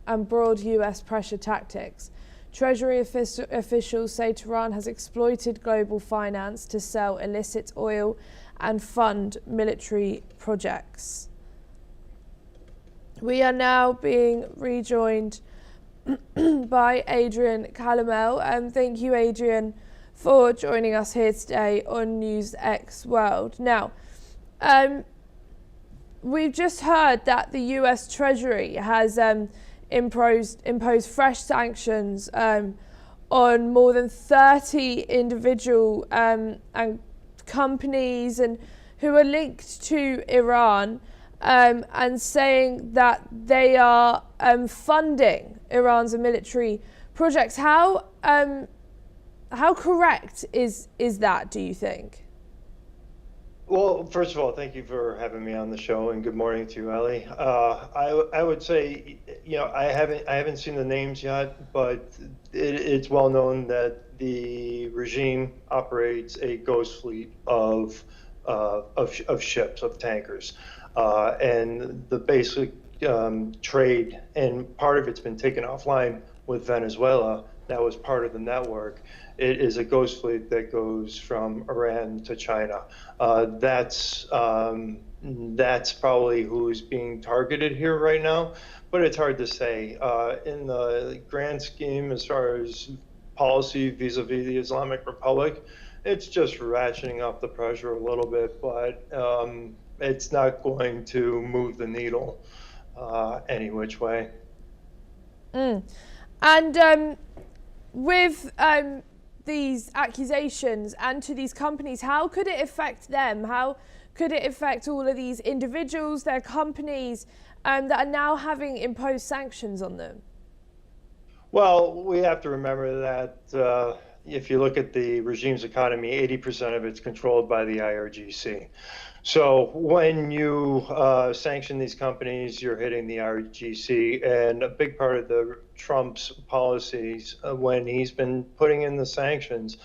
and broad US pressure tactics. Treasury officials say Tehran has exploited global finance to sell illicit oil and fund military projects. We are now being rejoined by Adrian Calamel. Thank you, Adrian, for joining us here today on NewsX World. Now, we've just heard that the US Treasury has imposed fresh sanctions on more than 30 individual and companies and who are linked to Iran, and saying that they are funding Iran's military projects. How correct is that, do you think? Well, first of all, thank you for having me on the show, and good morning to you, Ellie. I would say, I haven't seen the names yet, but it's well known that the regime operates a ghost fleet of ships, of tankers, and the basic trade, and part of it's been taken offline with Venezuela. That was part of the network. It is a ghost fleet that goes from Iran to China. That's probably who's being targeted here right now, but it's hard to say. In the grand scheme, as far as policy vis-a-vis the Islamic Republic, it's just ratcheting up the pressure a little bit, but it's not going to move the needle any which way. And with these accusations and to these companies, how could it affect them? How could it affect all of these individuals, their companies, that are now having imposed sanctions on them? Well, we have to remember that if you look at the regime's economy, 80% of it's controlled by the IRGC. So when you sanction these companies, you're hitting the IRGC, and a big part of Trump's policies when he's been putting in the sanctions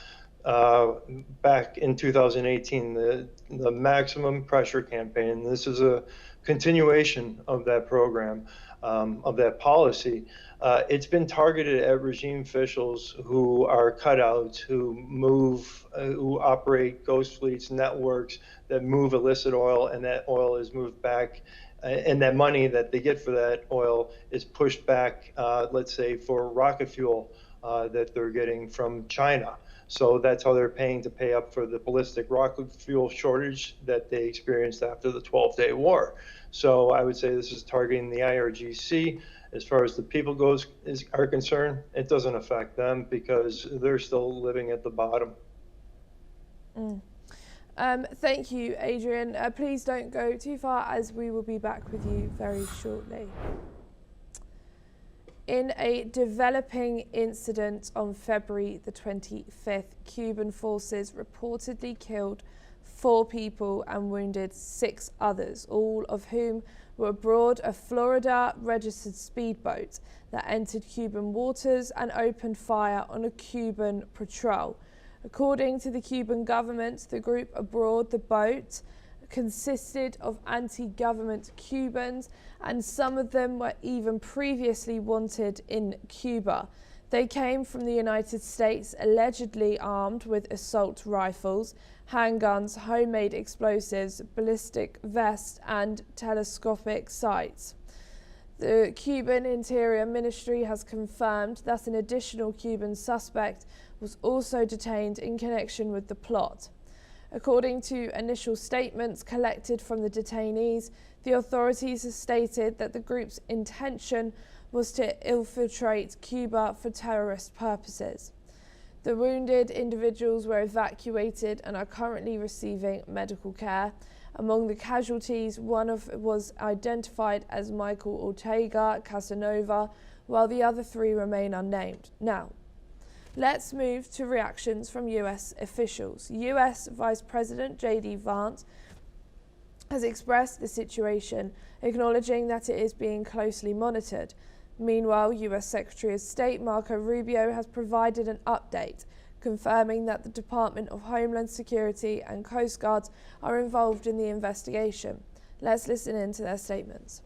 back in 2018, the maximum pressure campaign. This is a continuation of that program, of that policy. It's been targeted at regime officials who are cutouts, who operate ghost fleets, networks that move illicit oil, and that oil is moved back, and that money that they get for that oil is pushed back, let's say, for rocket fuel that they're getting from China. So that's how they're paying to pay up for the ballistic rocket fuel shortage that they experienced after the 12-day war. So I would say this is targeting the IRGC. As far as the people are concerned, it doesn't affect them because they're still living at the bottom. Thank you, Adrian. Please don't go too far, as we will be back with you very shortly. In a developing incident on February the 25th, Cuban forces reportedly killed 4 people and wounded 6 others, all of whom were aboard a Florida-registered speedboat that entered Cuban waters and opened fire on a Cuban patrol. According to the Cuban government, the group aboard the boat consisted of anti-government Cubans, and some of them were even previously wanted in Cuba. They came from the United States, allegedly armed with assault rifles, handguns, homemade explosives, ballistic vests, and telescopic sights. The Cuban Interior Ministry has confirmed that an additional Cuban suspect was also detained in connection with the plot. According to initial statements collected from the detainees, the authorities have stated that the group's intention was to infiltrate Cuba for terrorist purposes. The wounded individuals were evacuated and are currently receiving medical care. Among the casualties, was identified as Michael Ortega Casanova, while the other 3 remain unnamed. Now, let's move to reactions from US officials. US Vice President J.D. Vance has expressed the situation, acknowledging that it is being closely monitored. Meanwhile, US Secretary of State Marco Rubio has provided an update, confirming that the Department of Homeland Security and Coast Guards are involved in the investigation. Let's listen in to their statements.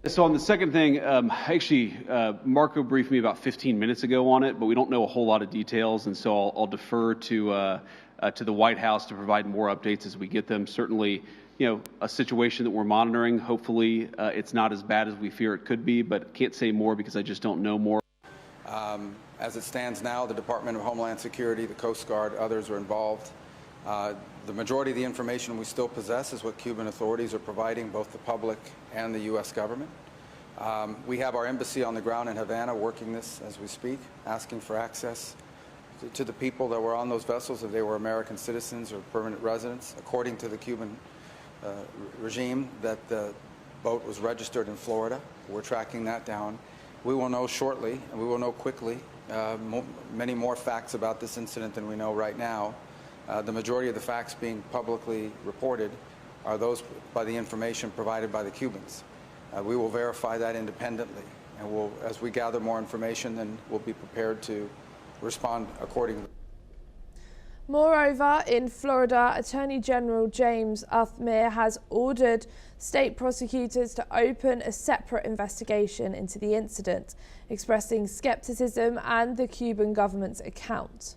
So on the second thing, actually, Marco briefed me about 15 minutes ago on it, but we don't know a whole lot of details, and so I'll defer to the White House to provide more updates as we get them. Certainly, a situation that we're monitoring. Hopefully, it's not as bad as we fear it could be, but can't say more because I just don't know more. As it stands now, the Department of Homeland Security, the Coast Guard, others are involved. The majority of the information we still possess is what Cuban authorities are providing, both the public and the U.S. government. We have our embassy on the ground in Havana working this as we speak, asking for access to the people that were on those vessels, if they were American citizens or permanent residents. According to the Cuban regime, that the boat was registered in Florida. We're tracking that down. We will know shortly, and we will know quickly, many more facts about this incident than we know right now. The majority of the facts being publicly reported are those by the information provided by the Cubans. We will verify that independently, and as we gather more information, then we'll be prepared to respond accordingly. Moreover, in Florida, Attorney General James Athmir has ordered state prosecutors to open a separate investigation into the incident, expressing skepticism and the Cuban government's account.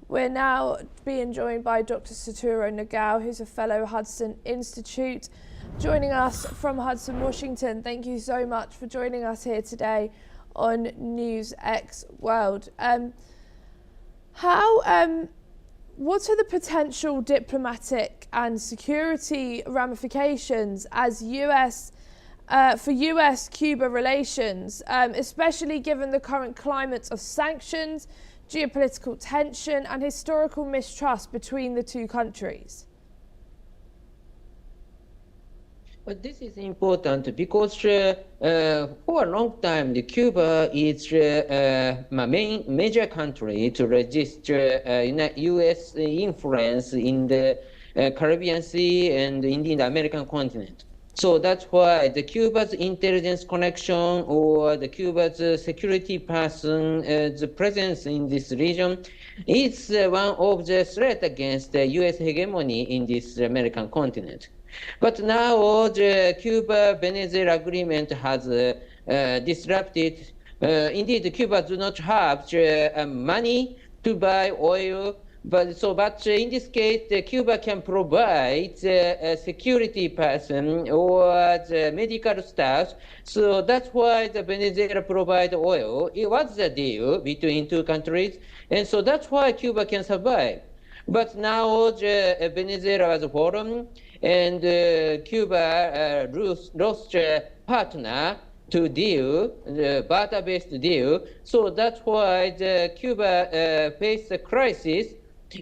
We're now being joined by Dr. Satoru Nagao, who's a fellow Hudson Institute, joining us from Hudson, Washington. Thank you so much for joining us here today on NewsX World. What are the potential diplomatic and security ramifications as for US-Cuba relations, especially given the current climate of sanctions, geopolitical tension and historical mistrust between the two countries? But this is important because for a long time, Cuba is a major country to register U.S. influence in the Caribbean Sea and in the American continent. So that's why the Cuba's intelligence connection or the Cuba's security person's presence in this region is one of the threats against the U.S. hegemony in this American continent. But now the Cuba-Venezuela agreement has disrupted. Indeed, Cuba does not have money to buy oil, but in this case, Cuba can provide a security person or the medical staff. So that's why the Venezuela provide oil. It was a deal between two countries, and so that's why Cuba can survive. But now Venezuela was fallen, and Cuba lost a partner to deal, the barter-based deal. So that's why Cuba faced a crisis,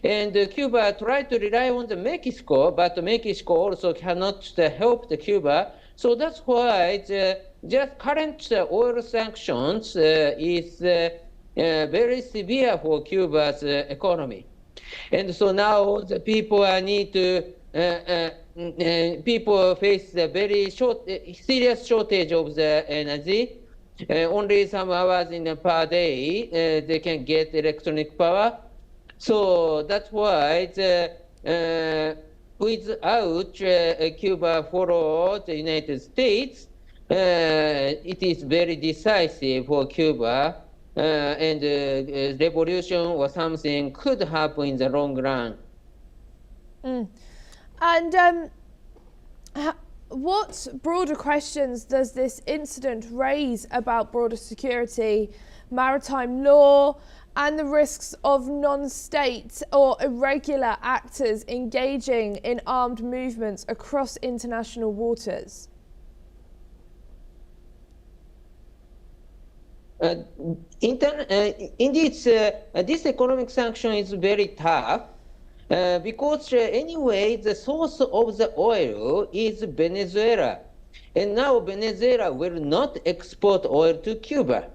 and Cuba tried to rely on the Mexico, but Mexico also cannot help the Cuba. So that's why the just current oil sanctions is very severe for Cuba's economy. And so now the people need to people face a very serious shortage of the energy. Only some hours per day they can get electronic power. So that's why without Cuba follow the United States, it is very decisive for Cuba, and revolution or something could happen in the long run. And what broader questions does this incident raise about broader security, maritime law, and the risks of non-state or irregular actors engaging in armed movements across international waters? Indeed, this economic sanction is very tough. Because anyway, the source of the oil is Venezuela. And now Venezuela will not export oil to Cuba.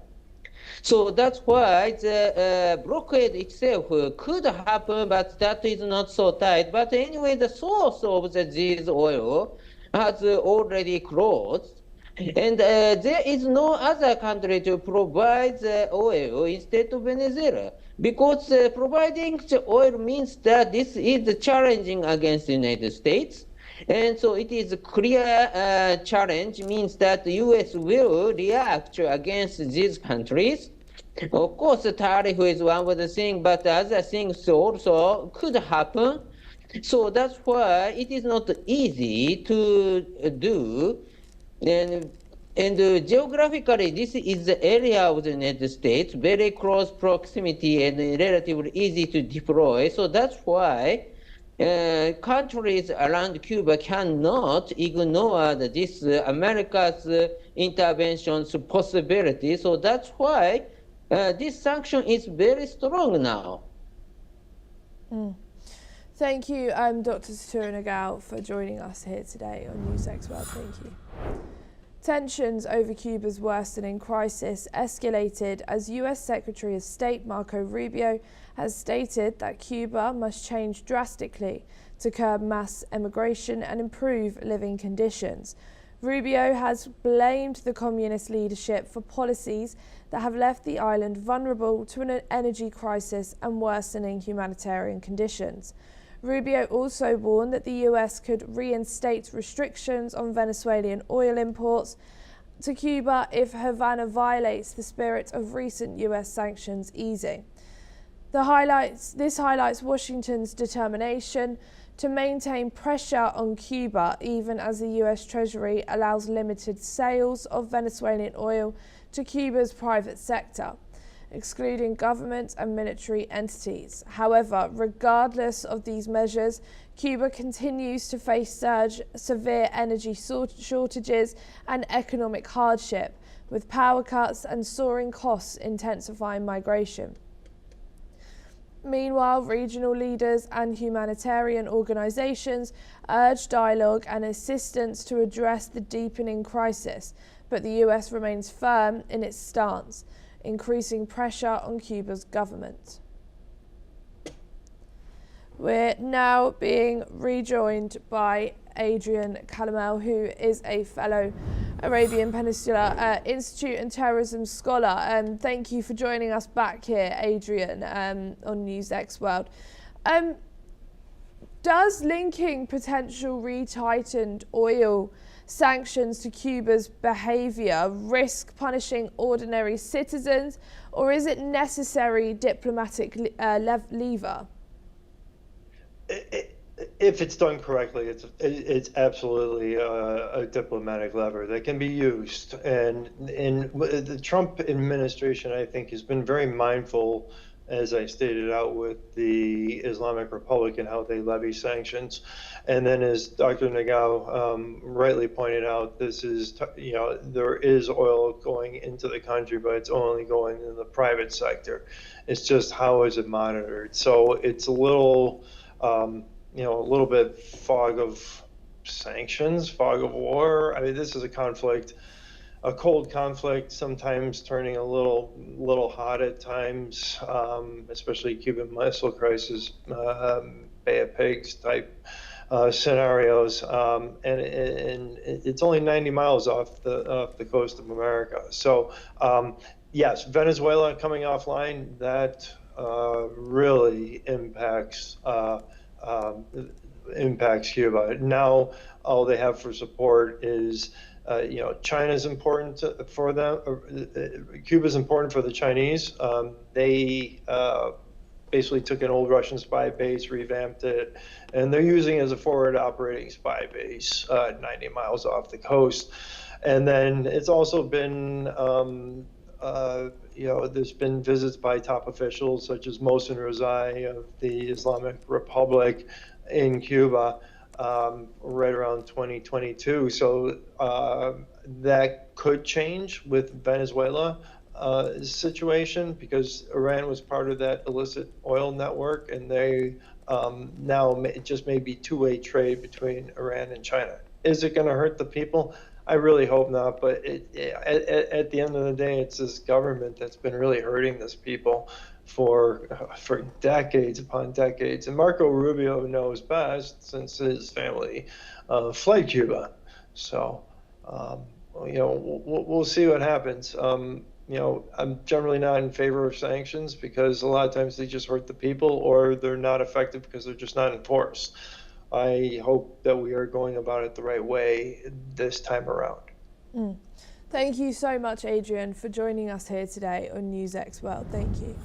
So that's why the blockade itself could happen, but that is not so tight. But anyway, the source of this oil has already closed. And there is no other country to provide the oil instead of Venezuela, because providing the oil means that this is challenging against the United States. And so it is a clear challenge, means that the U.S. will react against these countries. Of course, the tariff is one of the things, but other things also could happen. So that's why it is not easy to do. And geographically, this is the area of the United States, very close proximity and relatively easy to deploy. So that's why countries around Cuba cannot ignore this America's interventions possibility. So that's why this sanction is very strong now. Thank you, Dr. Satoru Nagao, for joining us here today on NewsX World. Thank you. Tensions over Cuba's worsening crisis escalated as US Secretary of State Marco Rubio has stated that Cuba must change drastically to curb mass emigration and improve living conditions. Rubio has blamed the communist leadership for policies that have left the island vulnerable to an energy crisis and worsening humanitarian conditions. Rubio also warned that the US could reinstate restrictions on Venezuelan oil imports to Cuba if Havana violates the spirit of recent US sanctions easing. This highlights Washington's determination to maintain pressure on Cuba even as the US Treasury allows limited sales of Venezuelan oil to Cuba's private sector, excluding government and military entities. However, regardless of these measures, Cuba continues to face severe energy shortages and economic hardship, with power cuts and soaring costs intensifying migration. Meanwhile, regional leaders and humanitarian organizations urge dialogue and assistance to address the deepening crisis, but the US remains firm in its stance, increasing pressure on Cuba's government. We're now being rejoined by Adrian Calamel, who is a fellow Arabian Peninsula Institute and terrorism scholar. Thank you for joining us back here, Adrian, on NewsX World. Does linking potential retightened oil sanctions to Cuba's behaviour risk punishing ordinary citizens, or is it necessary diplomatic lever? If it's done correctly, it's absolutely a diplomatic lever that can be used. And the Trump administration, I think, has been very mindful, as I stated out with the Islamic Republic and how they levy sanctions. And then, as Dr. Nagao rightly pointed out, this is, there is oil going into the country, but it's only going in the private sector. It's just how is it monitored? So it's a little, a little bit fog of sanctions, fog of war. I mean, this is a conflict, a cold conflict, sometimes turning a little hot at times, especially Cuban Missile Crisis, Bay of Pigs type scenarios, and it's only 90 miles off the coast of America. So yes, Venezuela coming offline, that really impacts Cuba. Now all they have for support is China's important for them. Cuba's important for the Chinese. They basically took an old Russian spy base, revamped it, and they're using it as a forward operating spy base 90 miles off the coast. And then it's also been, there's been visits by top officials such as Mohsen Rezai of the Islamic Republic in Cuba right around 2022. So that could change with Venezuela situation, because Iran was part of that illicit oil network, and they now just may be two-way trade between Iran and China. Is it going to hurt the people? I really hope not, but at the end of the day, it's this government that's been really hurting this people for decades upon decades. And Marco Rubio knows best, since his family fled Cuba. So, we'll see what happens. I'm generally not in favor of sanctions, because a lot of times they just hurt the people, or they're not effective because they're just not enforced. I hope that we are going about it the right way this time around. Thank you so much, Adrian, for joining us here today on NewsX World. Thank you.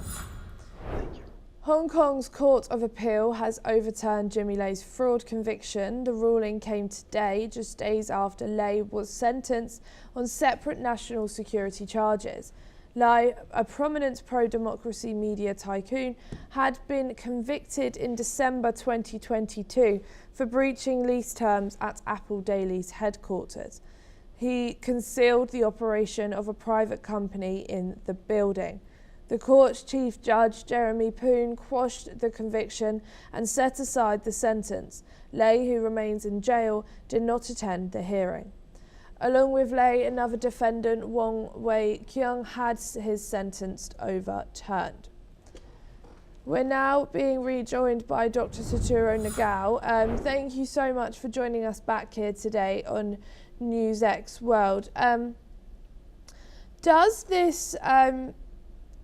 Thank you. Hong Kong's Court of Appeal has overturned Jimmy Lei's fraud conviction. The ruling came today, just days after Lei was sentenced on separate national security charges. Lei, a prominent pro-democracy media tycoon, had been convicted in December 2022 for breaching lease terms at Apple Daily's headquarters. He concealed the operation of a private company in the building. The court's chief judge, Jeremy Poon, quashed the conviction and set aside the sentence. Lei, who remains in jail, did not attend the hearing. Along with Lei, another defendant, Wong Wei-kyung, had his sentence overturned. We're now being rejoined by Dr. Satoru Nagao. Thank you so much for joining us back here today on NewsX World.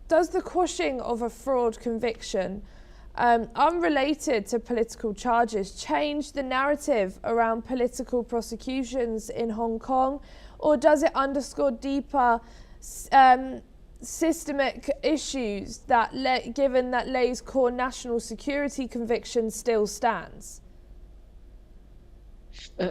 Does the quashing of a fraud conviction unrelated to political charges change the narrative around political prosecutions in Hong Kong, or does it underscore deeper systemic issues that, given that Lei's core national security conviction still stands?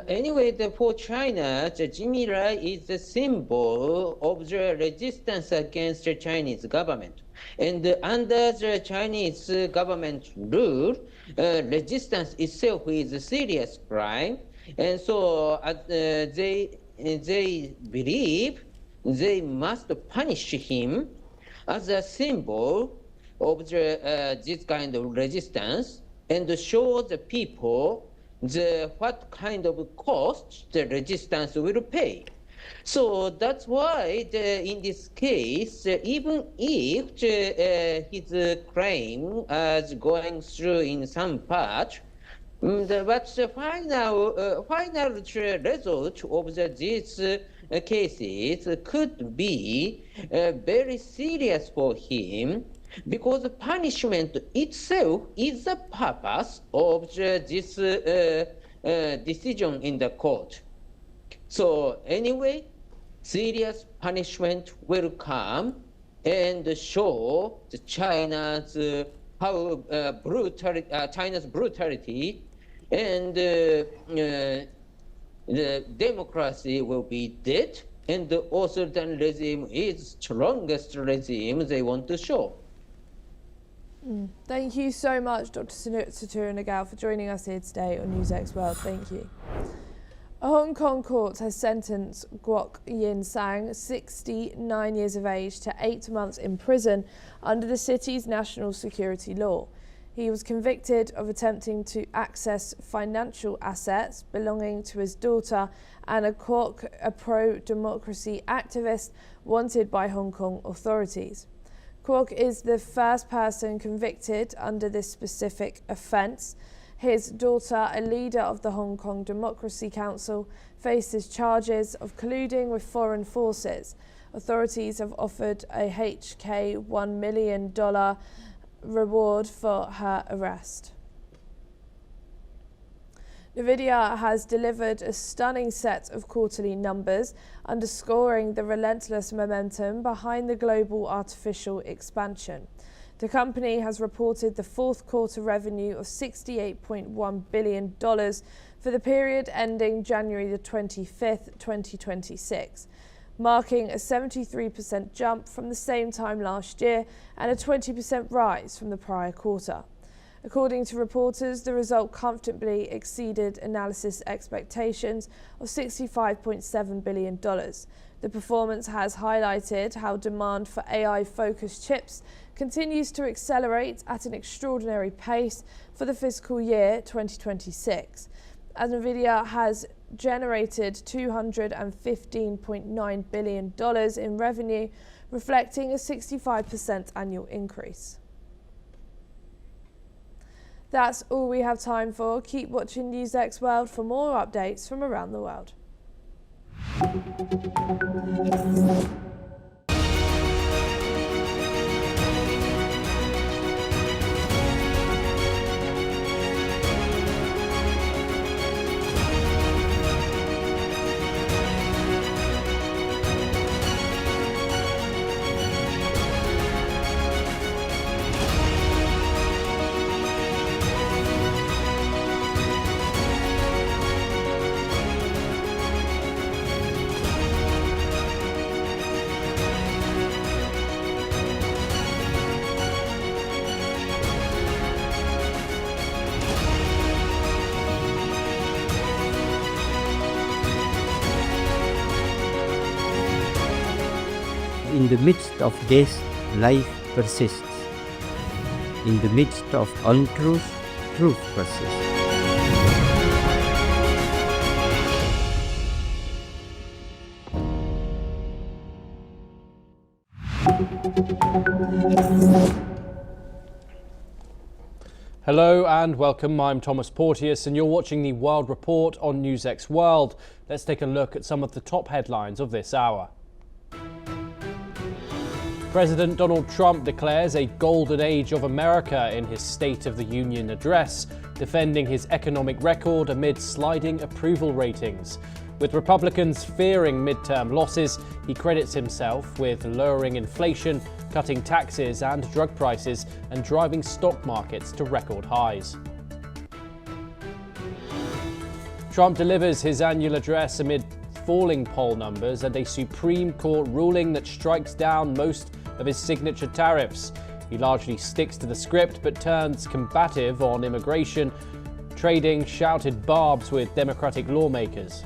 Anyway, for China, the Jimmy Lai is the symbol of the resistance against the Chinese government. And under the Chinese government rule, resistance itself is a serious crime. And so they believe they must punish him as a symbol of this kind of resistance and show the people what kind of cost the resistance will pay. So that's why in this case, even if his claim is going through in some part, but the final result of these cases could be very serious for him, because the punishment itself is the purpose of this decision in the court. So anyway, serious punishment will come and show China's China's brutality, and the democracy will be dead, and the authoritarian regime is strongest regime they want to show. Thank you so much, Dr. Satoru Nagao, for joining us here today on NewsX World. Thank you. A Hong Kong court has sentenced Guok Yin Sang, 69 years of age, to 8 months in prison under the city's national security law. He was convicted of attempting to access financial assets belonging to his daughter, Anna Kwok, a pro-democracy activist wanted by Hong Kong authorities. Kwok is the first person convicted under this specific offence. His daughter, a leader of the Hong Kong Democracy Council, faces charges of colluding with foreign forces. Authorities have offered a HK $1 million reward for her arrest. Nvidia has delivered a stunning set of quarterly numbers, underscoring the relentless momentum behind the global artificial expansion. The company has reported the fourth quarter revenue of $68.1 billion for the period ending January the 25th, 2026, marking a 73% jump from the same time last year and a 20% rise from the prior quarter. According to reporters, the result comfortably exceeded analysis expectations of $65.7 billion. The performance has highlighted how demand for AI-focused chips continues to accelerate at an extraordinary pace for the fiscal year 2026, as Nvidia has generated $215.9 billion in revenue, reflecting a 65% annual increase. That's all we have time for. Keep watching NewsX World for more updates from around the world. in the midst of death, life persists. In the midst of untruth, truth persists. Hello and welcome. I'm Thomas Porteous and you're watching the World Report on NewsX World. Let's take a look at some of the top headlines of this hour. President Donald Trump declares a golden age of America in his State of the Union address, defending his economic record amid sliding approval ratings. With Republicans fearing midterm losses, he credits himself with lowering inflation, cutting taxes and drug prices, and driving stock markets to record highs. Trump delivers his annual address amid falling poll numbers and a Supreme Court ruling that strikes down most of his signature tariffs. He largely sticks to the script but turns combative on immigration, trading shouted barbs with Democratic lawmakers.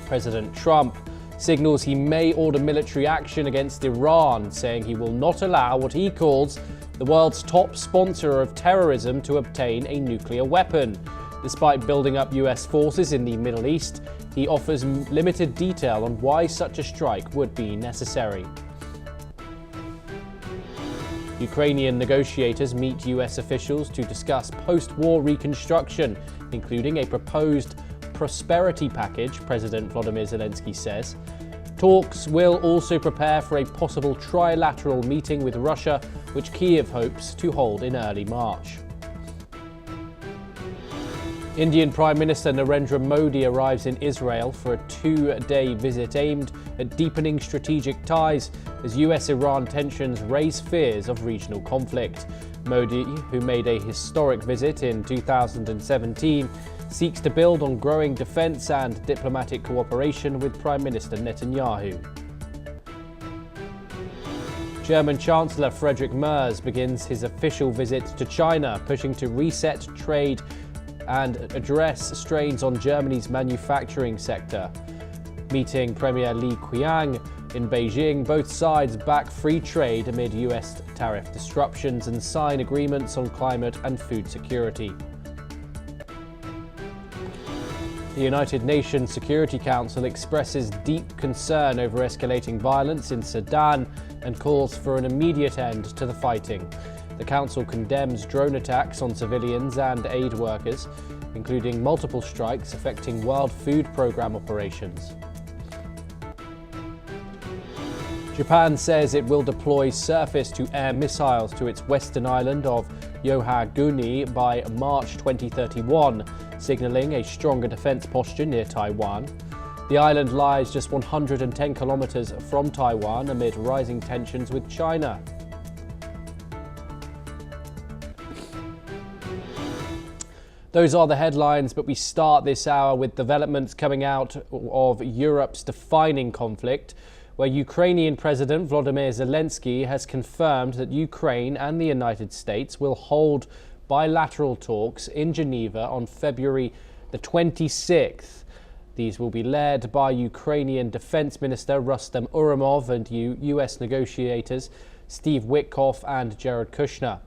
President Trump signals he may order military action against Iran, saying he will not allow what he calls the world's top sponsor of terrorism to obtain a nuclear weapon. Despite building up US forces in the Middle East, he offers limited detail on why such a strike would be necessary. Ukrainian negotiators meet US officials to discuss post-war reconstruction, including a proposed prosperity package, President Volodymyr Zelensky says. Talks will also prepare for a possible trilateral meeting with Russia, which Kyiv hopes to hold in early March. Indian Prime Minister Narendra Modi arrives in Israel for a two-day visit aimed at deepening strategic ties as US-Iran tensions raise fears of regional conflict. Modi, who made a historic visit in 2017, seeks to build on growing defense and diplomatic cooperation with Prime Minister Netanyahu. German Chancellor Friedrich Merz begins his official visit to China, pushing to reset trade and address strains on Germany's manufacturing sector. Meeting Premier Li Qiang in Beijing, both sides back free trade amid US tariff disruptions and sign agreements on climate and food security. The United Nations Security Council expresses deep concern over escalating violence in Sudan and calls for an immediate end to the fighting. The Council condemns drone attacks on civilians and aid workers, including multiple strikes affecting World Food Programme operations. Japan says it will deploy surface-to-air missiles to its western island of Yohaguni by March 2031, signalling a stronger defense posture near Taiwan. The island lies just 110 kilometers from Taiwan amid rising tensions with China. Those are the headlines, but we start this hour with developments coming out of Europe's defining conflict, where Ukrainian President Volodymyr Zelensky has confirmed that Ukraine and the United States will hold bilateral talks in Geneva on February the 26th. These will be led by Ukrainian Defense Minister Rustem Umerov and US negotiators Steve Witkoff and Jared Kushner.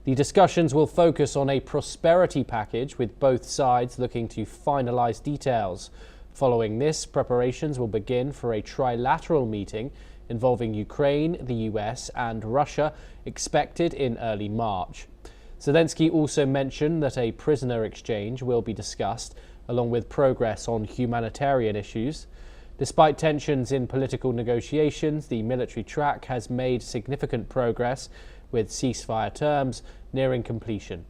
The discussions will focus on a prosperity package, with both sides looking to finalize details. Following this, preparations will begin for a trilateral meeting involving Ukraine, the US and Russia, expected in early March. Zelensky also mentioned that a prisoner exchange will be discussed, along with progress on humanitarian issues. Despite tensions in political negotiations, the military track has made significant progress, with ceasefire terms nearing completion.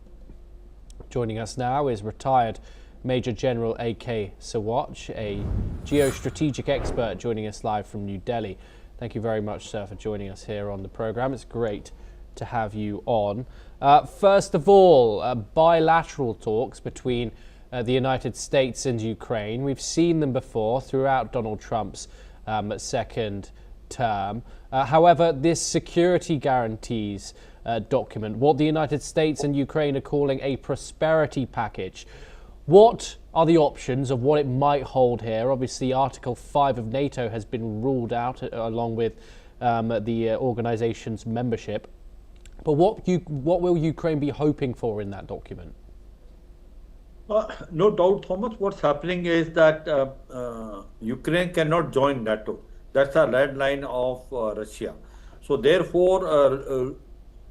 Joining us now is retired Major General A.K. Sawatch, a geostrategic expert, joining us live from New Delhi. Thank you very much, sir, for joining us here on the programme. It's great to have you on. First of all, bilateral talks between the United States and Ukraine. We've seen them before throughout Donald Trump's second term. However, this security guarantees document, what the United States and Ukraine are calling a prosperity package, What are the options of what it might hold here? Obviously, Article 5 of NATO has been ruled out along with the organization's membership. But what will Ukraine be hoping for in that document? No doubt, Thomas, what's happening is that Ukraine cannot join NATO. That's a red line of Russia. So therefore,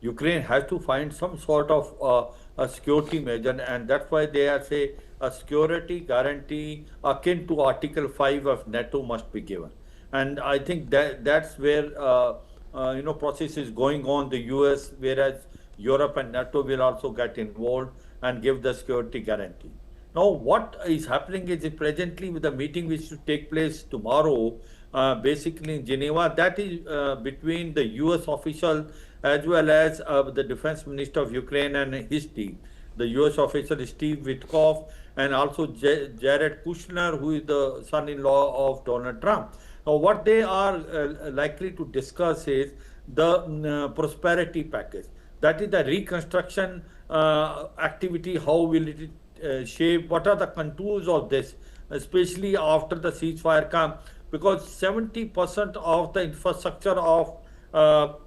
Ukraine has to find some sort of a security measure, and that's why they are say a security guarantee akin to Article 5 of NATO must be given. And I think that's where process is going on. The US, whereas Europe and NATO will also get involved and give the security guarantee. Now, what is happening is presently with the meeting which should take place tomorrow, basically in Geneva, that is between the US official as well as the defense minister of Ukraine and his team. The US official Steve Witkoff and also Jared Kushner, who is the son-in-law of Donald Trump. Now, what they are likely to discuss is the prosperity package. That is the reconstruction activity. How will it shape? What are the contours of this, especially after the ceasefire comes? Because 70% of the infrastructure of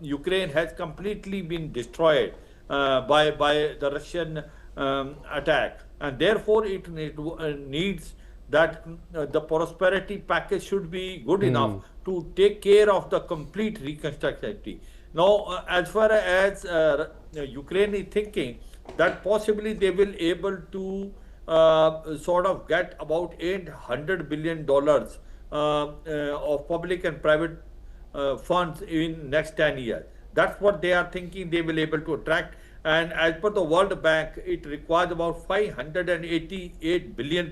Ukraine has completely been destroyed by the Russian attack, and therefore it needs that the prosperity package should be good enough to take care of the complete reconstruction. Now, as far as Ukraine is thinking that possibly they will able to sort of get about $800 billion of public and private funds in next 10 years. That's what they are thinking they will able to attract. And as per the World Bank, it requires about $588 billion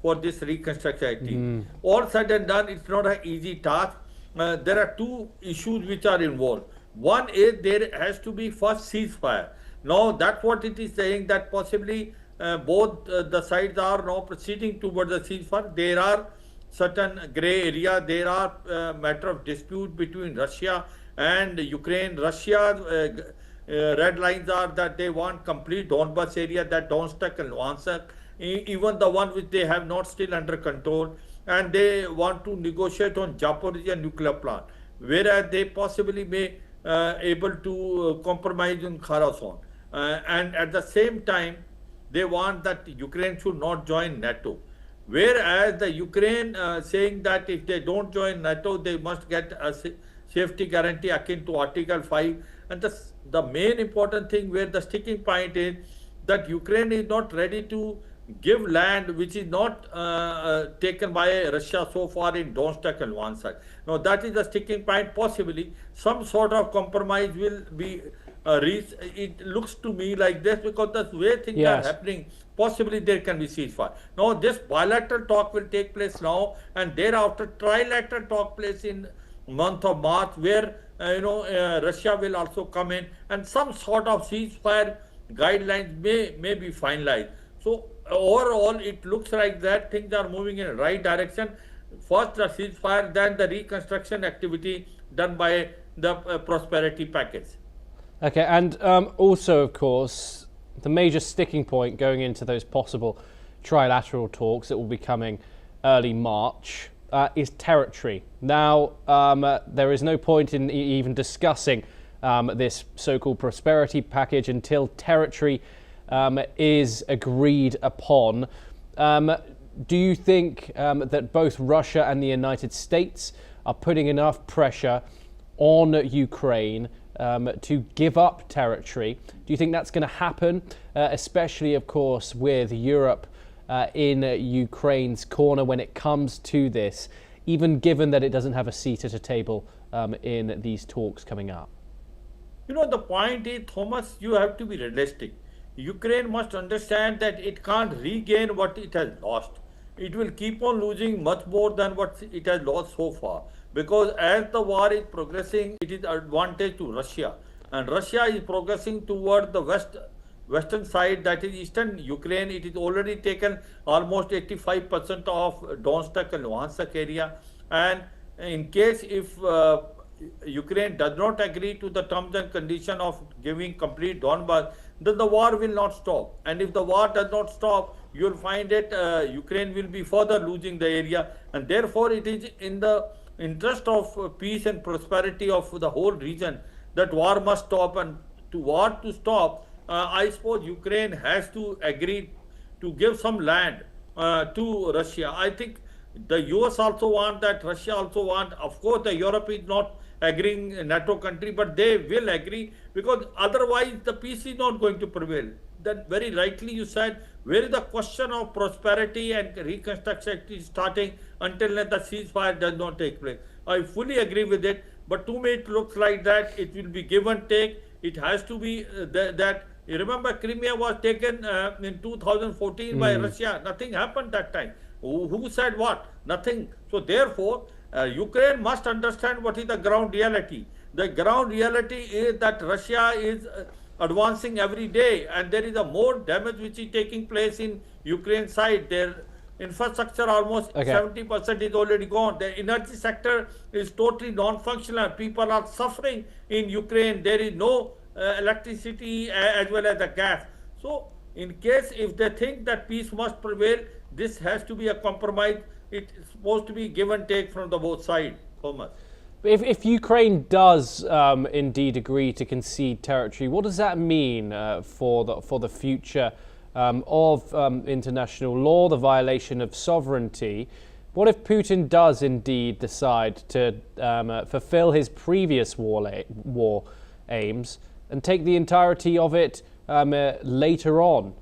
for this reconstruction activity. All said and done, it's not an easy task. There are two issues which are involved. One is there has to be first ceasefire. Now, that's what it is saying, that possibly both the sides are now proceeding towards the ceasefire. There are certain gray area. There are matter of dispute between Russia and Ukraine. Russia red lines are that they want complete Donbas area, that Donetsk and Luhansk, even the one which they have not still under control, and they want to negotiate on Zaporizhzhia nuclear plant, whereas they possibly may able to compromise on Kherson. And at the same time, they want that Ukraine should not join NATO. Whereas the Ukraine saying that if they don't join NATO, they must get a safety guarantee akin to Article 5. And the main important thing where the sticking point is that Ukraine is not ready to give land which is not taken by Russia so far in Donetsk and Luhansk. Now that is the sticking point. Possibly some sort of compromise will be reached. It looks to me like this because the way things are happening, possibly there can be ceasefire. Now this bilateral talk will take place now, and thereafter trilateral talk place in month of March, where Russia will also come in, and some sort of ceasefire guidelines may be finalized. So overall, it looks like that things are moving in the right direction. First the ceasefire, then the reconstruction activity done by the prosperity package. Okay, and also, of course, the major sticking point going into those possible trilateral talks that will be coming early March is territory. Now, there is no point in even discussing this so-called prosperity package until territory is agreed upon. Do you think that both Russia and the United States are putting enough pressure on Ukraine to give up territory? Do you think that's going to happen, especially, of course, with Europe in Ukraine's corner when it comes to this, even given that it doesn't have a seat at a table in these talks coming up? The point is, Thomas, you have to be realistic. Ukraine must understand that it can't regain what it has lost. It will keep on losing much more than what it has lost so far. Because as the war is progressing, it is advantage to Russia. And Russia is progressing toward the western side, that is eastern Ukraine. It is already taken almost 85% of Donetsk and Luhansk area. And in case if Ukraine does not agree to the terms and conditions of giving complete Donbas, then the war will not stop. And if the war does not stop, you will find that Ukraine will be further losing the area, and therefore it is in the interest of peace and prosperity of the whole region that war must stop. And to war to stop, I suppose Ukraine has to agree to give some land to Russia. I think the US also want that, Russia also want. Of course, the Europe is not agreeing, NATO country, but they will agree, because otherwise the peace is not going to prevail. Then very rightly you said, where is the question of prosperity and reconstruction is starting until the ceasefire does not take place? I fully agree with it, but to me it looks like that it will be give and take. It has to be that. You remember Crimea was taken in 2014 by Russia. Nothing happened that time. Who said what? Nothing. So therefore, Ukraine must understand what is the ground reality. The ground reality is that Russia is advancing every day, and there is a more damage which is taking place in Ukraine side. Their infrastructure almost 70% is already gone. The energy sector is totally non-functional. People are suffering in Ukraine. There is no electricity as well as the gas. So in case if they think that peace must prevail, this has to be a compromise. It's supposed to be give and take from the both sides. Thomas. If Ukraine does indeed agree to concede territory, what does that mean for the future of international law, the violation of sovereignty? What if Putin does indeed decide to fulfill his previous war aims and take the entirety of it later on?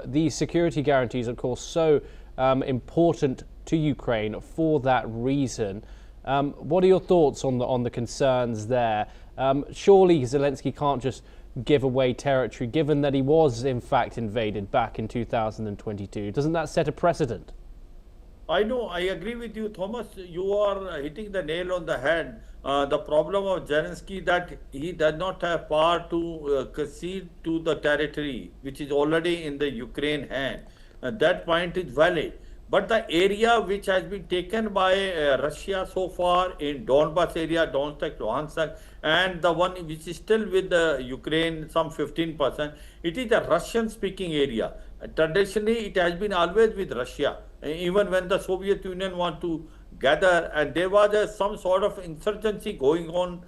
These security guarantees, of course, so important to Ukraine for that reason. What are your thoughts on the concerns there? Surely Zelensky can't just give away territory, given that he was in fact invaded back in 2022. Doesn't that set a precedent? I know, I agree with you, Thomas. You are hitting the nail on the head. The problem of Zelensky that he does not have power to concede to the territory which is already in the Ukraine hand. That point is valid. But the area which has been taken by Russia so far in Donbas area, Donetsk, Luhansk, and the one which is still with the Ukraine, some 15%, it is a Russian-speaking area. Traditionally, it has been always with Russia. Even when the Soviet Union want to gather, and there was some sort of insurgency going on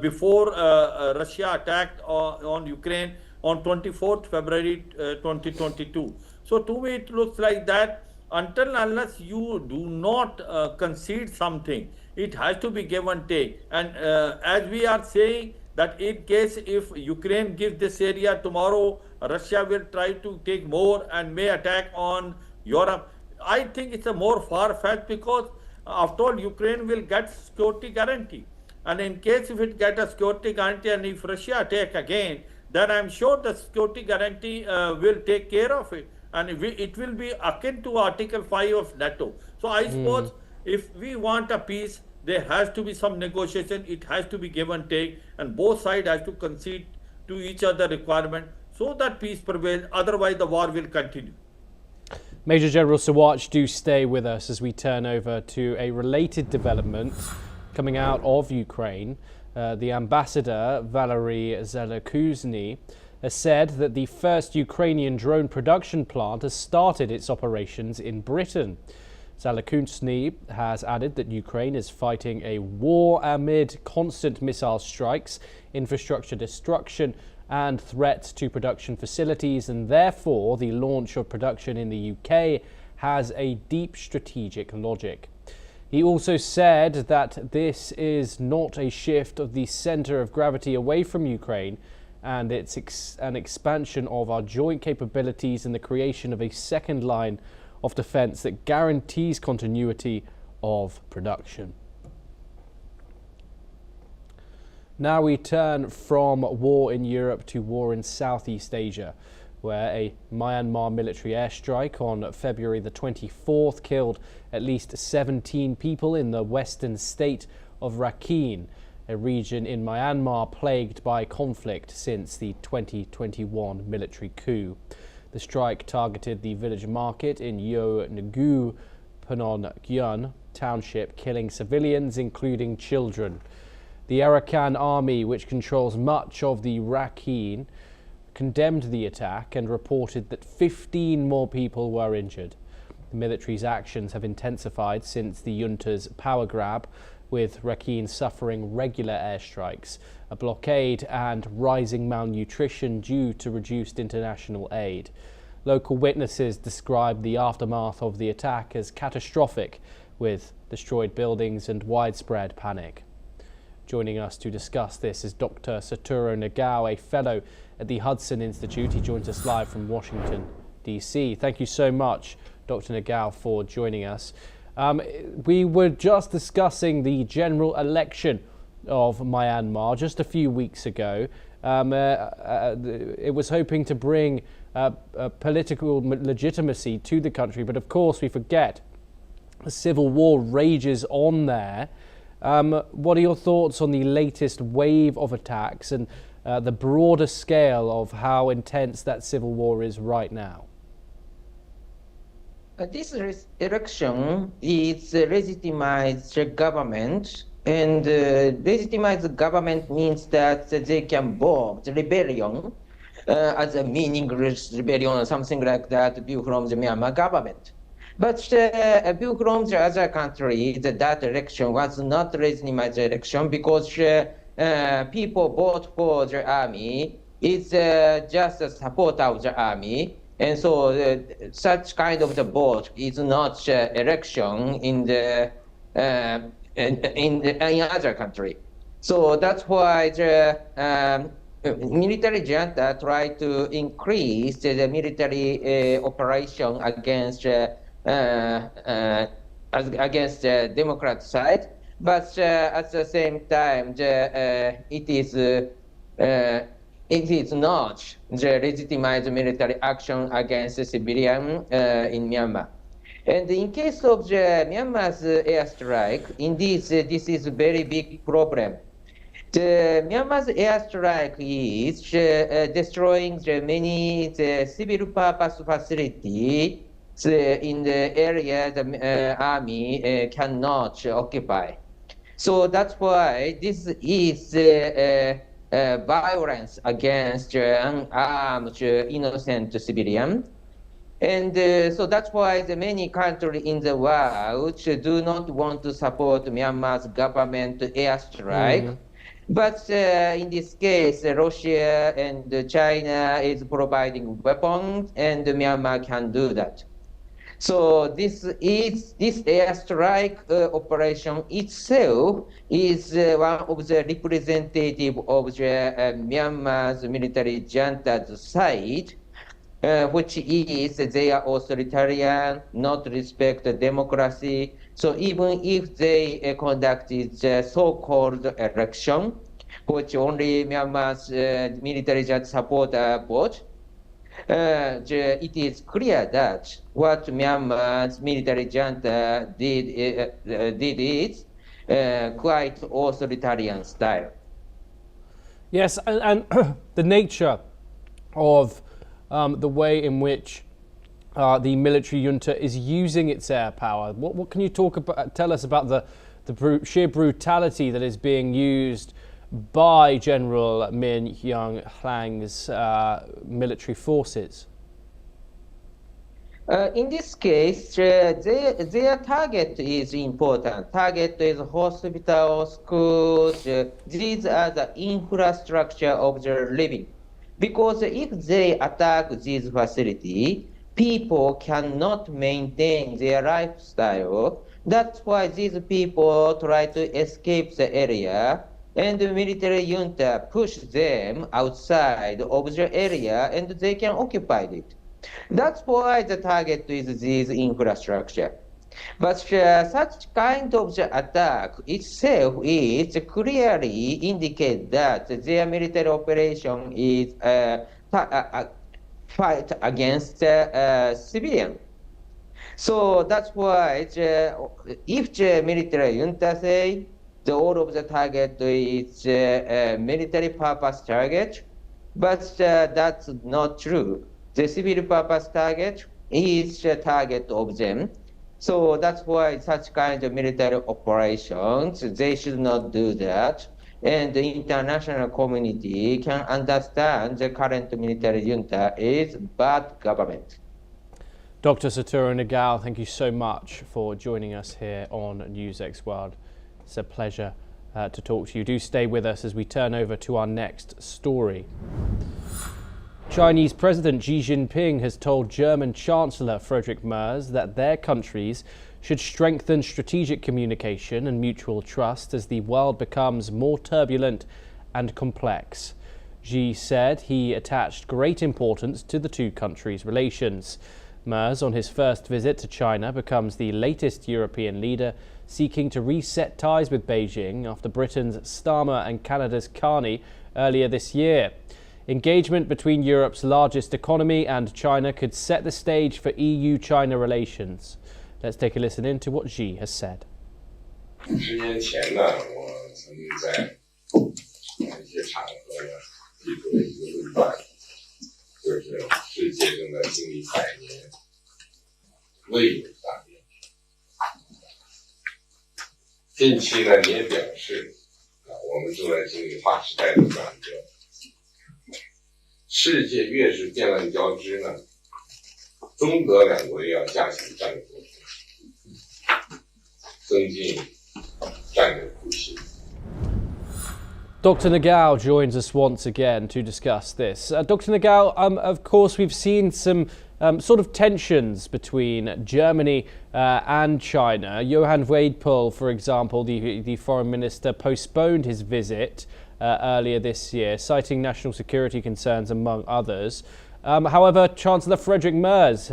before Russia attacked on Ukraine on 24th February 2022. So to me, it looks like that. Until unless you do not concede something, it has to be give and take. And as we are saying that in case if Ukraine gives this area tomorrow, Russia will try to take more and may attack on Europe. I think it's a more far-fetched, because after all, Ukraine will get security guarantee. And in case if it get a security guarantee and if Russia attack again, then I'm sure the security guarantee will take care of it. And it will be akin to Article 5 of NATO. So I suppose if we want a peace, there has to be some negotiation. It has to be give and take, and both sides have to concede to each other requirement so that peace prevails. Otherwise, the war will continue. Major General Sawatch, do stay with us as we turn over to a related development coming out of Ukraine. The ambassador, Valery Zalekuzny, has said that the first Ukrainian drone production plant has started its operations in Britain. Zalekuzny has added that Ukraine is fighting a war amid constant missile strikes, infrastructure destruction, and threats to production facilities, and therefore the launch of production in the UK has a deep strategic logic. He also said that this is not a shift of the centre of gravity away from Ukraine, and it's an expansion of our joint capabilities and the creation of a second line of defence that guarantees continuity of production. Now we turn from war in Europe to war in Southeast Asia, where a Myanmar military airstrike on February the 24th killed at least 17 people in the western state of Rakhine, a region in Myanmar plagued by conflict since the 2021 military coup. The strike targeted the village market in Yo Ngu Phnom Gyun township, killing civilians, including children. The Arakan army, which controls much of the Rakhine, condemned the attack and reported that 15 more people were injured. The military's actions have intensified since the junta's power grab, with Rakhine suffering regular airstrikes, a blockade and rising malnutrition due to reduced international aid. Local witnesses described the aftermath of the attack as catastrophic, with destroyed buildings and widespread panic. Joining us to discuss this is Dr. Satoru Nagao, a fellow at the Hudson Institute. He joins us live from Washington, D.C. Thank you so much, Dr. Nagao, for joining us. We were just discussing the general election of Myanmar just a few weeks ago. It was hoping to bring political legitimacy to the country, but of course we forget a civil war rages on there. What are your thoughts on the latest wave of attacks and the broader scale of how intense that civil war is right now? This election is legitimized government, and legitimized government means that they can vote rebellion as a meaningless rebellion or something like that view from the Myanmar government. But a view from the other countries, that election was not legitimized election because people vote for the army. It's just a support of the army. And so such kind of the vote is not election in the in other country. So that's why the military junta tried to increase the military operation against the Democrat side, but at the same time, it is not the legitimized military action against the civilian in Myanmar. And in case of the Myanmar's airstrike, indeed, this is a very big problem. The Myanmar's airstrike is destroying many civil purpose facilities in the area the army cannot occupy. So that's why this is violence against unarmed innocent civilian. And so that's why the many countries in the world do not want to support Myanmar's government airstrike. But in this case, Russia and China is providing weapons, and Myanmar can do that. So this airstrike operation itself is one of the representative of the Myanmar's military junta's side, which is they are authoritarian, not respect democracy. So even if they conducted the so-called election, which only Myanmar's military junta supporters vote, it is clear that what Myanmar's military junta did is quite authoritarian style. Yes, and the nature of the way in which the military junta is using its air power. What can you tell us about the sheer brutality that is being used by General Min Aung Hlang's military forces? In this case, their target is important. Target is hospitals, schools. These are the infrastructure of their living. Because if they attack these facilities, people cannot maintain their lifestyle. That's why these people try to escape the area, and the military junta push them outside of the area, and they can occupy it. That's why the target is this infrastructure. But such kind of the attack itself is clearly indicate that their military operation is fight against civilian. So that's why if the military junta say all of the target is military purpose target, but that's not true. The civil purpose target is the target of them. So that's why such kind of military operations, they should not do that. and the international community can understand the current military junta is bad government. Dr. Satoru Nagao, thank you so much for joining us here on NewsX World. It's a pleasure to talk to you. Do stay with us as we turn over to our next story. Chinese President Xi Jinping has told German Chancellor Friedrich Merz that their countries should strengthen strategic communication and mutual trust as the world becomes more turbulent and complex. Xi said he attached great importance to the two countries' relations. Merz, on his first visit to China, becomes the latest European leader seeking to reset ties with Beijing after Britain's Starmer and Canada's Carney earlier this year. Engagement between Europe's largest economy and China could set the stage for EU-China relations. Let's take a listen in to what Xi has said. 10年前呢，我曾经在一些场合呢提出了一个论断，就是世界正在经历100年未有大变局。近期呢，你也表示我们正在经历划时代的转折。世界越是变乱交织呢，中德两国要加强战略沟通，增进战略互信。 Dr. Nagao joins us once again to discuss this. Dr. Nagao, of course, we've seen some sort of tensions between Germany and China. Johann Wadepool, for example, the foreign minister, postponed his visit earlier this year, citing national security concerns, among others. However, Chancellor Friedrich Merz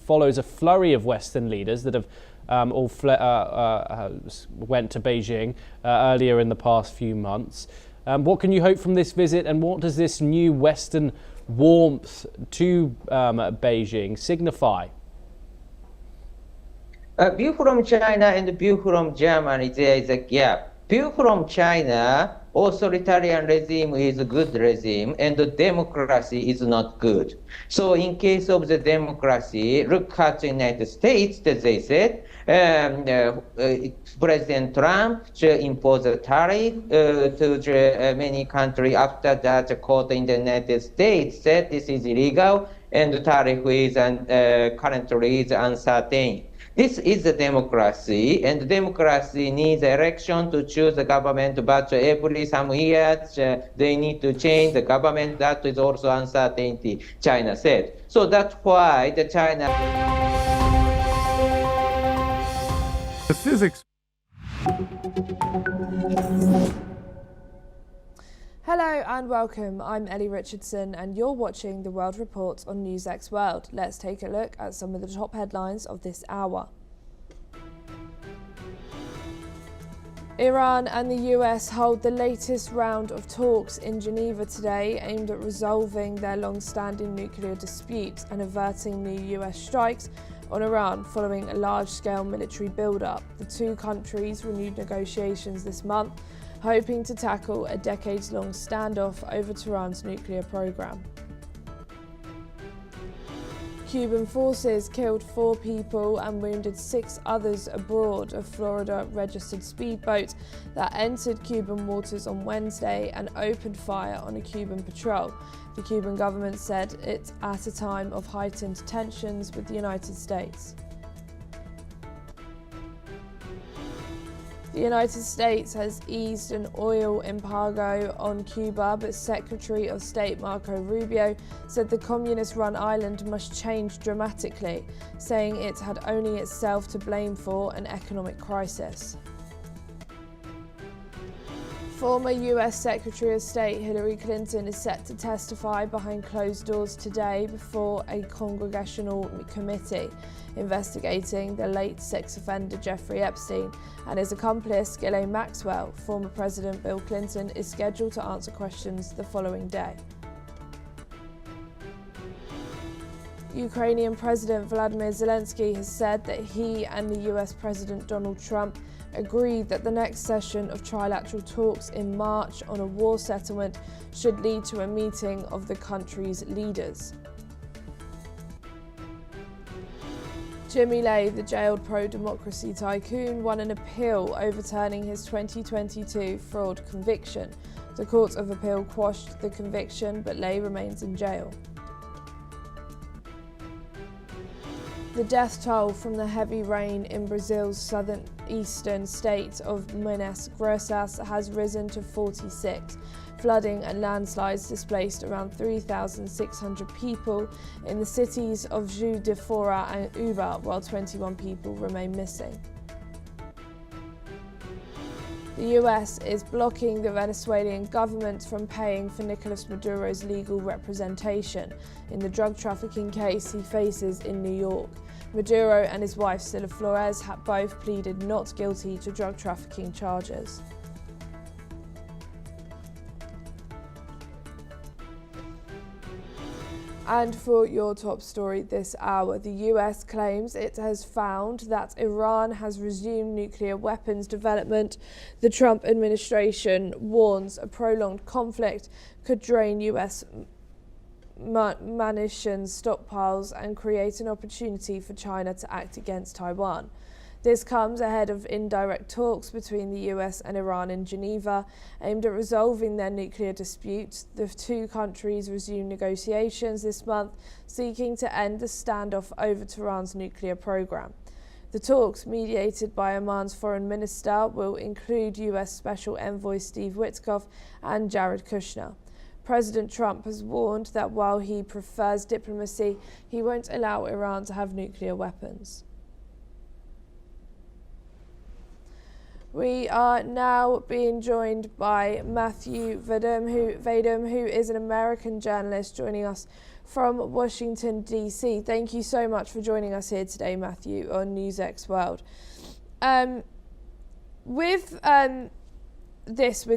follows a flurry of Western leaders that have all went to Beijing earlier in the past few months. What can you hope from this visit, and what does this new Western warmth to Beijing signify? View from China and view from Germany, there is a gap. View from China, authoritarian regime is a good regime and the democracy is not good. So in case of the democracy, look at the United States, that they said, President Trump should impose a tariff to many countries. After that, the court in the United States said this is illegal and the tariff is currently is uncertain. This is the democracy, and democracy needs election to choose the government, but every some years they need to change the government. That is also uncertainty, China said. So that's why the China... The physics. Hello and welcome, I'm Ellie Richardson and you're watching The World Report on NewsX World. Let's take a look at some of the top headlines of this hour. Iran and the US hold the latest round of talks in Geneva today aimed at resolving their long-standing nuclear dispute and averting new US strikes on Iran following a large-scale military build-up. The two countries renewed negotiations this month, hoping to tackle a decades-long standoff over Tehran's nuclear program. Cuban forces killed 4 people and wounded 6 others aboard a Florida-registered speedboat that entered Cuban waters on Wednesday and opened fire on a Cuban patrol. The Cuban government said it's at a time of heightened tensions with the United States. The United States has eased an oil embargo on Cuba, but Secretary of State Marco Rubio said the communist-run island must change dramatically, saying it had only itself to blame for an economic crisis. Former US Secretary of State Hillary Clinton is set to testify behind closed doors today before a congressional committee investigating the late sex offender Jeffrey Epstein, and his accomplice Ghislaine Maxwell. Former President Bill Clinton is scheduled to answer questions the following day. Ukrainian President Vladimir Zelensky has said that he and the US President Donald Trump agreed that the next session of trilateral talks in March on a war settlement should lead to a meeting of the country's leaders. Jimmy Lai, the jailed pro-democracy tycoon, won an appeal overturning his 2022 fraud conviction. The Court of Appeal quashed the conviction, but Lai remains in jail. The death toll from the heavy rain in Brazil's southeastern state of Minas Gerais has risen to 46. Flooding and landslides displaced around 3,600 people in the cities of Juiz de Fora and Uba, while 21 people remain missing. The US is blocking the Venezuelan government from paying for Nicolas Maduro's legal representation in the drug trafficking case he faces in New York. Maduro and his wife Sila Flores have both pleaded not guilty to drug trafficking charges. And for your top story this hour, the US claims it has found that Iran has resumed nuclear weapons development. The Trump administration warns a prolonged conflict could drain US munitions stockpiles and create an opportunity for China to act against Taiwan. This comes ahead of indirect talks between the US and Iran in Geneva aimed at resolving their nuclear dispute. The two countries resumed negotiations this month, seeking to end the standoff over Tehran's nuclear program. The talks, mediated by Oman's foreign minister, will include US Special Envoy Steve Witkoff and Jared Kushner. President Trump has warned that while he prefers diplomacy, he won't allow Iran to have nuclear weapons. We are now being joined by Matthew Vadum, who is an American journalist joining us from Washington, D.C. Thank you so much for joining us here today, Matthew, on NewsX World. With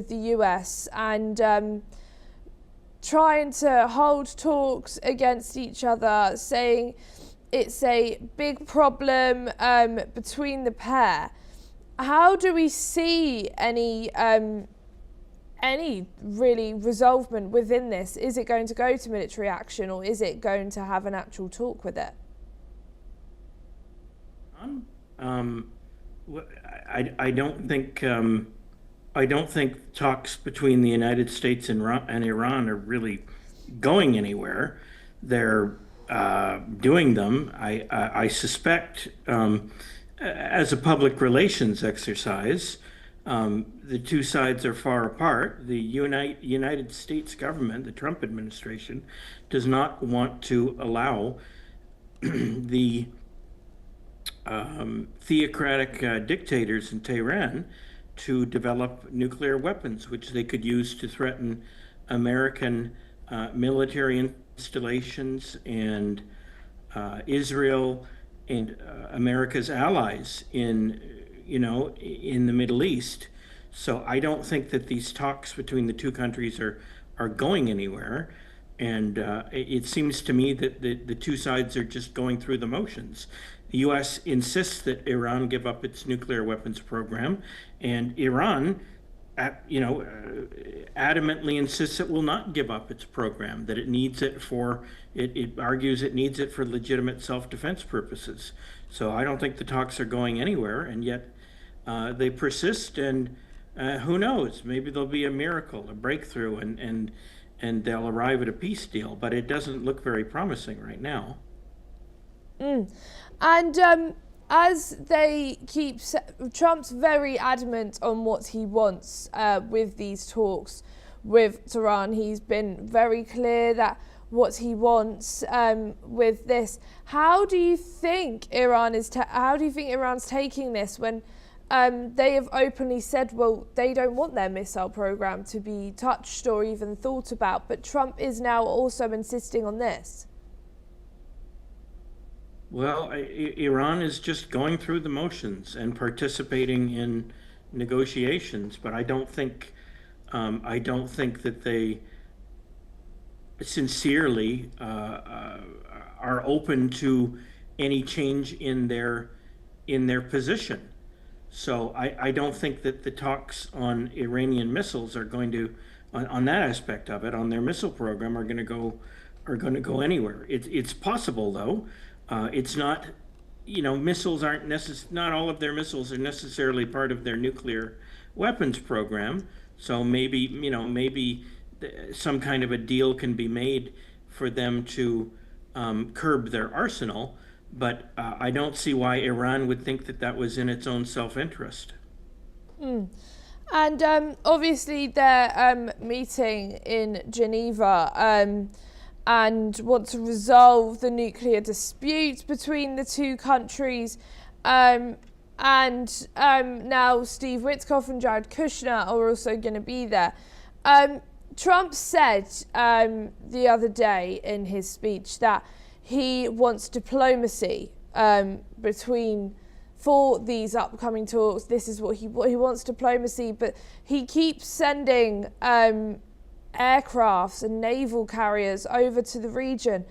the US and trying to hold talks against each other, saying it's a big problem between the pair. How do we see any really resolvement within this? Is it going to go to military action, or is it going to have an actual talk with it? I don't think talks between the United States and Iran are really going anywhere. They're doing them. I suspect. As a public relations exercise, the two sides are far apart. The United States government, the Trump administration, does not want to allow the theocratic dictators in Tehran to develop nuclear weapons, which they could use to threaten American military installations and Israel and America's allies in the Middle East. So I don't think that these talks between the two countries are going anywhere. And it seems to me that the two sides are just going through the motions. The U.S. insists that Iran give up its nuclear weapons program, and Iran adamantly insists it will not give up its program, that it needs it it argues it needs it for legitimate self-defense purposes. So I don't think the talks are going anywhere, and yet they persist, and who knows, maybe there'll be a miracle, a breakthrough, and they'll arrive at a peace deal, but it doesn't look very promising right now. And as they keep, Trump's very adamant on what he wants with these talks with Tehran. He's been very clear that what he wants with this. How do you think Iran's taking this when they have openly said, well, they don't want their missile program to be touched or even thought about, but Trump is now also insisting on this? Well, Iran is just going through the motions and participating in negotiations, but I don't think that they sincerely are open to any change in their position. So I don't think that the talks on Iranian missiles are going to, on that aspect of it, on their missile program, are going to go anywhere. It's possible, though. It's not missiles aren't not all of their missiles are necessarily part of their nuclear weapons program. So maybe, maybe some kind of a deal can be made for them to curb their arsenal. But I don't see why Iran would think that that was in its own self-interest. And obviously they're meeting in Geneva and want to resolve the nuclear dispute between the two countries. And now Steve Witkoff and Jared Kushner are also going to be there. Trump said the other day in his speech that he wants diplomacy for these upcoming talks. This is what he wants, diplomacy, but he keeps sending aircrafts and naval carriers over to the region.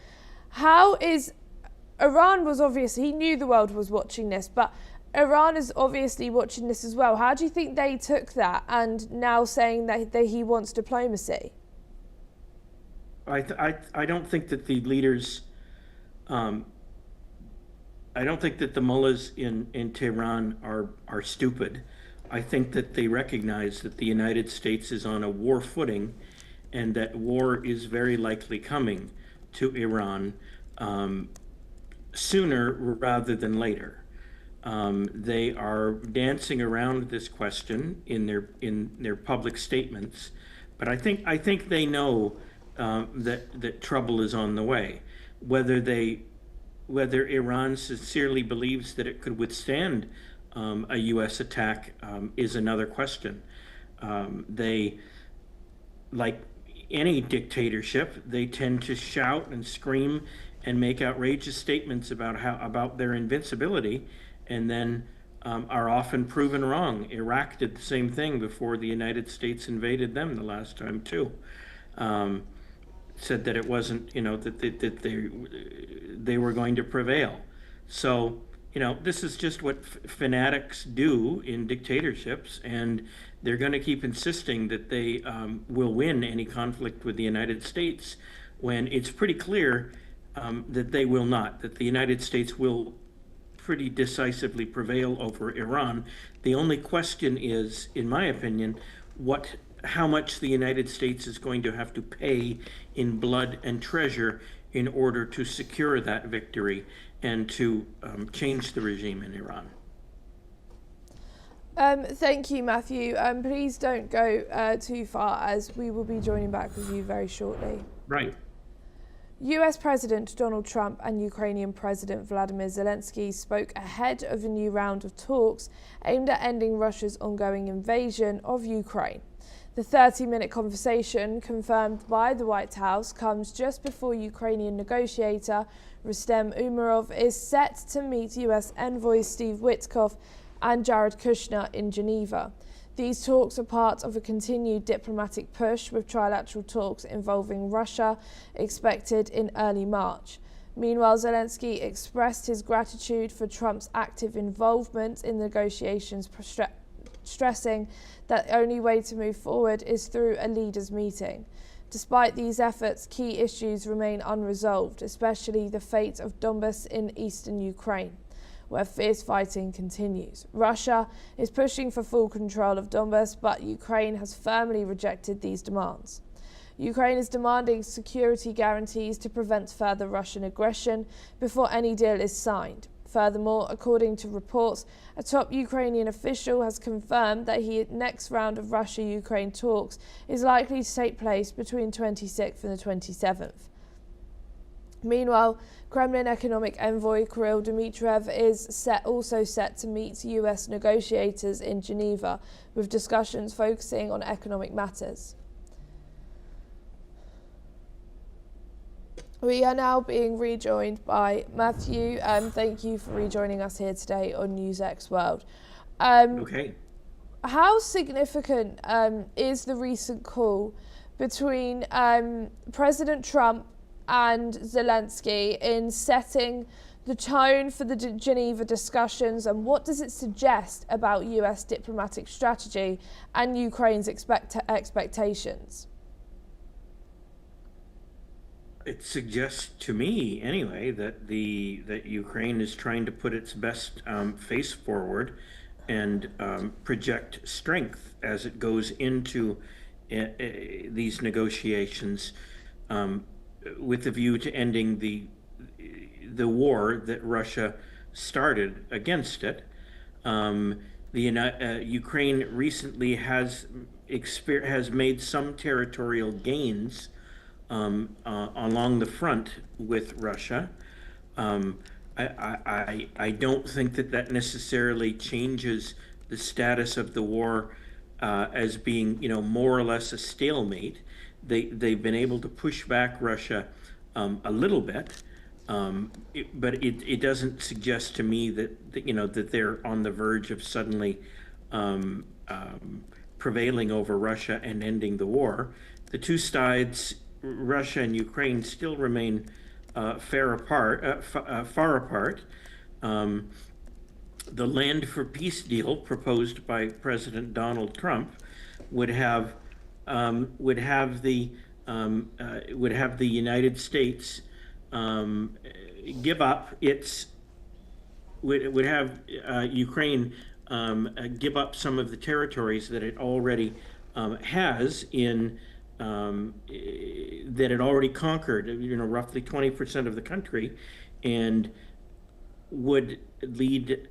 Iran was obviously, he knew the world was watching this, but Iran is obviously watching this as well. How do you think they took that and now saying that he wants diplomacy? I don't think that the leaders, I don't think that the mullahs in Tehran are stupid. I think that they recognize that the United States is on a war footing and that war is very likely coming to Iran sooner rather than later. They are dancing around this question in their public statements, but I think they know that trouble is on the way. Whether Iran sincerely believes that it could withstand a U.S. attack is another question. They, like any dictatorship, they tend to shout and scream and make outrageous statements about their invincibility, and then are often proven wrong. Iraq did the same thing before the United States invaded them the last time too. Said that it wasn't, that they were going to prevail. So, this is just what fanatics do in dictatorships, and they're going to keep insisting that they will win any conflict with the United States when it's pretty clear that they will not, that the United States will pretty decisively prevail over Iran. The only question is, in my opinion, how much the United States is going to have to pay in blood and treasure in order to secure that victory and to change the regime in Iran. Thank you, Matthew. Please don't go too far, as we will be joining back with you very shortly. Right. US President Donald Trump and Ukrainian President Vladimir Zelensky spoke ahead of a new round of talks aimed at ending Russia's ongoing invasion of Ukraine. The 30-minute conversation, confirmed by the White House, comes just before Ukrainian negotiator Rustem Umerov is set to meet US envoys Steve Witkoff and Jared Kushner in Geneva. These talks are part of a continued diplomatic push, with trilateral talks involving Russia expected in early March. Meanwhile, Zelensky expressed his gratitude for Trump's active involvement in negotiations, stressing that the only way to move forward is through a leaders' meeting. Despite these efforts, key issues remain unresolved, especially the fate of Donbas in eastern Ukraine, where fierce fighting continues. Russia is pushing for full control of Donbas, but Ukraine has firmly rejected these demands. Ukraine is demanding security guarantees to prevent further Russian aggression before any deal is signed. Furthermore, according to reports, a top Ukrainian official has confirmed that the next round of Russia-Ukraine talks is likely to take place between 26th and the 27th. Meanwhile, Kremlin economic envoy Kirill Dmitriev is also set to meet US negotiators in Geneva, with discussions focusing on economic matters. We are now being rejoined by Matthew. Thank you for rejoining us here today on NewsX World. Okay. How significant is the recent call between President Trump and Zelensky in setting the tone for the Geneva discussions, and what does it suggest about US diplomatic strategy and Ukraine's expectations? It suggests to me, anyway, that Ukraine is trying to put its best face forward and project strength as it goes into these negotiations, with a view to ending the war that Russia started against it. Ukraine recently has made some territorial gains along the front with Russia. I don't think that necessarily changes the status of the war as being, more or less a stalemate. They've been able to push back Russia a little bit, but it doesn't suggest to me that they're on the verge of suddenly prevailing over Russia and ending the war. The two sides, Russia and Ukraine, still remain far apart. The Land for Peace deal proposed by President Donald Trump would have the United States give up its would have Ukraine give up some of the territories that it already has in that it already conquered, roughly 20% of the country, and would lead.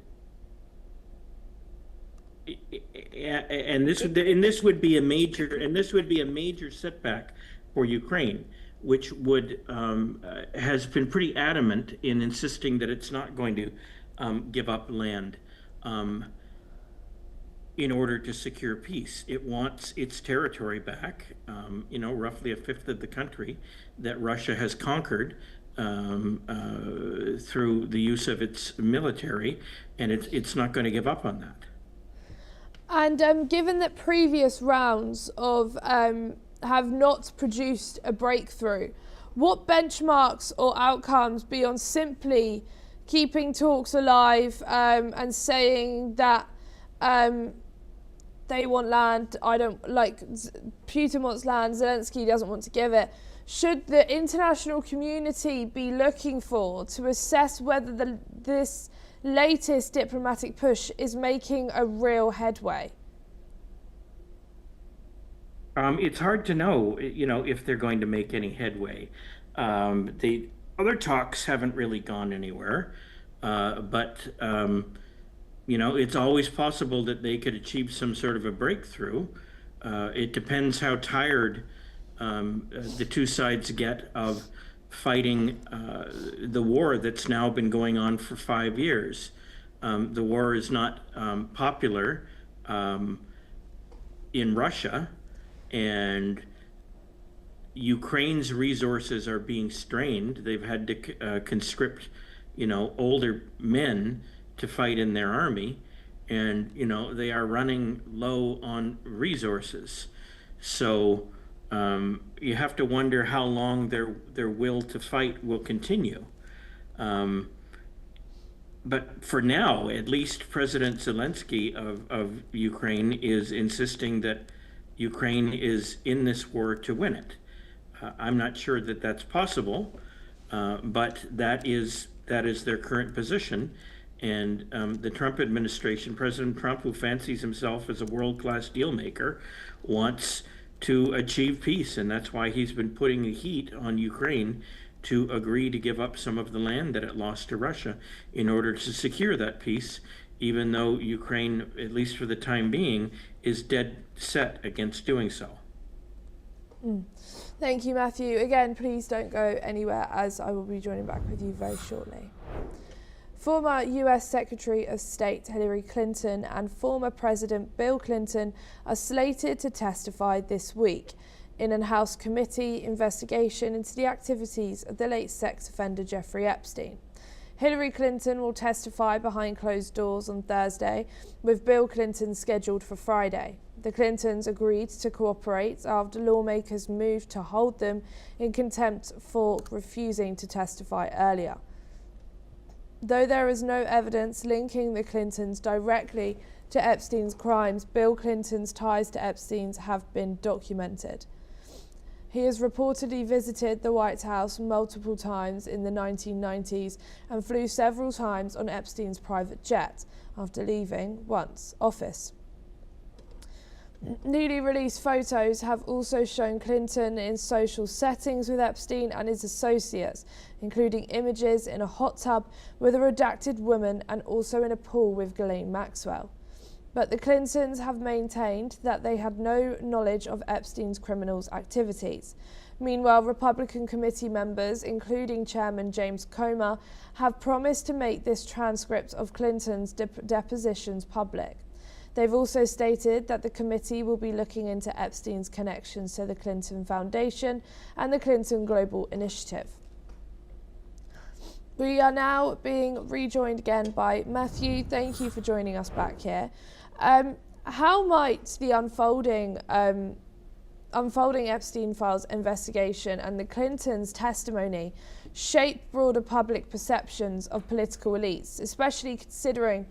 And this would be a major setback for Ukraine, which would has been pretty adamant in insisting that it's not going to give up land in order to secure peace. It wants its territory back, roughly a fifth of the country that Russia has conquered through the use of its military, and it's not going to give up on that. And given that previous rounds of have not produced a breakthrough, what benchmarks or outcomes beyond simply keeping talks alive and saying that they want land, Putin wants land, Zelensky doesn't want to give it, should the international community be looking for to assess whether this latest diplomatic push is making a real headway? It's hard to know, if they're going to make any headway. The other talks haven't really gone anywhere, but it's always possible that they could achieve some sort of a breakthrough. It depends how tired the two sides get of fighting the war that's now been going on for 5 years. The war is not popular in Russia, and Ukraine's resources are being strained. They've had to conscript, older men to fight in their army, and they are running low on resources. So you have to wonder how long their will to fight will continue. But for now, at least President Zelensky of Ukraine is insisting that Ukraine is in this war to win it. I'm not sure that that's possible, but that is their current position. And the Trump administration, President Trump, who fancies himself as a world-class deal maker, wants to achieve peace, and that's why he's been putting the heat on Ukraine to agree to give up some of the land that it lost to Russia in order to secure that peace, even though Ukraine, at least for the time being, is dead set against doing so. Thank you, Matthew. Again, please don't go anywhere, as I will be joining back with you very shortly. Former US Secretary of State Hillary Clinton and former President Bill Clinton are slated to testify this week in a House committee investigation into the activities of the late sex offender Jeffrey Epstein. Hillary Clinton will testify behind closed doors on Thursday, with Bill Clinton scheduled for Friday. The Clintons agreed to cooperate after lawmakers moved to hold them in contempt for refusing to testify earlier. Though there is no evidence linking the Clintons directly to Epstein's crimes, Bill Clinton's ties to Epstein's have been documented. He has reportedly visited the White House multiple times in the 1990s and flew several times on Epstein's private jet after leaving once office. Newly released photos have also shown Clinton in social settings with Epstein and his associates, including images in a hot tub with a redacted woman and also in a pool with Ghislaine Maxwell. But the Clintons have maintained that they had no knowledge of Epstein's criminal activities. Meanwhile, Republican committee members, including Chairman James Comer, have promised to make this transcript of Clinton's depositions public. They've also stated that the committee will be looking into Epstein's connections to the Clinton Foundation and the Clinton Global Initiative. We are now being rejoined again by Matthew. Thank you for joining us back here. How might the unfolding Epstein files investigation and the Clintons' testimony shape broader public perceptions of political elites, especially considering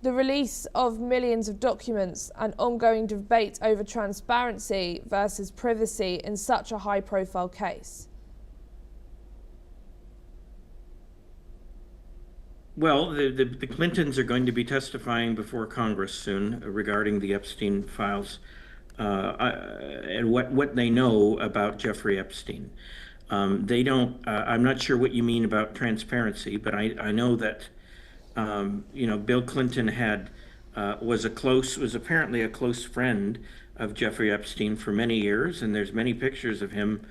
the release of millions of documents and ongoing debate over transparency versus privacy in such a high-profile case? Well, the Clintons are going to be testifying before Congress soon regarding the Epstein files and what they know about Jeffrey Epstein. They don't. I'm not sure what you mean about transparency, but I know that Bill Clinton was apparently a close friend of Jeffrey Epstein for many years, and there's many pictures of him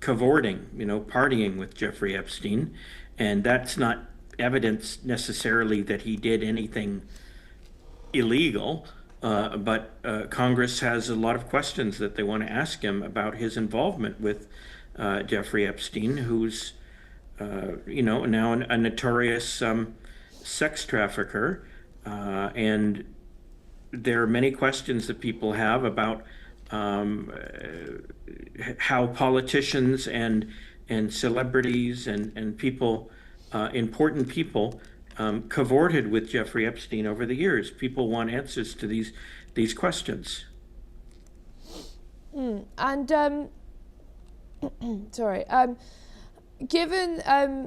cavorting, partying with Jeffrey Epstein. And that's not evidence necessarily that he did anything illegal, but Congress has a lot of questions that they want to ask him about his involvement with Jeffrey Epstein, who's now a notorious sex trafficker. And there are many questions that people have about how politicians and celebrities and people, important people, cavorted with Jeffrey Epstein over the years. People want answers to these questions. Given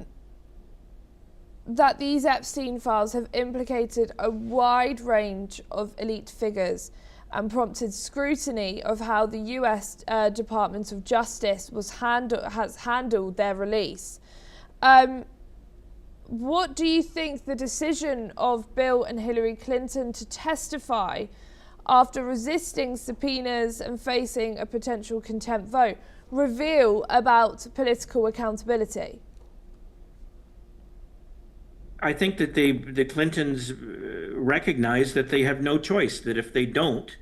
that these Epstein files have implicated a wide range of elite figures and prompted scrutiny of how the US Department of Justice has handled their release, what do you think the decision of Bill and Hillary Clinton to testify after resisting subpoenas and facing a potential contempt vote reveal about political accountability? I think that the Clintons recognize that they have no choice, that if they don't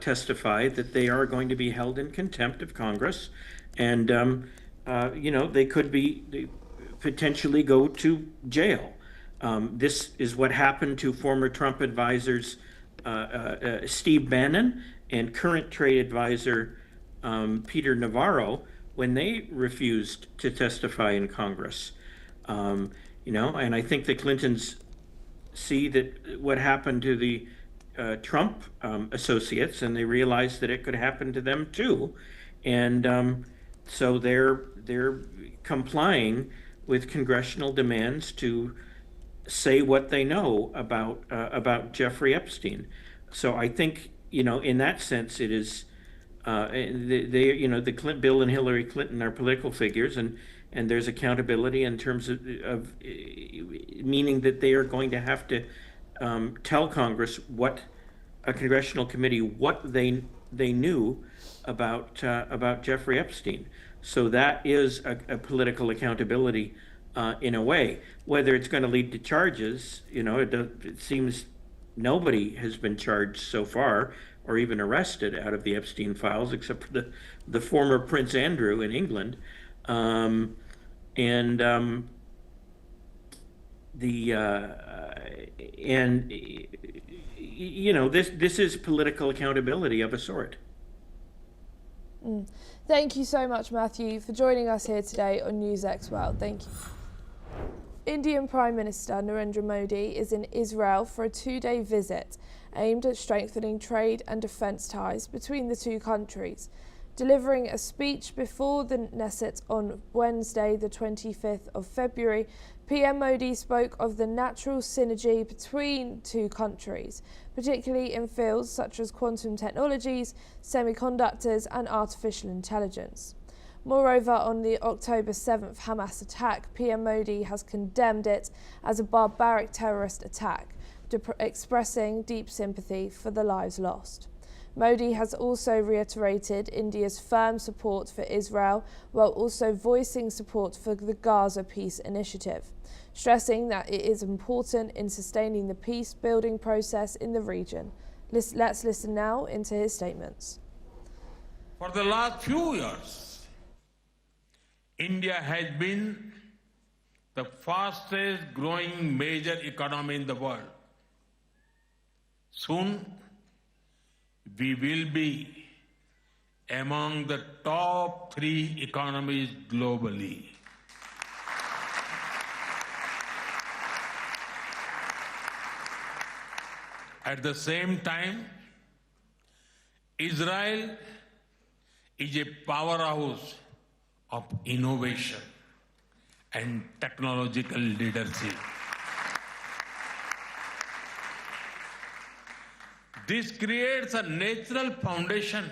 testify, that they are going to be held in contempt of Congress, and they could be potentially go to jail. This is what happened to former Trump advisors Steve Bannon and current trade advisor Peter Navarro when they refused to testify in Congress. And I think the Clintons see that what happened to the Trump associates, and they realize that it could happen to them too, and so they're complying with congressional demands to say what they know about Jeffrey Epstein. So I think in that sense it is Bill and Hillary Clinton are political figures, and there's accountability in terms of meaning that they are going to have to tell Congress, what a congressional committee, what they knew about Jeffrey Epstein. So that is a political accountability in a way. Whether it's going to lead to charges, it seems nobody has been charged so far or even arrested out of the Epstein files, except for the former Prince Andrew in England. This is political accountability of a sort. Thank you so much, Matthew, for joining us here today on NewsX World. Thank you. Indian Prime Minister Narendra Modi is in Israel for a 2-day visit aimed at strengthening trade and defence ties between the two countries. Delivering a speech before the Knesset on Wednesday, the 25th of February, PM Modi spoke of the natural synergy between two countries, particularly in fields such as quantum technologies, semiconductors and artificial intelligence. Moreover, on the October 7th Hamas attack, PM Modi has condemned it as a barbaric terrorist attack, expressing deep sympathy for the lives lost. Modi has also reiterated India's firm support for Israel, while also voicing support for the Gaza Peace Initiative, stressing that it is important in sustaining the peace-building process in the region. Let's listen now into his statements. For the last few years, India has been the fastest growing major economy in the world. Soon, we will be among the top 3 economies globally. At the same time, Israel is a powerhouse of innovation and technological leadership. This creates a natural foundation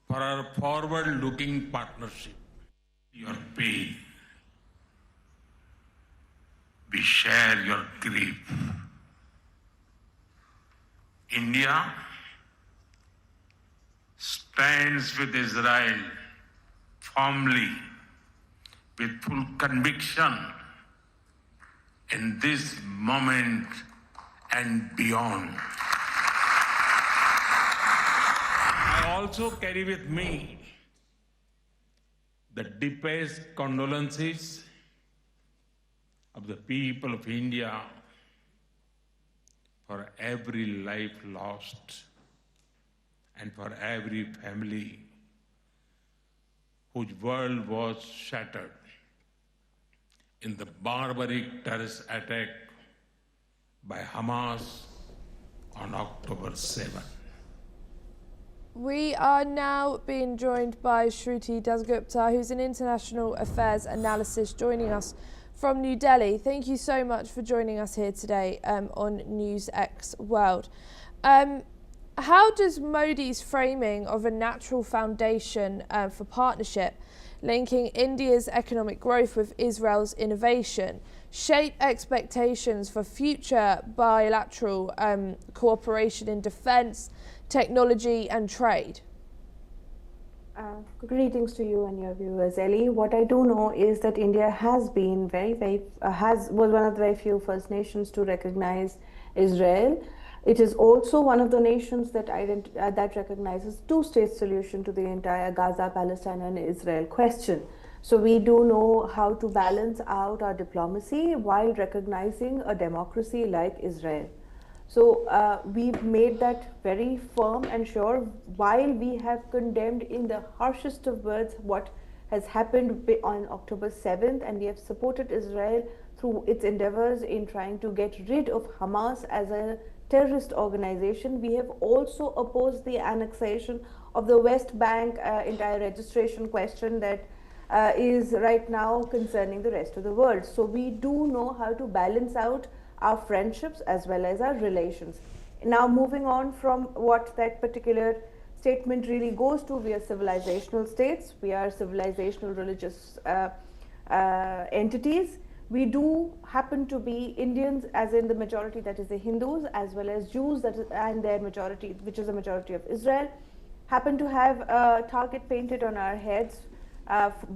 for our forward-looking partnership. Your pain, we share your grief. India stands with Israel firmly, with full conviction in this moment and beyond. I also carry with me the deepest condolences of the people of India for every life lost and for every family whose world was shattered in the barbaric terrorist attack by Hamas on October 7. We are now being joined by Shruti Dasgupta, who's an international affairs analyst, joining us from New Delhi. Thank you so much for joining us here today on NewsX World. How does Modi's framing of a natural foundation for partnership, linking India's economic growth with Israel's innovation, shape expectations for future bilateral cooperation in defence, technology and trade? Greetings to you and your viewers, Ellie. What I do know is that India has been was one of the very few first nations to recognize Israel. It is also one of the nations that recognizes two-state solution to the entire Gaza, Palestine and Israel question. So we do know how to balance out our diplomacy while recognizing a democracy like Israel. So we've made that very firm and sure, while we have condemned in the harshest of words what has happened on October 7th, and we have supported Israel through its endeavors in trying to get rid of Hamas as a terrorist organization. We have also opposed the annexation of the West Bank entire registration question that is right now concerning the rest of the world. So we do know how to balance out our friendships as well as our relations. Now, moving on from what that particular statement really goes to, we are civilizational states, we are civilizational religious entities. We do happen to be Indians, as in the majority that is the Hindus, as well as Jews and their majority, which is the majority of Israel, happen to have a target painted on our heads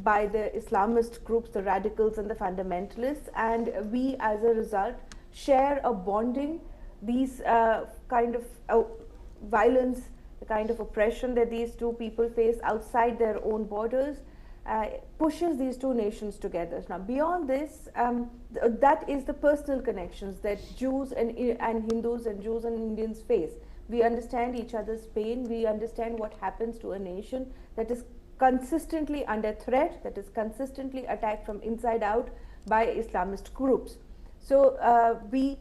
by the Islamist groups, the radicals and the fundamentalists, and we as a result share a bonding. These kind of violence, the kind of oppression that these two people face outside their own borders pushes these two nations together. Now beyond this, that is the personal connections that Jews and Hindus and Jews and Indians face. We understand each other's pain, we understand what happens to a nation that is consistently under threat, that is consistently attacked from inside out by Islamist groups. So we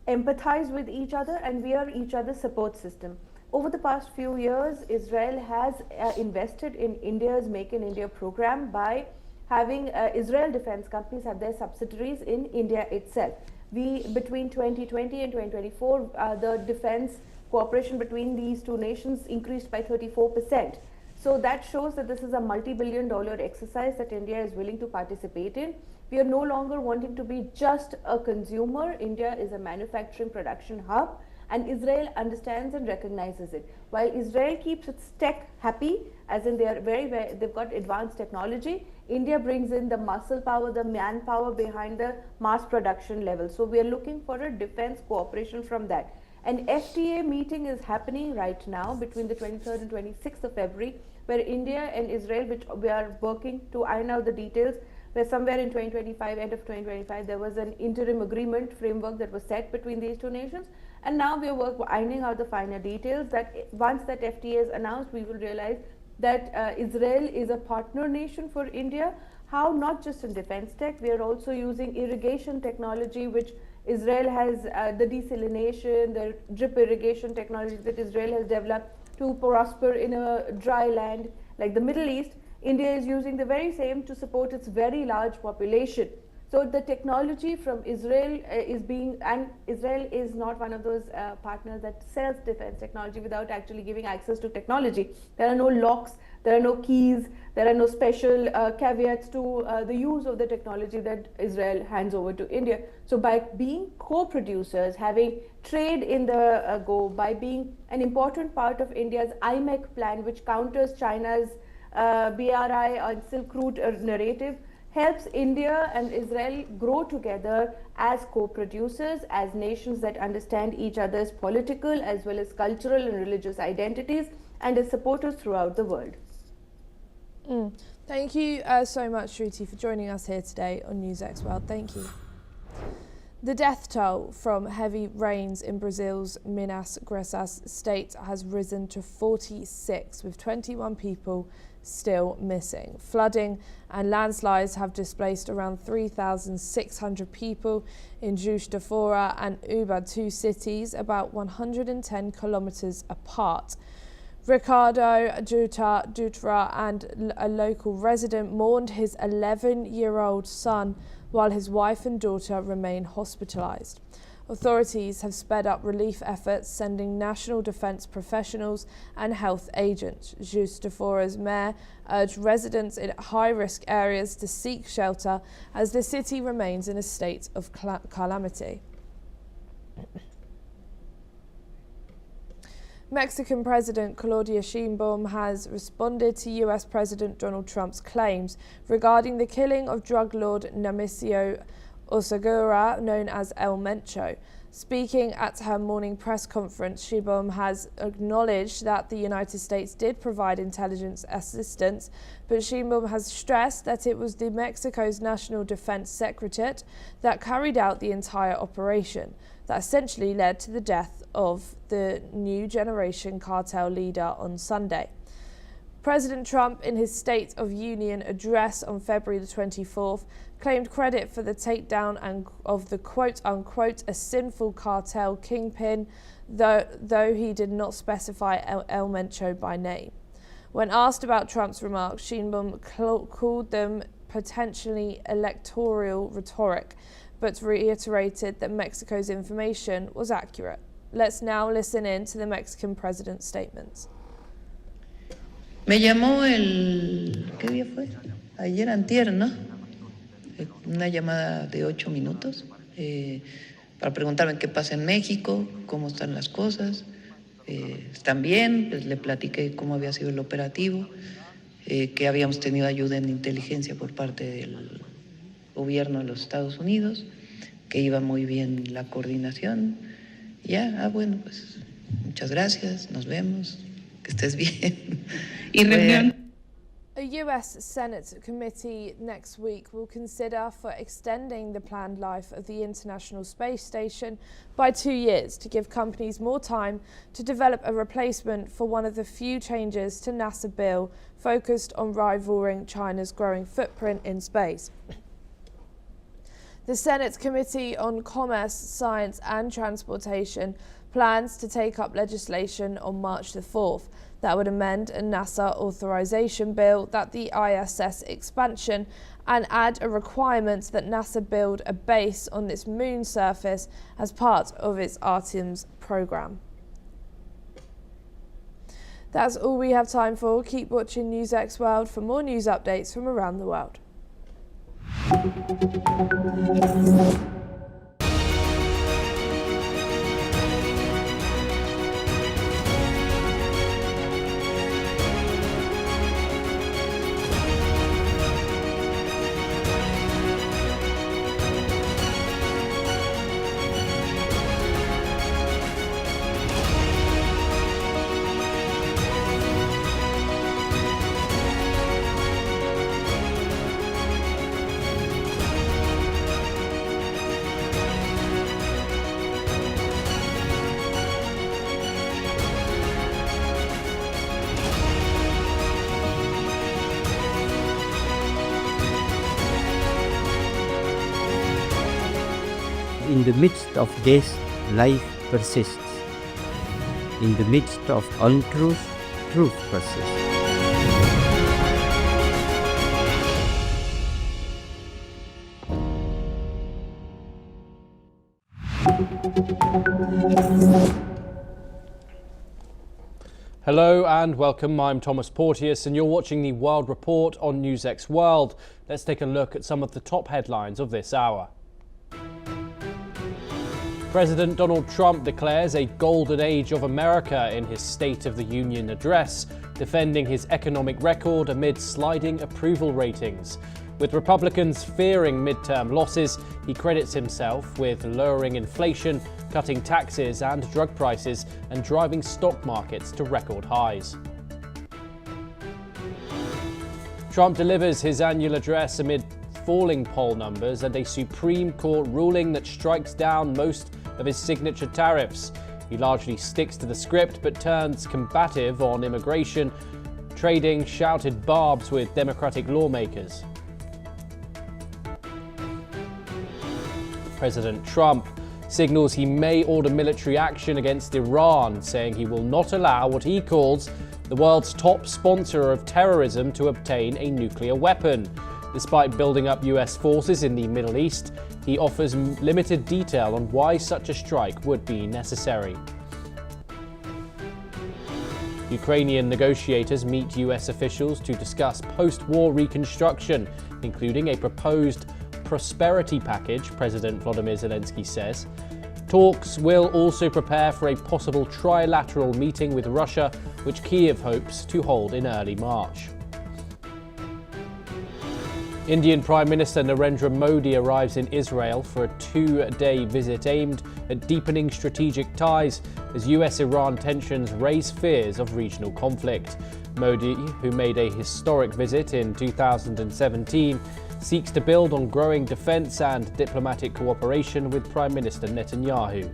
empathize with each other, and we are each other's support system. Over the past few years, Israel has invested in India's Make in India program by having Israel defense companies have their subsidiaries in India itself. Between 2020 and 2024, the defense cooperation between these two nations increased by 34%. So that shows that this is a multi-billion-dollar exercise that India is willing to participate in. We are no longer wanting to be just a consumer. India is a manufacturing production hub, and Israel understands and recognizes it. While Israel keeps its tech happy, as in they are they've got advanced technology, India brings in the muscle power, the manpower behind the mass production level. So we are looking for a defense cooperation from that. An FTA meeting is happening right now between the 23rd and 26th of February, where India and Israel, which we are working to iron out the details, where somewhere in 2025, end of 2025, there was an interim agreement framework that was set between these two nations. And now we are ironing out the finer details that once that FTA is announced, we will realize that Israel is a partner nation for India. How? Not just in defense tech, we are also using irrigation technology, which Israel has the desalination, the drip irrigation technology that Israel has developed to prosper in a dry land like the Middle East. India is using the very same to support its very large population. So the technology from Israel and Israel is not one of those partners that sells defense technology without actually giving access to technology. There are no locks, there are no keys, there are no special caveats to the use of the technology that Israel hands over to India. So by being co-producers, having trade in the go, by being an important part of India's IMEC plan, which counters China's BRI and Silk Route narrative, helps India and Israel grow together as co-producers, as nations that understand each other's political as well as cultural and religious identities, and as supporters throughout the world. Thank you so much, Shruti, for joining us here today on NewsX World. Thank you. The death toll from heavy rains in Brazil's Minas Gerais state has risen to 46, with 21 people still missing. Flooding and landslides have displaced around 3,600 people in Juiz de Fora and Uba, two cities about 110 kilometers apart. Ricardo Dutra and a local resident mourned his 11-year-old son while his wife and daughter remain hospitalized. Authorities have sped up relief efforts, sending national defense professionals and health agents. Juiz de Fora's mayor urged residents in high-risk areas to seek shelter as the city remains in a state of calamity. Mexican President Claudia Sheinbaum has responded to US President Donald Trump's claims regarding the killing of drug lord Nemesio Osagura, known as El Mencho. Speaking at her morning press conference, Sheinbaum has acknowledged that the United States did provide intelligence assistance, but Sheinbaum has stressed that it was the Mexico's National Defense Secretariat that carried out the entire operation that essentially led to the death of the New Generation cartel leader on Sunday. President Trump, in his State of Union address on February the 24th, claimed credit for the takedown of the quote-unquote a sinful cartel kingpin, though he did not specify El Mencho by name. When asked about Trump's remarks, Sheinbaum called them potentially electoral rhetoric, but reiterated that Mexico's information was accurate. Let's now listen in to the Mexican president's statements. Me llamó ¿qué día fue? Ayer antier, ¿no? Una llamada de 8 minutos para preguntarme qué pasa en México, cómo están las cosas. ¿Están bien? Pues le platiqué cómo había sido el operativo, que habíamos tenido ayuda en inteligencia por parte del gobierno de los Estados Unidos, que iba muy bien la coordinación. Ya, bueno, pues muchas gracias, nos vemos, que estés bien. Y reunión. A US Senate committee next week will consider for extending the planned life of the International Space Station by 2 years to give companies more time to develop a replacement for one of the few changes to NASA bill focused on rivaling China's growing footprint in space. The Senate Committee on Commerce, Science and Transportation plans to take up legislation on March the 4th that would amend a NASA authorization bill that the ISS expansion and add a requirement that NASA build a base on its moon surface as part of its Artemis program. That's all we have time for. Keep watching NewsX World for more news updates from around the world. In the midst of death, life persists. In the midst of untruth, truth persists. Hello and welcome. I'm Thomas Porteous and you're watching the World Report on NewsX World. Let's take a look at some of the top headlines of this hour. President Donald Trump declares a golden age of America in his State of the Union address, defending his economic record amid sliding approval ratings. With Republicans fearing midterm losses, he credits himself with lowering inflation, cutting taxes and drug prices, and driving stock markets to record highs. Trump delivers his annual address amid falling poll numbers and a Supreme Court ruling that strikes down most of his signature tariffs. He largely sticks to the script but turns combative on immigration, trading shouted barbs with Democratic lawmakers. President Trump signals he may order military action against Iran, saying he will not allow what he calls the world's top sponsor of terrorism to obtain a nuclear weapon. Despite building up US forces in the Middle East, he offers limited detail on why such a strike would be necessary. Ukrainian negotiators meet US officials to discuss post-war reconstruction, including a proposed prosperity package, President Volodymyr Zelensky says. Talks will also prepare for a possible trilateral meeting with Russia, which Kyiv hopes to hold in early March. Indian Prime Minister Narendra Modi arrives in Israel for a two-day visit aimed at deepening strategic ties as US-Iran tensions raise fears of regional conflict. Modi, who made a historic visit in 2017, seeks to build on growing defense and diplomatic cooperation with Prime Minister Netanyahu.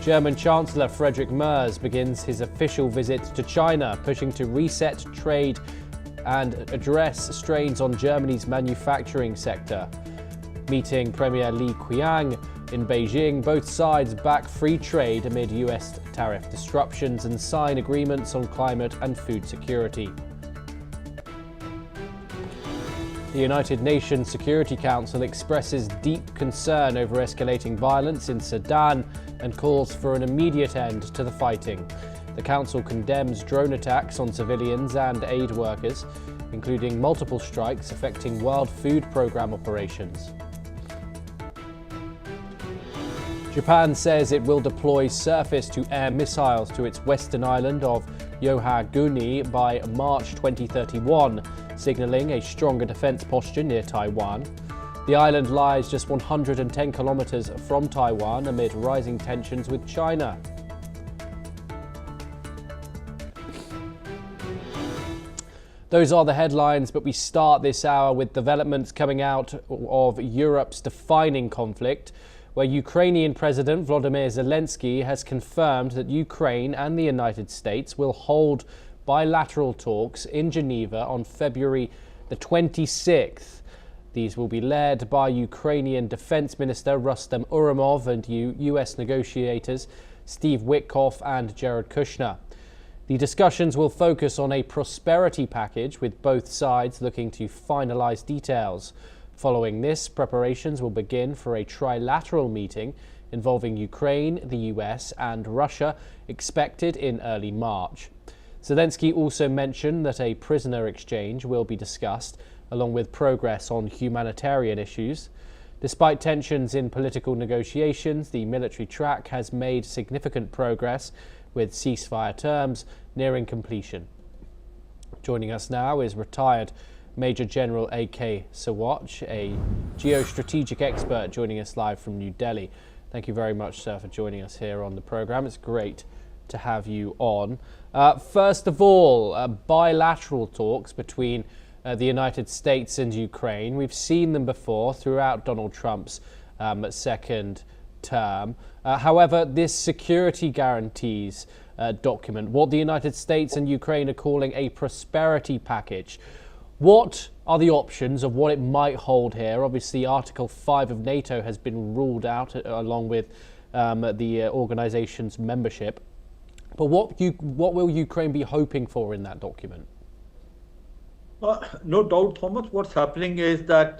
German Chancellor Friedrich Merz begins his official visit to China, pushing to reset trade and address strains on Germany's manufacturing sector. Meeting Premier Li Qiang in Beijing, both sides back free trade amid US tariff disruptions and sign agreements on climate and food security. The United Nations Security Council expresses deep concern over escalating violence in Sudan and calls for an immediate end to the fighting. The Council condemns drone attacks on civilians and aid workers, including multiple strikes affecting World Food Programme operations. Japan says it will deploy surface-to-air missiles to its western island of Yohaguni by March 2031, signalling a stronger defence posture near Taiwan. The island lies just 110 kilometres from Taiwan amid rising tensions with China. Those are the headlines, but we start this hour with developments coming out of Europe's defining conflict, where Ukrainian President Volodymyr Zelensky has confirmed that Ukraine and the United States will hold bilateral talks in Geneva on February the 26th. These will be led by Ukrainian Defense Minister Rustem Urumov and US negotiators Steve Witkoff and Jared Kushner. The discussions will focus on a prosperity package, with both sides looking to finalise details. Following this, preparations will begin for a trilateral meeting involving Ukraine, the US and Russia, expected in early March. Zelensky also mentioned that a prisoner exchange will be discussed, along with progress on humanitarian issues. Despite tensions in political negotiations, the military track has made significant progress, with ceasefire terms nearing completion. Joining us now is retired Major General A.K. Sawatch, a geostrategic expert, joining us live from New Delhi. Thank you very much, sir, for joining us here on the programme. It's great to have you on. First of all, bilateral talks between the United States and Ukraine. We've seen them before throughout Donald Trump's second term. However, this security guarantees document, what the United States and Ukraine are calling a prosperity package. What are the options of what it might hold here? Obviously, Article 5 of NATO has been ruled out along with the organisation's membership. But what will Ukraine be hoping for in that document? No doubt, Thomas. What's happening is that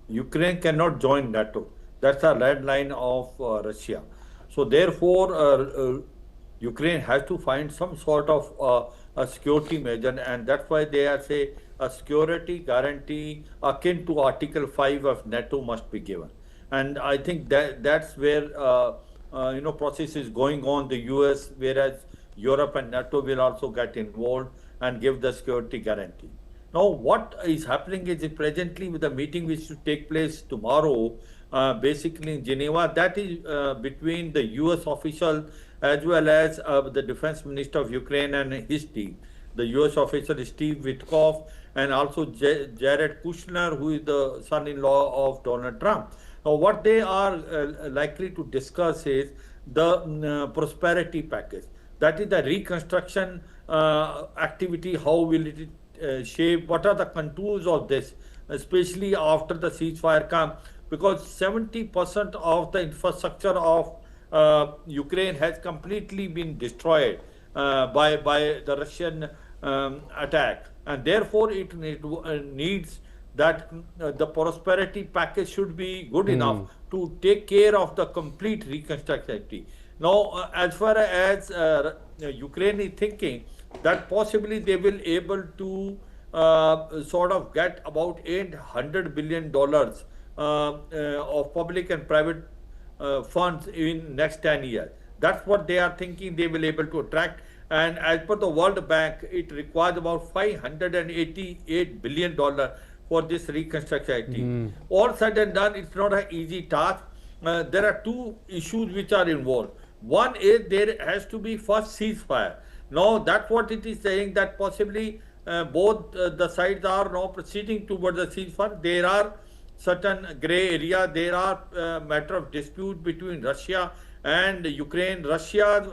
Ukraine cannot join NATO. That's a red line of Russia. So therefore, Ukraine has to find some sort of a security measure, and that's why they are say a security guarantee akin to Article 5 of NATO must be given. And I think that's where process is going on. The US, whereas Europe and NATO will also get involved and give the security guarantee. Now, what is happening is presently with the meeting which should take place tomorrow, basically in Geneva, that is between the US official as well as the defense minister of Ukraine and his team. The US official Steve Witkoff and also Jared Kushner, who is the son-in-law of Donald Trump. Now, what they are likely to discuss is the prosperity package. That is the reconstruction activity. How will it shape? What are the contours of this, especially after the ceasefire comes? Because 70% of the infrastructure of Ukraine has completely been destroyed by the Russian attack, and therefore it needs that the prosperity package should be good enough to take care of the complete reconstruction. Now, as far as Ukraine is thinking that possibly they will able to sort of get about $800 billion of public and private funds in next 10 years. That's what they are thinking they will able to attract. And as per the World Bank, it requires about $588 billion for this reconstruction. All said and done, it's not an easy task. There are two issues which are involved. One is there has to be first ceasefire. Now, that's what it is saying, that possibly both the sides are now proceeding towards the ceasefire. There are certain gray area. There are matter of dispute between Russia and Ukraine. Russia's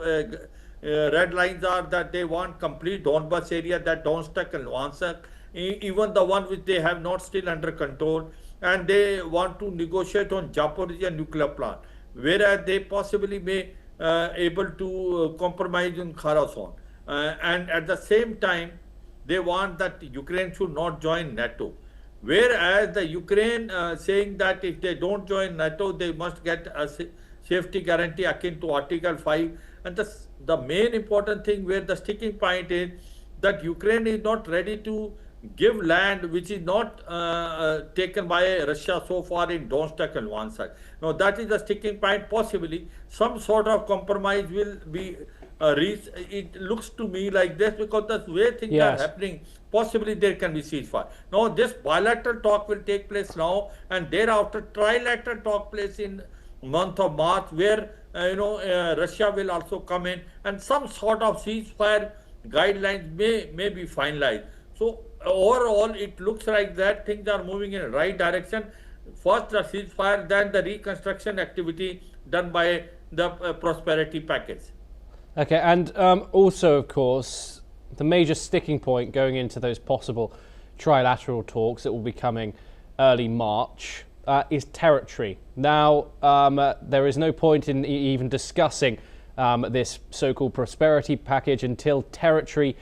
red lines are that they want complete Donbas area, that Donetsk and Luhansk, even the one which they have not still under control, and they want to negotiate on Geopolitics nuclear plant, whereas they possibly may able to compromise on Kherson. And at the same time, they want that Ukraine should not join NATO. Whereas the Ukraine saying that if they don't join NATO, they must get a safety guarantee akin to Article 5. And the main important thing where the sticking point is that Ukraine is not ready to give land which is not taken by Russia so far in Donetsk and Luhansk. Now that is the sticking point. Possibly some sort of compromise will be reached. It looks to me like this because the way things are happening, possibly there can be ceasefire. Now this bilateral talk will take place now, and thereafter trilateral talk place in month of March, where Russia will also come in, and some sort of ceasefire guidelines may be finalized. So overall, it looks like that things are moving in the right direction. First the ceasefire, then the reconstruction activity done by the prosperity package. Okay, and also, of course, the major sticking point going into those possible trilateral talks that will be coming early March is territory. Now, there is no point in even discussing this so-called prosperity package until territory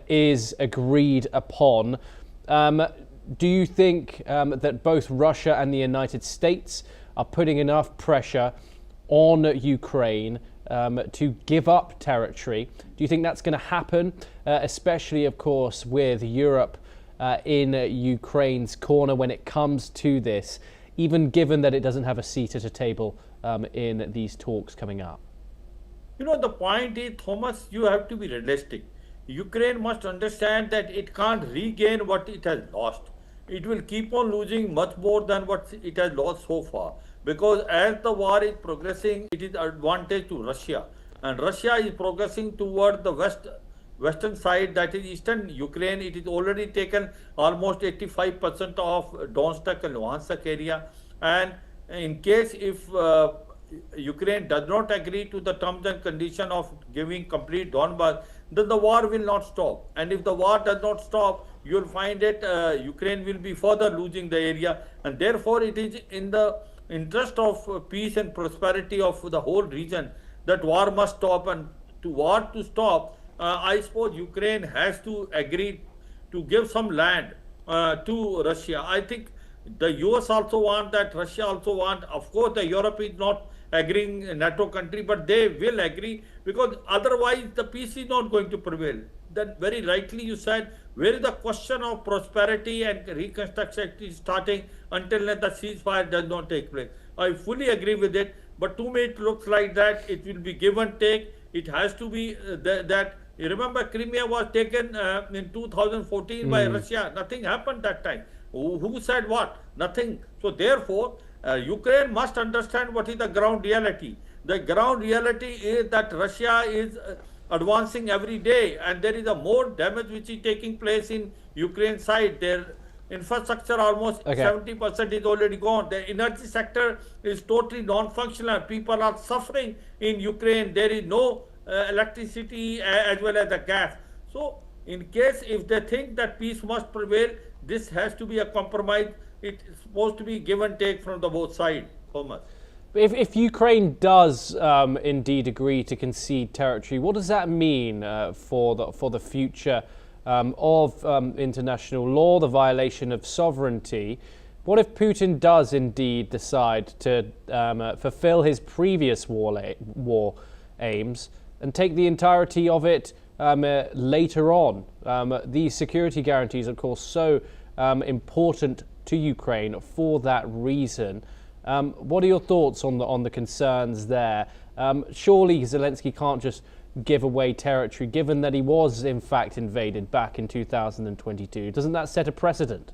is agreed upon. Do you think that both Russia and the United States are putting enough pressure on Ukraine to give up territory? Do you think that's going to happen, especially, of course, with Europe in Ukraine's corner when it comes to this, even given that it doesn't have a seat at a table in these talks coming up? You know, the point is, Thomas, you have to be realistic. Ukraine must understand that it can't regain what it has lost. It will keep on losing much more than what it has lost so far. Because as the war is progressing, it is advantage to Russia. And Russia is progressing toward the western side, that is eastern Ukraine. It is already taken almost 85% of Donetsk and Luhansk area. And in case if Ukraine does not agree to the terms and conditions of giving complete Donbas, then the war will not stop. And if the war does not stop, you will find that Ukraine will be further losing the area. And therefore, it is in the interest of peace and prosperity of the whole region that war must stop. And to war to stop, I suppose Ukraine has to agree to give some land to Russia. I think the US also want that, Russia also want. Of course, the Europe is not agreeing, NATO country, but they will agree, because otherwise the peace is not going to prevail. Then very rightly you said, where is the question of prosperity and reconstruction is starting until the ceasefire does not take place? I fully agree with it, but to me it looks like that it will be give and take. It has to be that, you remember Crimea was taken in 2014 by Russia. Nothing happened that time. Who said what? Nothing. So therefore, Ukraine must understand what is the ground reality. The ground reality is that Russia is advancing every day, and there is a more damage which is taking place in Ukraine side. Their infrastructure almost 70% is already gone. The energy sector is totally non-functional. People are suffering in Ukraine. There is no electricity as well as the gas. So in case if they think that peace must prevail, this has to be a compromise. It's supposed to be give and take from the both sides, Thomas. If Ukraine does indeed agree to concede territory, what does that mean for the future of international law, the violation of sovereignty? What if Putin does indeed decide to fulfill his previous war aims and take the entirety of it later on? These security guarantees, of course, so important to Ukraine for that reason. What are your thoughts on the concerns there? Surely Zelensky can't just give away territory, given that he was in fact invaded back in 2022. Doesn't that set a precedent?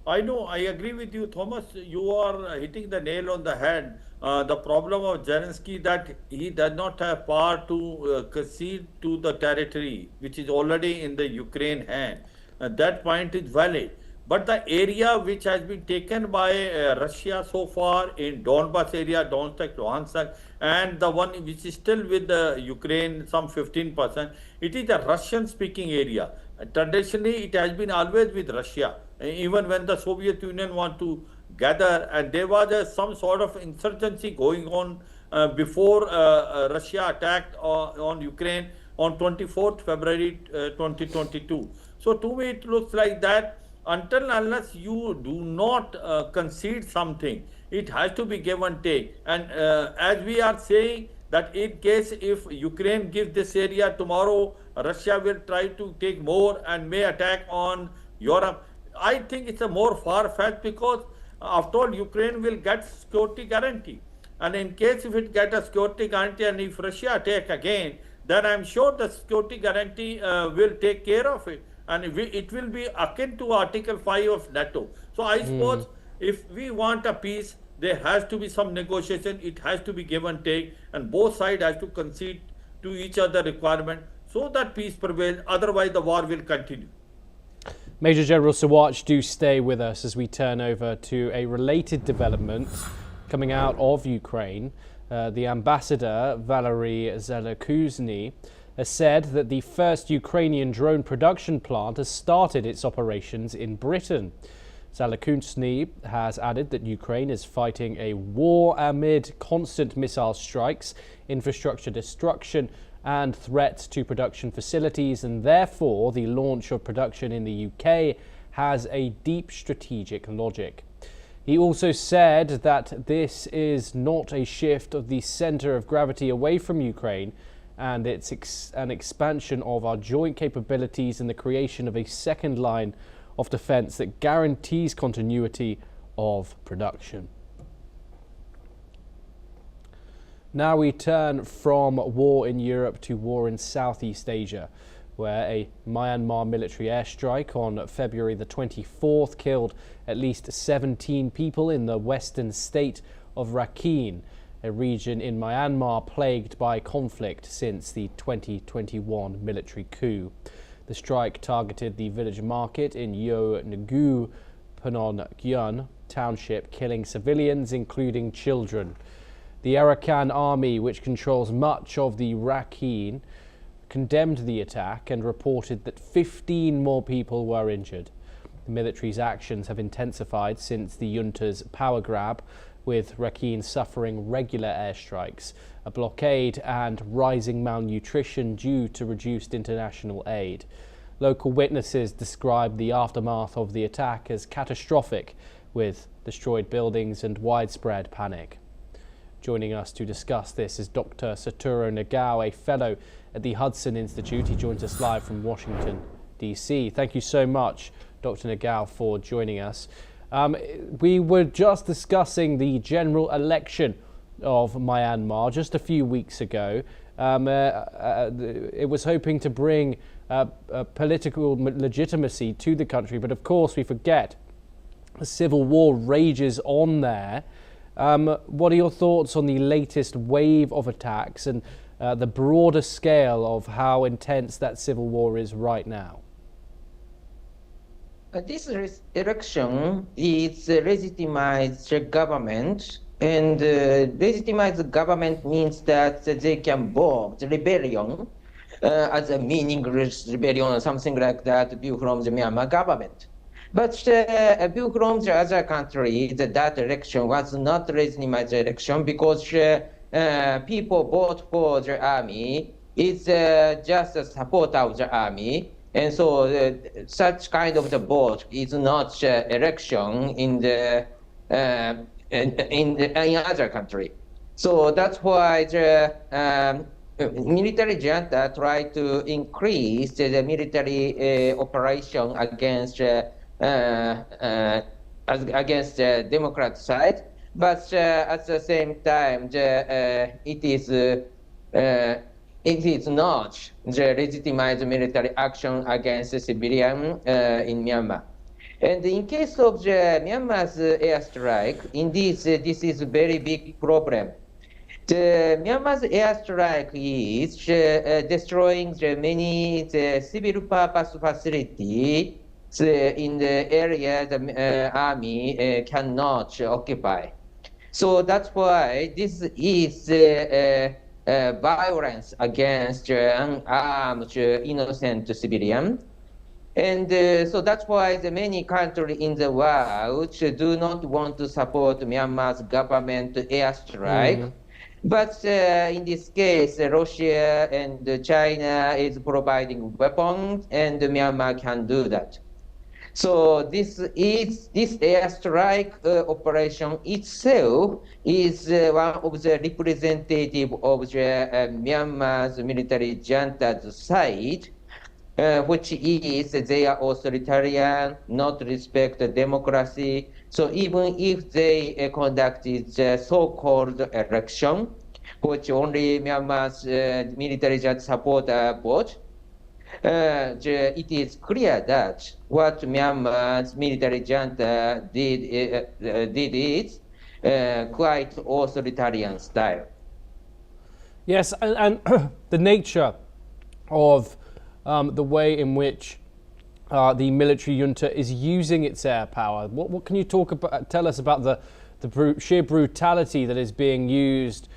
I know, I agree with you, Thomas. You are hitting the nail on the head. The problem of Zelensky that he does not have power to concede to the territory which is already in the Ukraine hand. That point is valid. But the area which has been taken by Russia so far in Donbas area, Donetsk, Luhansk, and the one which is still with the Ukraine, some 15%, it is a Russian-speaking area. Traditionally, it has been always with Russia. Even when the Soviet Union want to gather, and there was some sort of insurgency going on before Russia attacked on Ukraine on 24th February 2022. So to me, it looks like that. Until unless you do not concede something, it has to be give and take. And as we are saying that in case if Ukraine gives this area tomorrow, Russia will try to take more and may attack on Europe. I think it's a more far-fetched, because after all, Ukraine will get security guarantee. And in case if it get a security guarantee and if Russia attack again, then I'm sure the security guarantee will take care of it. And it will be akin to Article 5 of NATO. So I suppose if we want a peace, there has to be some negotiation. It has to be give and take, and both sides have to concede to each other requirement so that peace prevails. Otherwise, the war will continue. Major General Sawatch, do stay with us as we turn over to a related development coming out of Ukraine. The ambassador, Valery Zalekuzny, has said that the first Ukrainian drone production plant has started its operations in Britain. Zalekunsny has added that Ukraine is fighting a war amid constant missile strikes, infrastructure destruction and threats to production facilities, and therefore the launch of production in the UK has a deep strategic logic. He also said that this is not a shift of the centre of gravity away from Ukraine, and it's an expansion of our joint capabilities and the creation of a second line of defence that guarantees continuity of production. Now we turn from war in Europe to war in Southeast Asia, where a Myanmar military airstrike on February the 24th killed at least 17 people in the western state of Rakhine, a region in Myanmar plagued by conflict since the 2021 military coup. The strike targeted the village market in Yo Ngu Phnom Gyun township, killing civilians, including children. The Arakan army, which controls much of the Rakhine, condemned the attack and reported that 15 more people were injured. The military's actions have intensified since the junta's power grab, with Rakhine suffering regular airstrikes, a blockade and rising malnutrition due to reduced international aid. Local witnesses described the aftermath of the attack as catastrophic, with destroyed buildings and widespread panic. Joining us to discuss this is Dr. Satoru Nagao, a fellow at the Hudson Institute. He joins us live from Washington, D.C. Thank you so much, Dr. Nagao, for joining us. We were just discussing the general election of Myanmar just a few weeks ago. It was hoping to bring political legitimacy to the country, but of course we forget a civil war rages on there. What are your thoughts on the latest wave of attacks and the broader scale of how intense that civil war is right now? This election is legitimized government, and legitimized government means that they can vote rebellion as a meaningless rebellion or something like that view from the Myanmar government. But a view from the other country, that election was not legitimized election because people vote for the army. It's just a support of the army. And so such kind of the vote is not election in the in other country. So that's why the military junta tried to increase the military operation against the Democrat side, but at the same time, it is not the legitimized military action against the civilian in Myanmar. And in case of the Myanmar's airstrike, indeed, this is a very big problem. The Myanmar's airstrike is destroying many civil purpose facilities in the area the army cannot occupy. So that's why this is violence against unarmed innocent civilian. And so that's why the many countries in the world do not want to support Myanmar's government airstrike. But in this case, Russia and China is providing weapons, and Myanmar can do that. So this airstrike operation itself is one of the representative of the Myanmar's military junta's side, which is they are authoritarian, not respect democracy. So even if they conducted the so-called election, which only Myanmar's military junta support vote, it is clear that what Myanmar's military junta did is quite authoritarian style. Yes, and the nature of the way in which the military junta is using its air power. What can you tell us about the sheer brutality that is being used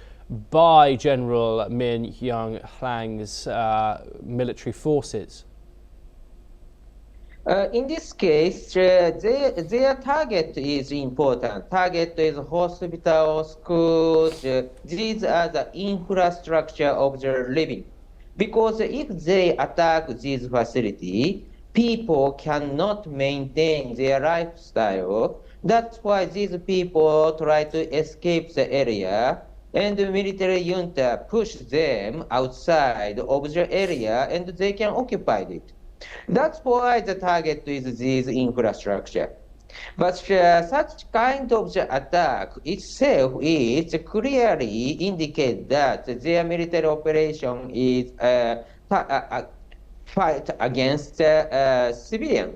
by General Min Aung Hlaing's military forces? In this case, their target is important. Target is hospitals, schools. These are the infrastructure of the living. Because if they attack these facilities, people cannot maintain their lifestyle. That's why these people try to escape the area, and the military junta push them outside of the area, and they can occupy it. That's why the target is this infrastructure. But such kind of the attack itself is clearly indicate that their military operation is fight against civilian.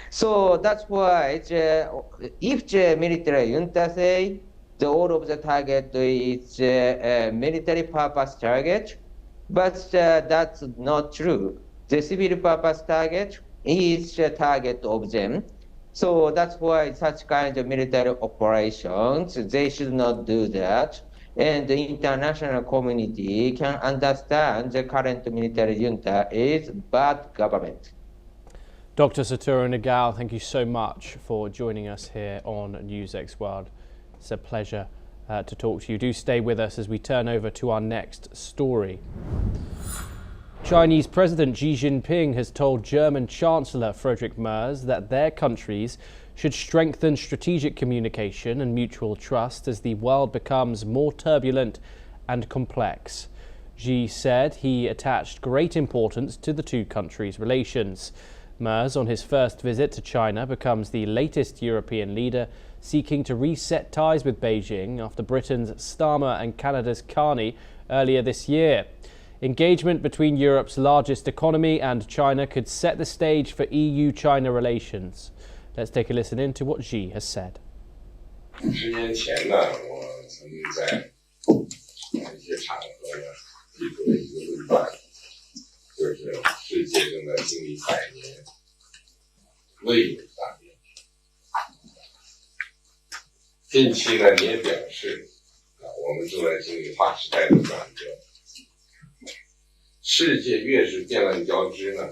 So that's why if the military junta say all of the target is military purpose target, but that's not true. The civil purpose target is the target of them. So that's why such kind of military operations, they should not do that. And the international community can understand the current military junta is bad government. Dr. Satoru Nagao, thank you so much for joining us here on NewsX World. It's a pleasure to talk to you. Do stay with us as we turn over to our next story. Chinese President Xi Jinping has told German Chancellor Friedrich Merz that their countries should strengthen strategic communication and mutual trust as the world becomes more turbulent and complex. Xi said he attached great importance to the two countries' relations. Merz, on his first visit to China, becomes the latest European leader seeking to reset ties with Beijing after Britain's Starmer and Canada's Carney earlier this year. Engagement between Europe's largest economy and China could set the stage for EU-China relations. Let's take a listen in to what Xi has said. 10年前呢，我曾经在一些场合呢提出了一个论断，就是世界正在经历100年未有的大变局。近期呢，你也表示我们正在经历划时代的转折。世界越是变乱交织呢，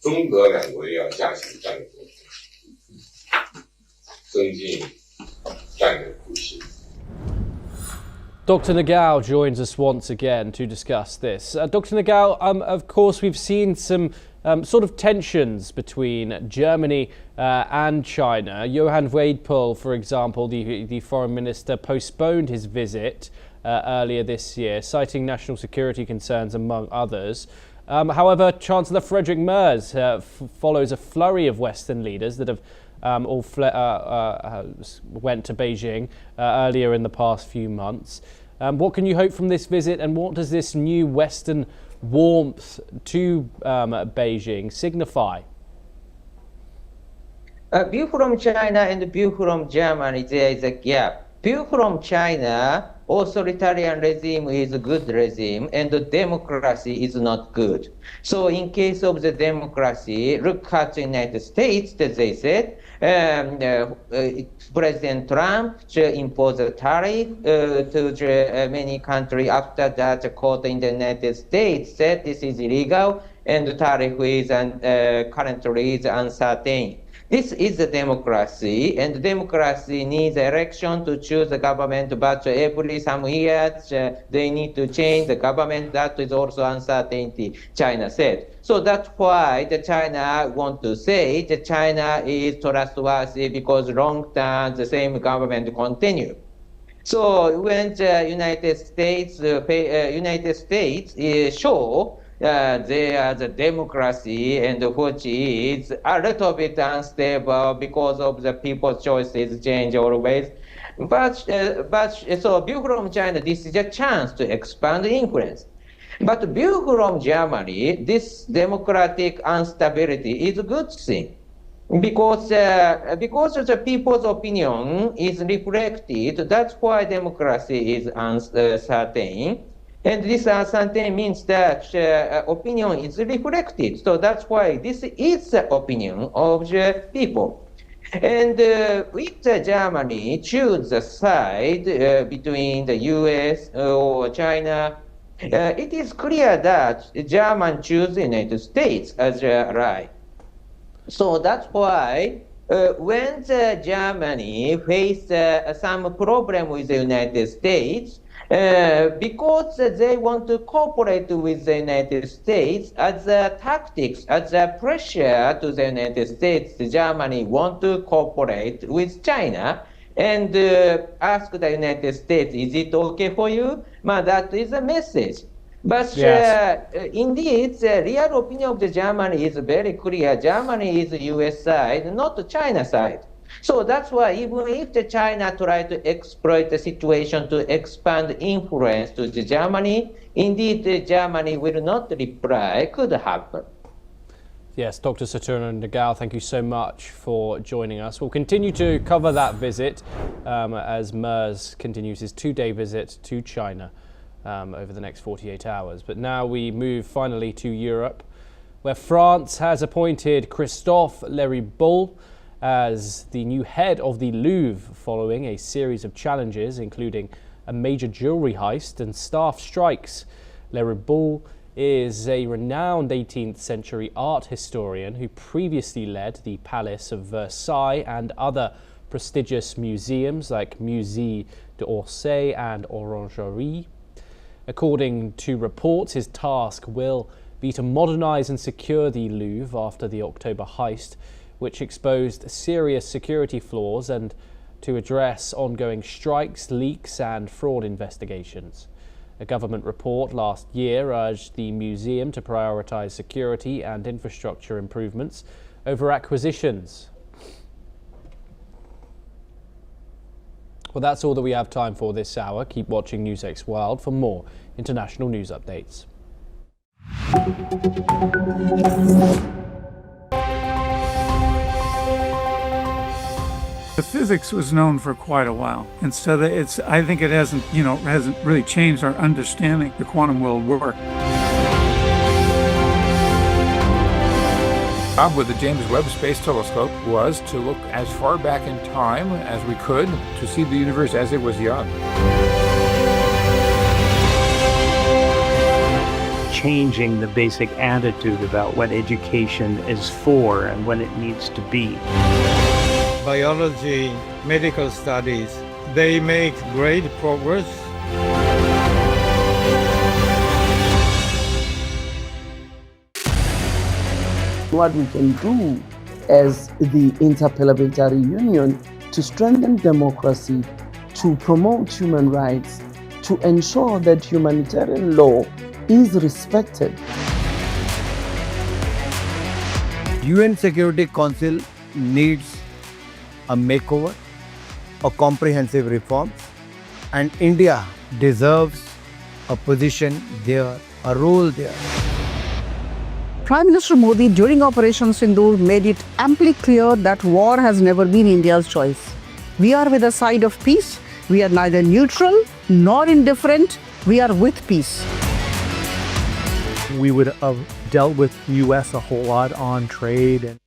中德两国要加强战略沟通，增进战略互信。Dr. Nagao joins us once again to discuss this. Dr. Nagao, of course, we've seen some sort of tensions between Germany and China. Johann Wadepool, for example, the foreign minister, postponed his visit earlier this year, citing national security concerns, among others. However, Chancellor Friedrich Merz follows a flurry of Western leaders that have all went to Beijing earlier in the past few months. What can you hope from this visit, and what does this new Western warmth to Beijing signify? View from China and view from Germany, there is a gap. View from China, authoritarian regime is a good regime and the democracy is not good. So in case of the democracy, look at the United States, that they said, President Trump imposed a tariff to many countries. After that, the court in the United States said this is illegal and the tariff is currently is uncertain. This is a democracy, and democracy needs election to choose the government, but every some years they need to change the government. That is also uncertainty, China said. So that's why the China want to say that China is trustworthy because long term the same government continue. So when the United States show there's a democracy and which is a little bit unstable because of the people's choices change always. But so view from China, this is a chance to expand influence. But view from Germany, this democratic instability is a good thing. Because the people's opinion is reflected, that's why democracy is uncertain. And this uncertainty means that opinion is reflected. So that's why this is the opinion of the people. And if Germany choose a side between the US or China, it is clear that Germany choose the United States as an ally. So that's why when Germany faced some problem with the United States, because they want to cooperate with the United States as a tactics, as a pressure to the United States, Germany want to cooperate with China and ask the United States, is it okay for you? That is a message. But indeed, the real opinion of the Germany is very clear. Germany is the US side, not the China side. So that's why even if the China try to exploit the situation to expand influence to the Germany, indeed Germany will not reply, could happen. Yes, Dr. Saturno Nagao, thank you so much for joining us. We'll continue to cover that visit as MERS continues his 2-day visit to China over the next 48 hours. But now we move finally to Europe, where France has appointed Christophe Leriboul as the new head of the Louvre following a series of challenges, including a major jewelry heist and staff strikes. Leriboul is a renowned 18th century art historian who previously led the Palace of Versailles and other prestigious museums like Musée d'Orsay and Orangerie. According to reports, his task will be to modernize and secure the Louvre after the October heist, which exposed serious security flaws, and to address ongoing strikes, leaks and fraud investigations. A government report last year urged the museum to prioritize security and infrastructure improvements over acquisitions. Well, that's all that we have time for this hour. Keep watching NewsX World for more international news updates. The physics was known for quite a while, and so that I think it hasn't really changed our understanding the quantum world work. Our job with the James Webb Space Telescope was to look as far back in time as we could to see the universe as it was young. Changing the basic attitude about what education is for and what it needs to be. Biology, medical studies, they make great progress. What we can do as the Interparliamentary Union to strengthen democracy, to promote human rights, to ensure that humanitarian law is respected. UN Security Council needs a makeover, a comprehensive reform, and India deserves a position there, a role there. Prime Minister Modi during Operation Sindoor made it amply clear that war has never been India's choice. We are with the side of peace. We are neither neutral nor indifferent. We are with peace. We would have dealt with the US a whole lot on trade.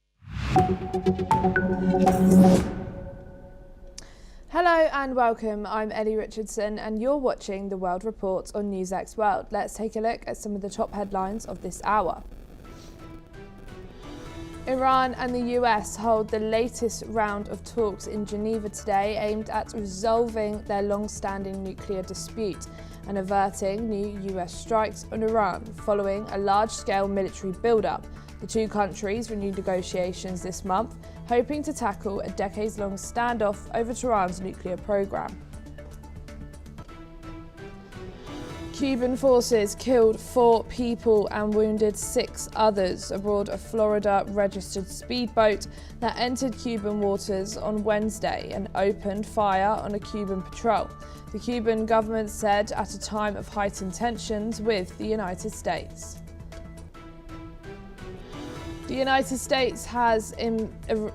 Hello and welcome, I'm Ellie Richardson and you're watching The World Report on NewsX World. Let's take a look at some of the top headlines of this hour. Iran and the US hold the latest round of talks in Geneva today aimed at resolving their long-standing nuclear dispute and averting new US strikes on Iran following a large-scale military build-up. The two countries renewed negotiations this month, hoping to tackle a decades-long standoff over Tehran's nuclear program. Cuban forces killed 4 people and wounded 6 others aboard a Florida-registered speedboat that entered Cuban waters on Wednesday and opened fire on a Cuban patrol. The Cuban government said at a time of heightened tensions with the United States. The United States has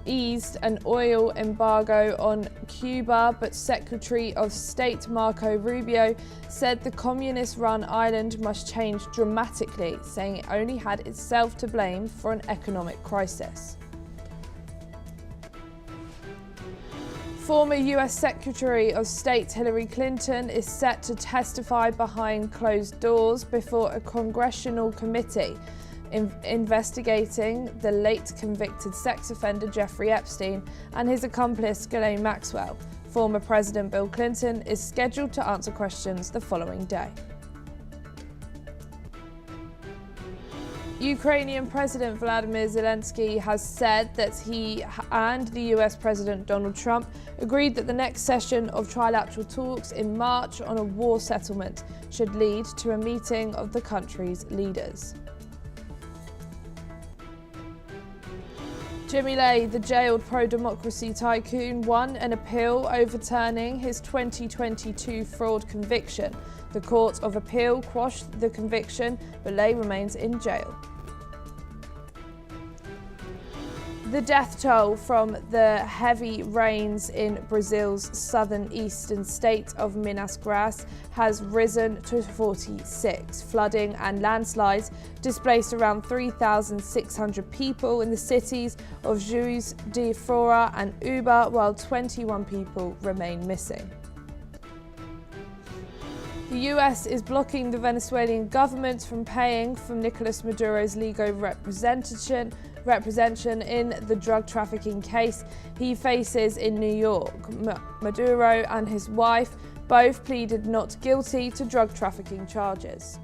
eased an oil embargo on Cuba, but Secretary of State Marco Rubio said the communist-run island must change dramatically, saying it only had itself to blame for an economic crisis. Former US Secretary of State Hillary Clinton is set to testify behind closed doors before a congressional committee investigating the late convicted sex offender Jeffrey Epstein and his accomplice Ghislaine Maxwell. Former President Bill Clinton is scheduled to answer questions the following day. Ukrainian President Vladimir Zelensky has said that he and the US President Donald Trump agreed that the next session of trilateral talks in March on a war settlement should lead to a meeting of the country's leaders. Jimmy Lai, the jailed pro-democracy tycoon, won an appeal overturning his 2022 fraud conviction. The Court of Appeal quashed the conviction, but Lai remains in jail. The death toll from the heavy rains in Brazil's southern eastern state of Minas Gerais has risen to 46. Flooding and landslides displaced around 3,600 people in the cities of Juiz de Fora and Uba, while 21 people remain missing. The US is blocking the Venezuelan government from paying for Nicolas Maduro's legal representation in the drug trafficking case he faces in New York. Maduro and his wife both pleaded not guilty to drug trafficking charges.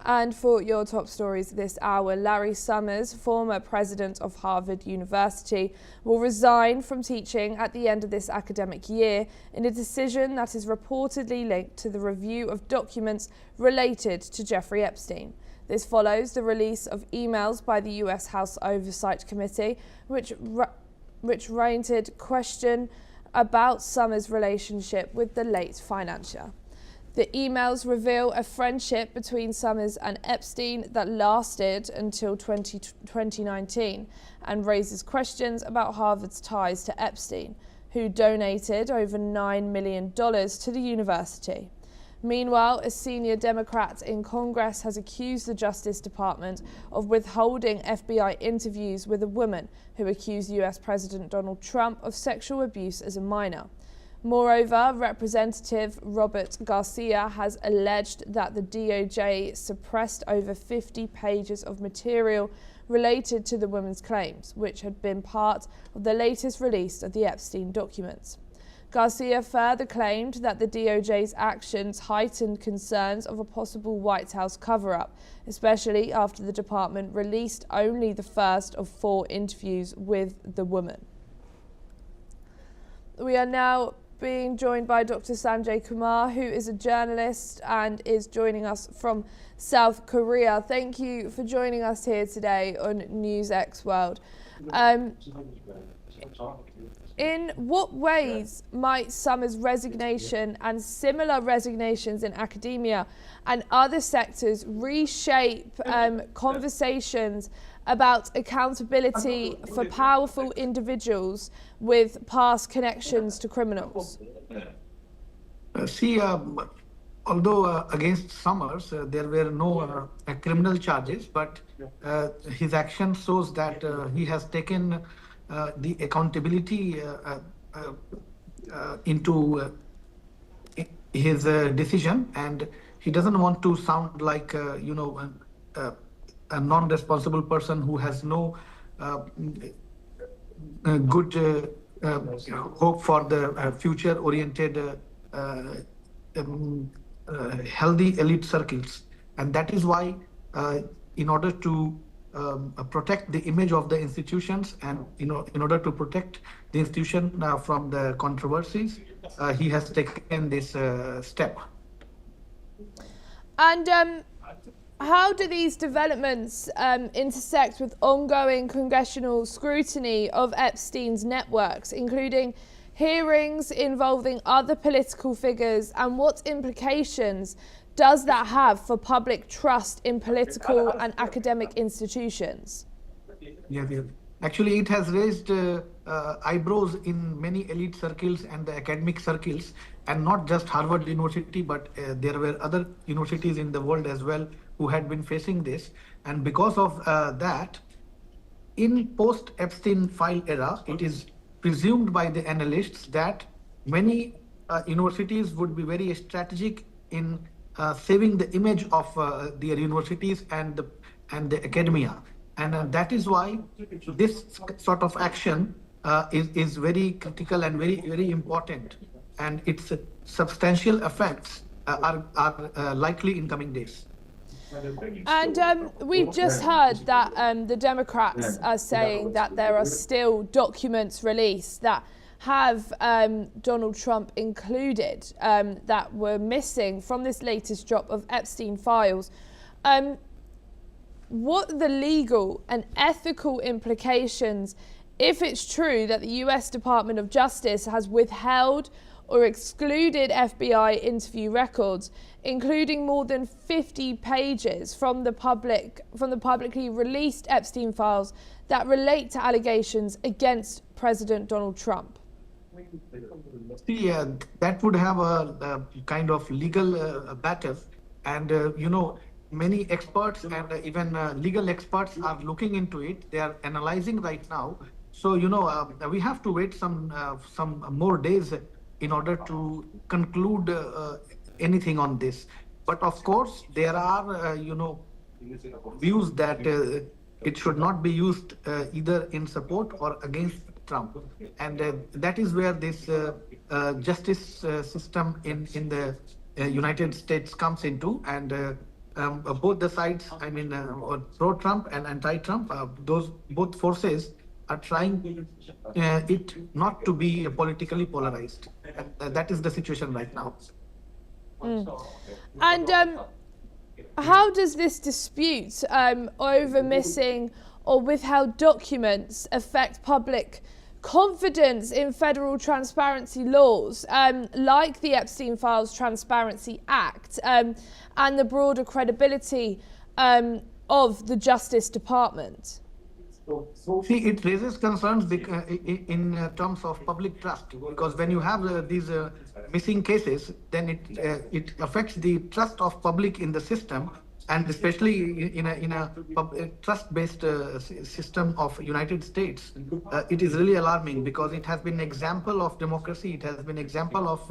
And for your top stories this hour, Larry Summers, former president of Harvard University, will resign from teaching at the end of this academic year in a decision that is reportedly linked to the review of documents related to Jeffrey Epstein. This follows the release of emails by the US House Oversight Committee, which raised question about Summers' relationship with the late financier. The emails reveal a friendship between Summers and Epstein that lasted until 2019 and raises questions about Harvard's ties to Epstein, who donated over $9 million to the university. Meanwhile, a senior Democrat in Congress has accused the Justice Department of withholding FBI interviews with a woman who accused US President Donald Trump of sexual abuse as a minor. Moreover, Representative Robert Garcia has alleged that the DOJ suppressed over 50 pages of material related to the woman's claims, which had been part of the latest release of the Epstein documents. Garcia further claimed that the DOJ's actions heightened concerns of a possible White House cover-up, especially after the department released only the first of 4 interviews with the woman. We are now being joined by Dr. Sanjay Kumar, who is a journalist and is joining us from South Korea. Thank you for joining us here today on NewsX World. In what ways might Summers' resignation and similar resignations in academia and other sectors reshape conversations about accountability for powerful individuals with past connections to criminals? Although against Summers there were no criminal charges, but his action shows that he has taken the accountability into his decision, and he doesn't want to sound like a non-responsible person who has no good hope for the future-oriented, healthy elite circles. And that is why, in order to protect the image of the institutions and in order to protect the institution from the controversies, he has taken this step. And how do these developments intersect with ongoing congressional scrutiny of Epstein's networks, including hearings involving other political figures, and what implications does that have for public trust in political and academic institutions? Yeah. Actually, it has raised eyebrows in many elite circles and the academic circles, and not just Harvard University, but there were other universities in the world as well who had been facing this. And because of that, in post-Epstein file era, it is presumed by the analysts that many universities would be very strategic in saving the image of their universities and the academia. And that is why this sort of action is very critical and very important. And its substantial effects are likely in coming days. And we've just heard that the Democrats are saying that there are still documents released that have Donald Trump included that were missing from this latest drop of Epstein files. What are the legal and ethical implications if it's true that the US Department of Justice has withheld or excluded FBI interview records, including more than 50 pages from the publicly released Epstein files that relate to allegations against President Donald Trump? See, that would have a kind of legal battle, and many experts and even legal experts are looking into it. They are analyzing right now. So we have to wait some more days in order to conclude anything on this. But of course, there are views that it should not be used either in support or against Trump, and that is where this justice system in the United States comes into, and both the sides, I mean, pro-Trump and anti-Trump, those both forces are trying it not to be politically polarized. And that is the situation right now. And how does this dispute over missing or withheld documents affect public confidence in federal transparency laws like the Epstein Files Transparency Act and the broader credibility of the Justice Department? See, it raises concerns in terms of public trust, because when you have these missing cases, then it affects the trust of public in the system, and especially in a trust-based system of United States. It is really alarming, because it has been an example of democracy. It has been an example of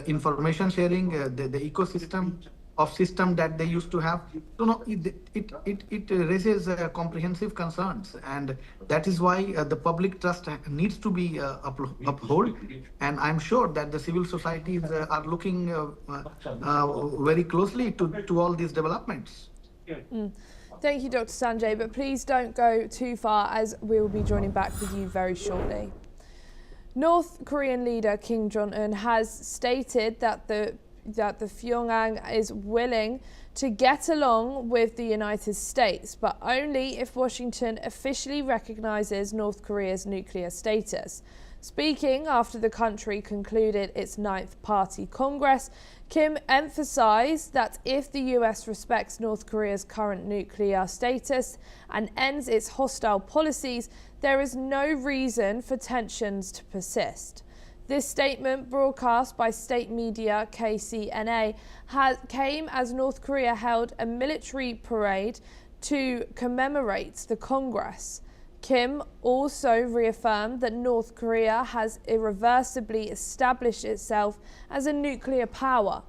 information sharing, the ecosystem of system that they used to have. So no, it raises comprehensive concerns, and that is why the public trust needs to be upheld. And I'm sure that the civil societies are looking very closely to all these developments. Thank you, Dr. Sanjay, but please don't go too far, as we will be joining back with you very shortly. North Korean leader Kim Jong-un has stated that the Pyongyang is willing to get along with the United States, but only if Washington officially recognizes North Korea's nuclear status. Speaking after the country concluded its 9th Party Congress, Kim emphasized that if the US respects North Korea's current nuclear status and ends its hostile policies, there is no reason for tensions to persist. This statement, broadcast by state media KCNA, came as North Korea held a military parade to commemorate the Congress. Kim also reaffirmed that North Korea has irreversibly established itself as a nuclear power.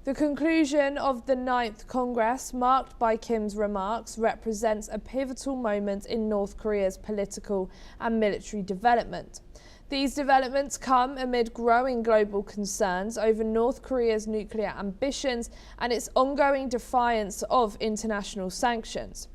The conclusion of the 9th Congress, marked by Kim's remarks, represents a pivotal moment in North Korea's political and military development. These developments come amid growing global concerns over North Korea's nuclear ambitions and its ongoing defiance of international sanctions.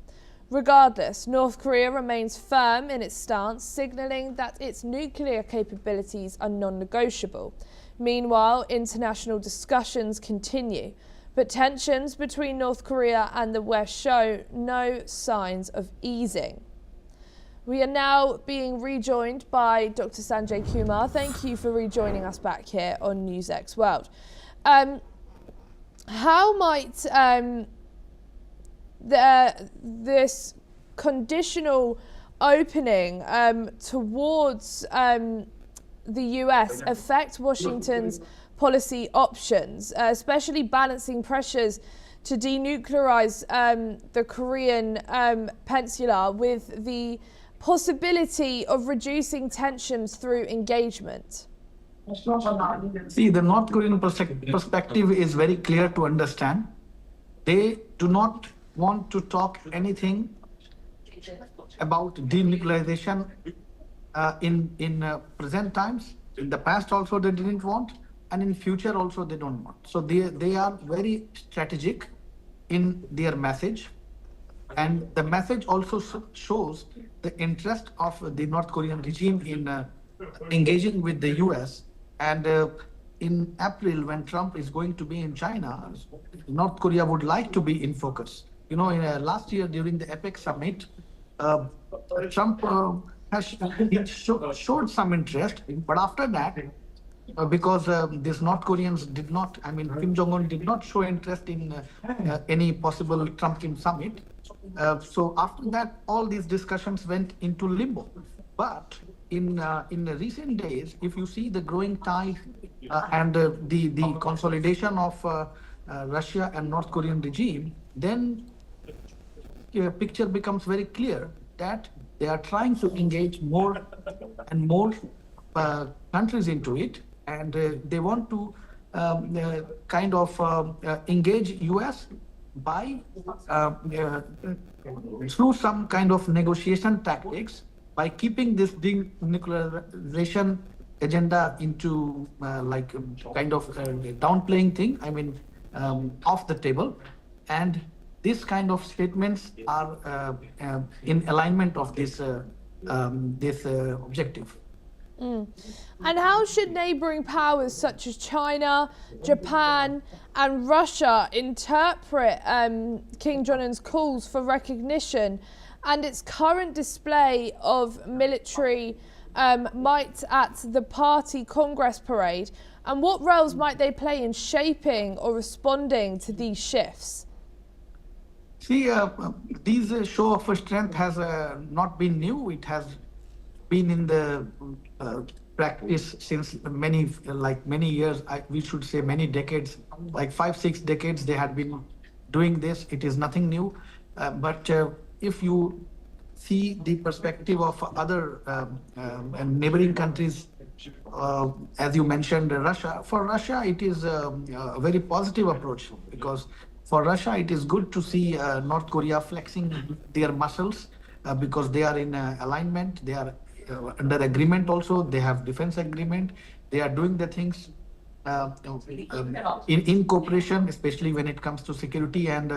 Regardless, North Korea remains firm in its stance, signaling that its nuclear capabilities are non-negotiable. Meanwhile, international discussions continue, but tensions between North Korea and the West show no signs of easing. We are now being rejoined by Dr. Sanjay Kumar. Thank you for rejoining us back here on NewsX World. How might this conditional opening towards the US affect Washington's policy options, especially balancing pressures to denuclearize the Korean peninsula with the possibility of reducing tensions through engagement? See, the North Korean perspective is very clear to understand. They do not want to talk anything about denuclearization in present times. In the past also they didn't want, and in future also they don't want. So they are very strategic in their message, and the message also shows the interest of the North Korean regime in engaging with the US. And in April, when Trump is going to be in China, North Korea would like to be in focus. You know, last year during the APEC summit, Trump showed some interest, but after that, because these North Koreans did not, I mean, Kim Jong-un did not show interest in any possible Trump-Kim summit. So after that, all these discussions went into limbo. But in the recent days, if you see the growing tide and the consolidation of Russia and North Korean regime, then picture becomes very clear that they are trying to engage more and more countries into it, and they want to kind of engage US by through some kind of negotiation tactics, by keeping this denuclearization agenda into like kind of downplaying thing, I mean, off the table. And this kind of statements are in alignment of this objective. And how should neighbouring powers such as China, Japan and Russia interpret Kim Jong-un's calls for recognition and its current display of military might at the party Congress parade? And what roles might they play in shaping or responding to these shifts? See, this show of strength has not been new. It has been in the practice since many years. We should say many decades, like 5-6 decades. They had been doing this. It is nothing new. But if you see the perspective of other neighboring countries, as you mentioned, Russia. For Russia, it is a very positive approach, because for Russia, it is good to see North Korea flexing their muscles because they are in alignment. They are under agreement also. They have defense agreement. They are doing the things in cooperation, especially when it comes to security and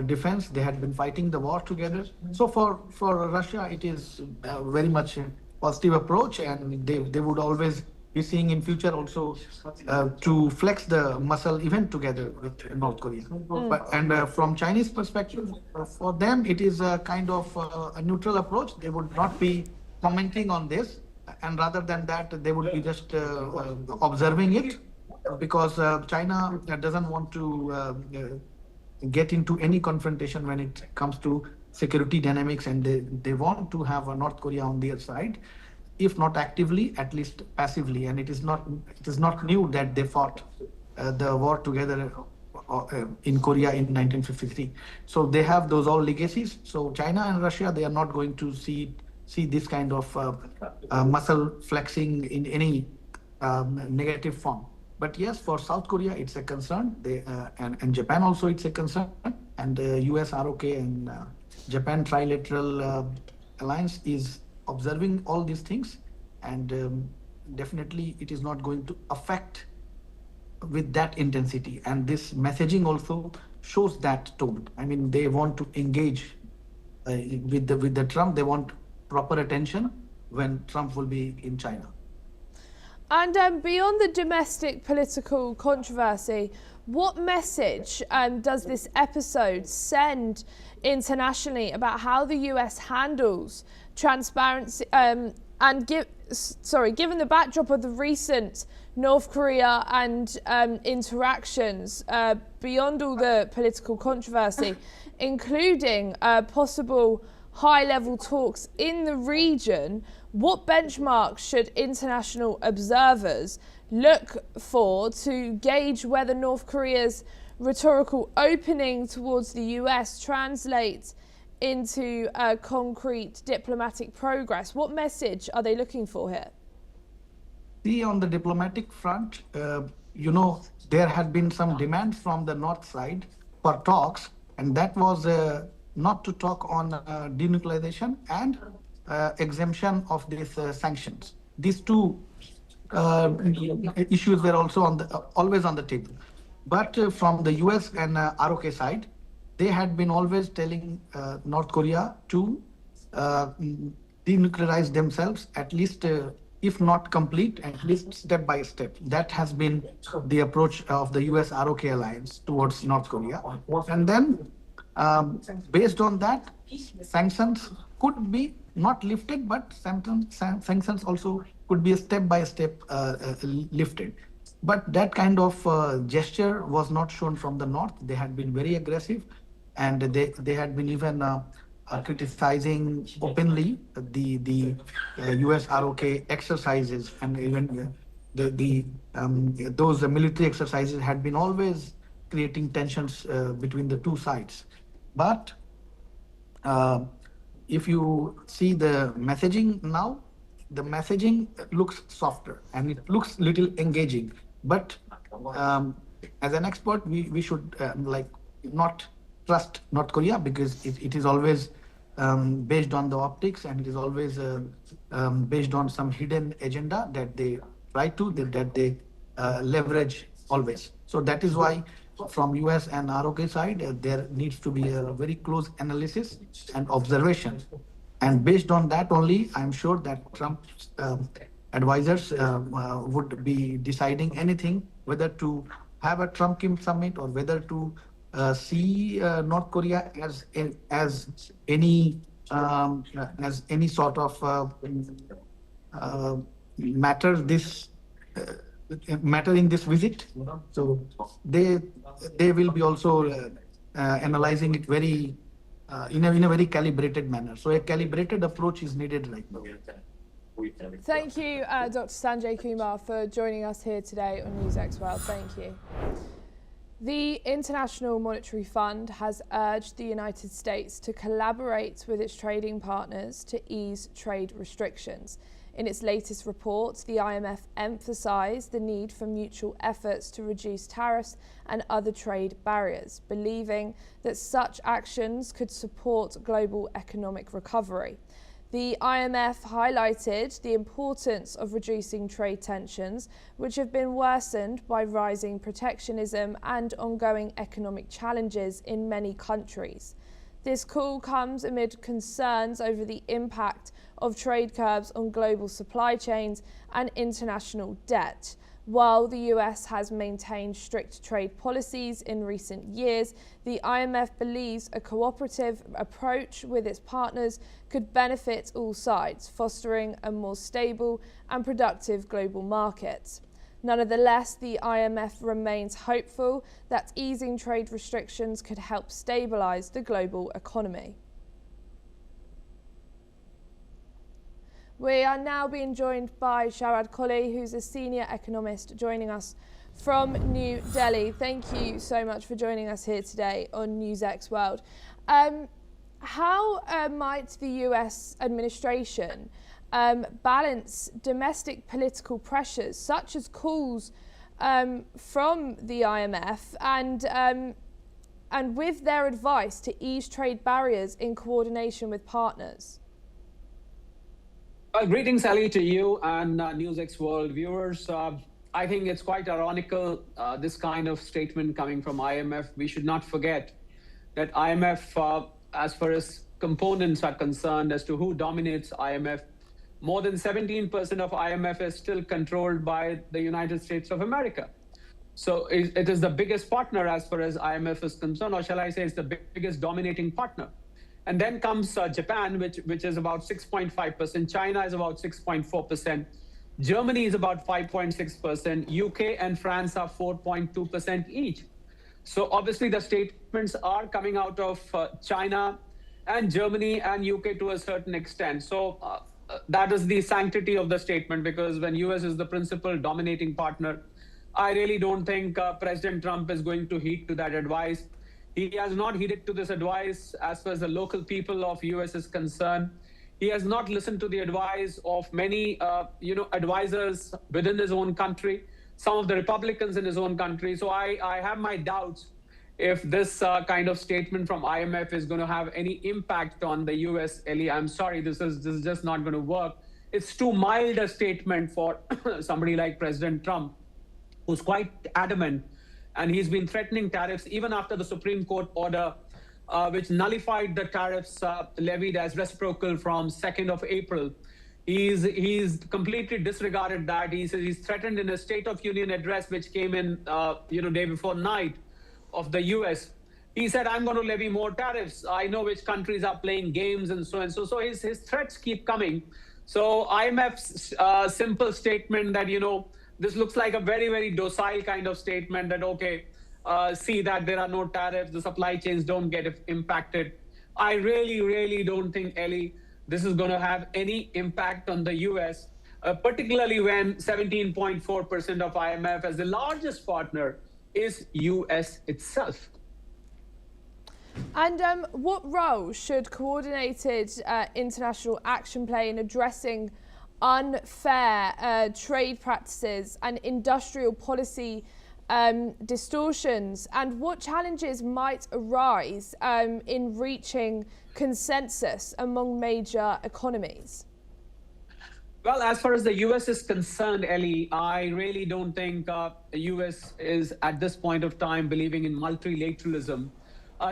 defense. They had been fighting the war together. So for Russia, it is very much a positive approach, and they would always be seeing in future also to flex the muscle even together with North Korea. And from Chinese perspective, for them, it is a kind of a neutral approach. They would not be commenting on this, and rather than that, they would be just observing it, because China doesn't want to get into any confrontation when it comes to security dynamics, and they want to have North Korea on their side, if not actively, at least passively. And it is not new that they fought the war together in Korea in 1953. So they have those all legacies. So China and Russia, they are not going to see this kind of muscle flexing in any negative form. But yes, for South Korea, it's a concern. And Japan also, it's a concern. And US, ROK, and Japan trilateral alliance is observing all these things. And definitely, it is not going to affect with that intensity. And this messaging also shows that tone. I mean, they want to engage with the Trump. They want proper attention when Trump will be in China. And beyond the domestic political controversy, what message does this episode send internationally about how the US handles transparency given the backdrop of the recent North Korea and interactions beyond all the political controversy, including possible high-level talks in the region? What benchmarks should international observers look for to gauge whether North Korea's rhetorical opening towards the US translates into concrete diplomatic progress? What message are they looking for here? See, on the diplomatic front, there had been some demands from the North side for talks, and that was not to talk on denuclearization and exemption of these sanctions. These two issues were also always on the table. But from the US and ROK side, they had been always telling North Korea to denuclearize themselves, at least, if not complete, at least step by step. That has been the approach of the US ROK alliance towards North Korea. And then, based on that, sanctions could be not lifted, but sanctions also could be a step by step lifted. But that kind of gesture was not shown from the North. They had been very aggressive, and they had been even criticizing openly the US ROK exercises, and even those military exercises had been always creating tensions between the two sides. But if you see the messaging now, the messaging looks softer and it looks little engaging. But as an expert, we should not trust North Korea, because it is always based on the optics, and it is always based on some hidden agenda that they try to, that they leverage always. So that is why from US and ROK side, there needs to be a very close analysis and observation. And based on that only, I'm sure that Trump's advisors would be deciding anything, whether to have a Trump-Kim summit or whether to see North Korea as any sort of matter in this visit. So they will be also analyzing it very in a very calibrated manner. So a calibrated approach is needed right now. Thank you, Dr. Sanjay Kumar, for joining us here today on NewsX World. Thank you. The International Monetary Fund has urged the United States to collaborate with its trading partners to ease trade restrictions. In its latest report, the IMF emphasised the need for mutual efforts to reduce tariffs and other trade barriers, believing that such actions could support global economic recovery. The IMF highlighted the importance of reducing trade tensions, which have been worsened by rising protectionism and ongoing economic challenges in many countries. This call comes amid concerns over the impact of trade curbs on global supply chains and international debt. While the US has maintained strict trade policies in recent years, the IMF believes a cooperative approach with its partners could benefit all sides, fostering a more stable and productive global market. Nonetheless, the IMF remains hopeful that easing trade restrictions could help stabilize the global economy. We are now being joined by Sharad Kohli, who's a senior economist joining us from New Delhi. Thank you so much for joining us here today on NewsX World. How might the US administration balance domestic political pressures, such as calls from the IMF, and with their advice to ease trade barriers in coordination with partners? Greetings, Ali, to you and NewsX World viewers. I think it's quite ironical, this kind of statement coming from IMF. We should not forget that IMF, as far as components are concerned, as to who dominates IMF, more than 17% of IMF is still controlled by the United States of America. So it is the biggest partner as far as IMF is concerned, or shall I say it's the biggest dominating partner. And then comes Japan, which is about 6.5%. China is about 6.4%. Germany is about 5.6%. UK and France are 4.2% each. So obviously the statements are coming out of China and Germany and UK to a certain extent. So that is the sanctity of the statement, because when US is the principal dominating partner, I really don't think President Trump is going to heed to that advice. He has not heeded to this advice as far as the local people of US is concerned. He has not listened to the advice of many, advisors within his own country, some of the Republicans in his own country. So I have my doubts if this kind of statement from IMF is going to have any impact on the US, Ellie. I'm sorry, this is just not going to work. It's too mild a statement for somebody like President Trump, who's quite adamant, and he's been threatening tariffs even after the Supreme Court order, which nullified the tariffs levied as reciprocal from 2nd of April. He's completely disregarded that. He's threatened in a State of Union address, which came in, day before night of the US. He said, I'm going to levy more tariffs. I know which countries are playing games and so on. So his threats keep coming. So IMF's simple statement that, this looks like a very, very docile kind of statement that, okay, see that there are no tariffs, the supply chains don't get impacted. I really, really don't think, Ellie, this is going to have any impact on the US, particularly when 17.4% of IMF as the largest partner is US itself. And what role should coordinated international action play in addressing unfair trade practices and industrial policy distortions? And what challenges might arise in reaching consensus among major economies? Well, as far as the US is concerned, Ellie, I really don't think the US is at this point of time believing in multilateralism,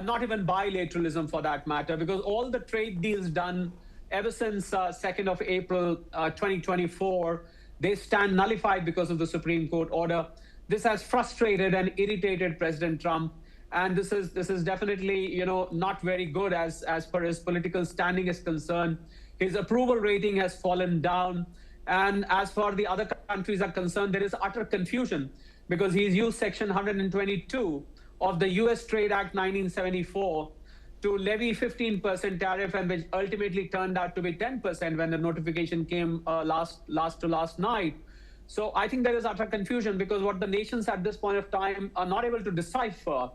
not even bilateralism for that matter, because all the trade deals done ever since 2nd of April 2024, they stand nullified because of the Supreme Court order. This has frustrated and irritated President Trump, and this is definitely not very good as per his political standing is concerned. His approval rating has fallen down, and as far as the other countries are concerned, there is utter confusion because he's used Section 122 of the U.S. Trade Act 1974 to levy 15% tariff, and which ultimately turned out to be 10% when the notification came last night. So I think there is utter confusion because what the nations at this point of time are not able to decipher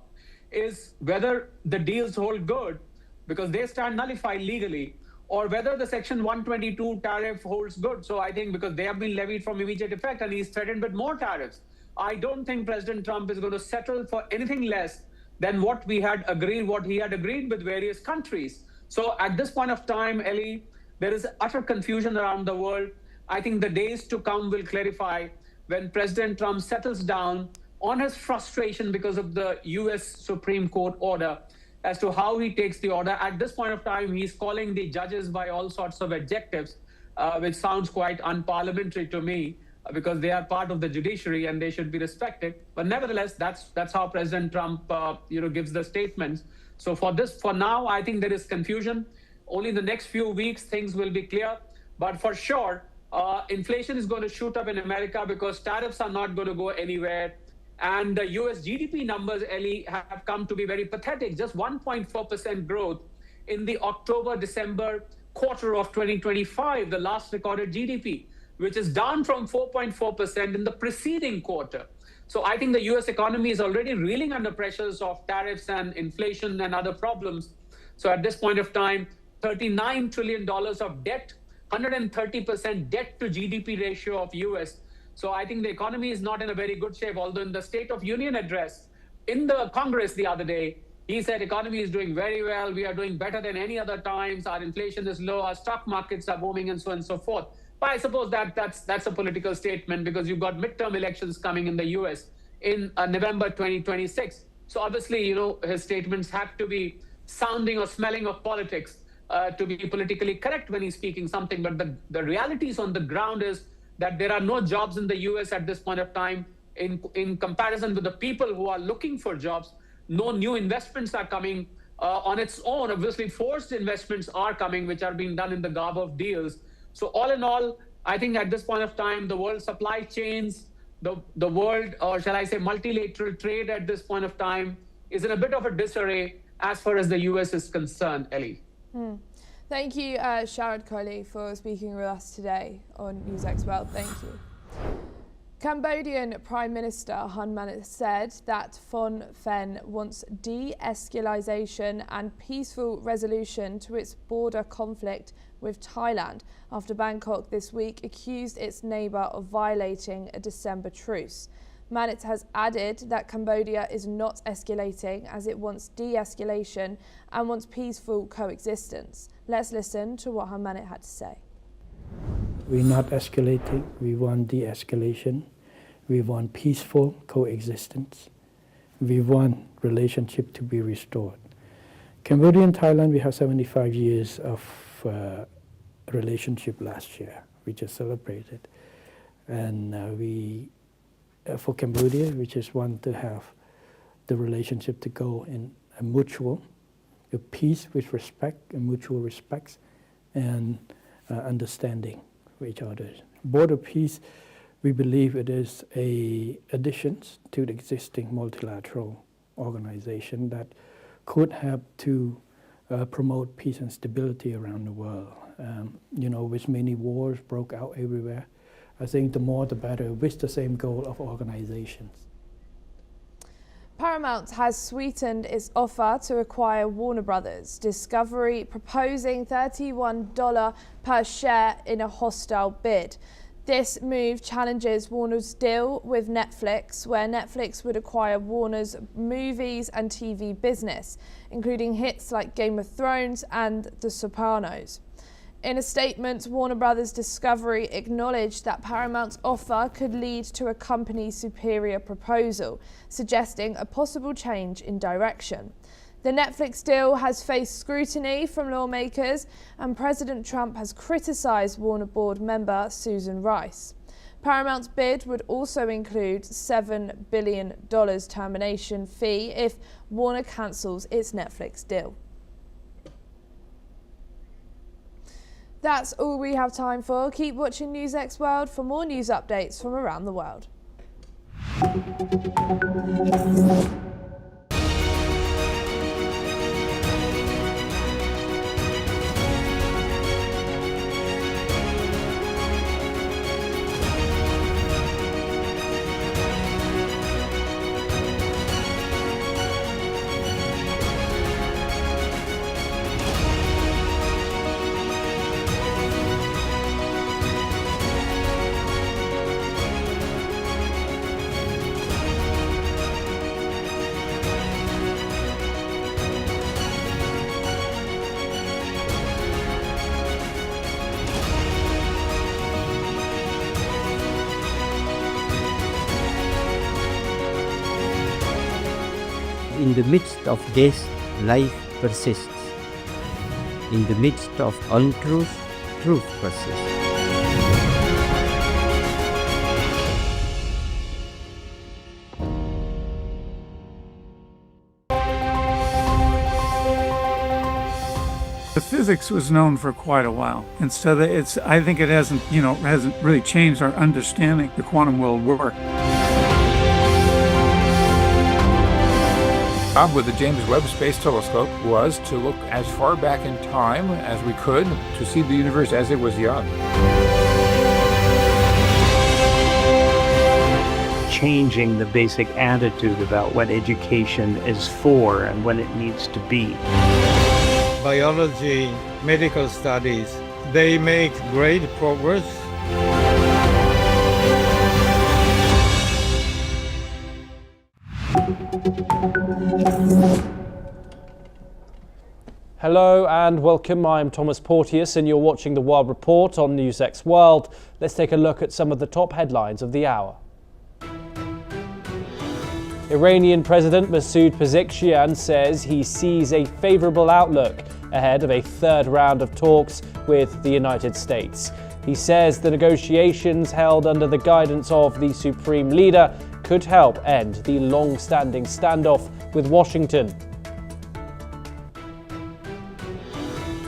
is whether the deals hold good because they stand nullified legally, or whether the Section 122 tariff holds good. So I think because they have been levied from immediate effect and he's threatened with more tariffs, I don't think President Trump is going to settle for anything less than what he had agreed with various countries. So at this point of time, Ellie, there is utter confusion around the world. I think the days to come will clarify when President Trump settles down on his frustration because of the US Supreme Court order as to how he takes the order. At this point of time, he's calling the judges by all sorts of adjectives, which sounds quite unparliamentary to me because they are part of the judiciary and they should be respected. But nevertheless, that's how President Trump gives the statements. So for now, I think there is confusion. Only in the next few weeks, things will be clear. But for sure, inflation is going to shoot up in America because tariffs are not going to go anywhere. And the US GDP numbers, Ellie, have come to be very pathetic. Just 1.4% growth in the October-December quarter of 2025, the last recorded GDP, which is down from 4.4% in the preceding quarter. So I think the US economy is already reeling under pressures of tariffs and inflation and other problems. So at this point of time, $39 trillion of debt, 130% debt to GDP ratio of US. So I think the economy is not in a very good shape, although in the State of Union address in the Congress the other day, he said economy is doing very well. We are doing better than any other times. Our inflation is low. Our stock markets are booming and so on and so forth. But I suppose that's a political statement because you've got midterm elections coming in the US in November 2026. So obviously, his statements have to be sounding or smelling of politics to be politically correct when he's speaking something. But the realities on the ground is that there are no jobs in the US at this point of time in comparison with the people who are looking for jobs. No new investments are coming on its own. Obviously, forced investments are coming, which are being done in the garb of deals. So all in all, I think at this point of time, the world supply chains, the world, or shall I say multilateral trade at this point of time is in a bit of a disarray as far as the US is concerned, Ellie. Thank you, Sharad Kohli, for speaking with us today on NewsX World. Thank you. Cambodian Prime Minister Hun Manet said that Phnom Penh wants de-escalation and peaceful resolution to its border conflict with Thailand after Bangkok this week accused its neighbour of violating a December truce. Manet has added that Cambodia is not escalating as it wants de-escalation and wants peaceful coexistence. Let's listen to what Hun Manet had to say. We're not escalating, we want de-escalation, we want peaceful coexistence, we want relationship to be restored. Cambodia and Thailand, we have 75 years of relationship last year, we just celebrated. And for Cambodia, we just want to have the relationship to go in a mutual, a peace with respect, and mutual respects, and understanding for each other. Border peace, we believe it is a addition to the existing multilateral organization that could help to promote peace and stability around the world. With many wars broke out everywhere, I think the more the better, with the same goal of organizations. Paramount has sweetened its offer to acquire Warner Brothers Discovery, proposing $31 per share in a hostile bid. This move challenges Warner's deal with Netflix, where Netflix would acquire Warner's movies and TV business, including hits like Game of Thrones and The Sopranos. In a statement, Warner Brothers Discovery acknowledged that Paramount's offer could lead to a company's superior proposal, suggesting a possible change in direction. The Netflix deal has faced scrutiny from lawmakers, and President Trump has criticized Warner board member Susan Rice. Paramount's bid would also include $7 billion termination fee if Warner cancels its Netflix deal. That's all we have time for. Keep watching NewsX World for more news updates from around the world. In the midst of this, life persists. In the midst of untruth, truth persists. The physics was known for quite a while, and so I think it hasn't really changed our understanding the quantum world work. Job with the James Webb Space Telescope was to look as far back in time as we could to see the universe as it was young. Changing the basic attitude about what education is for and what it needs to be. Biology, medical studies, they make great progress. Hello and welcome. I'm Thomas Porteous and you're watching the World Report on NewsX World. Let's take a look at some of the top headlines of the hour. Iranian President Masoud Pezeshkian says he sees a favourable outlook ahead of a third round of talks with the United States. He says the negotiations held under the guidance of the Supreme Leader could help end the long-standing standoff with Washington.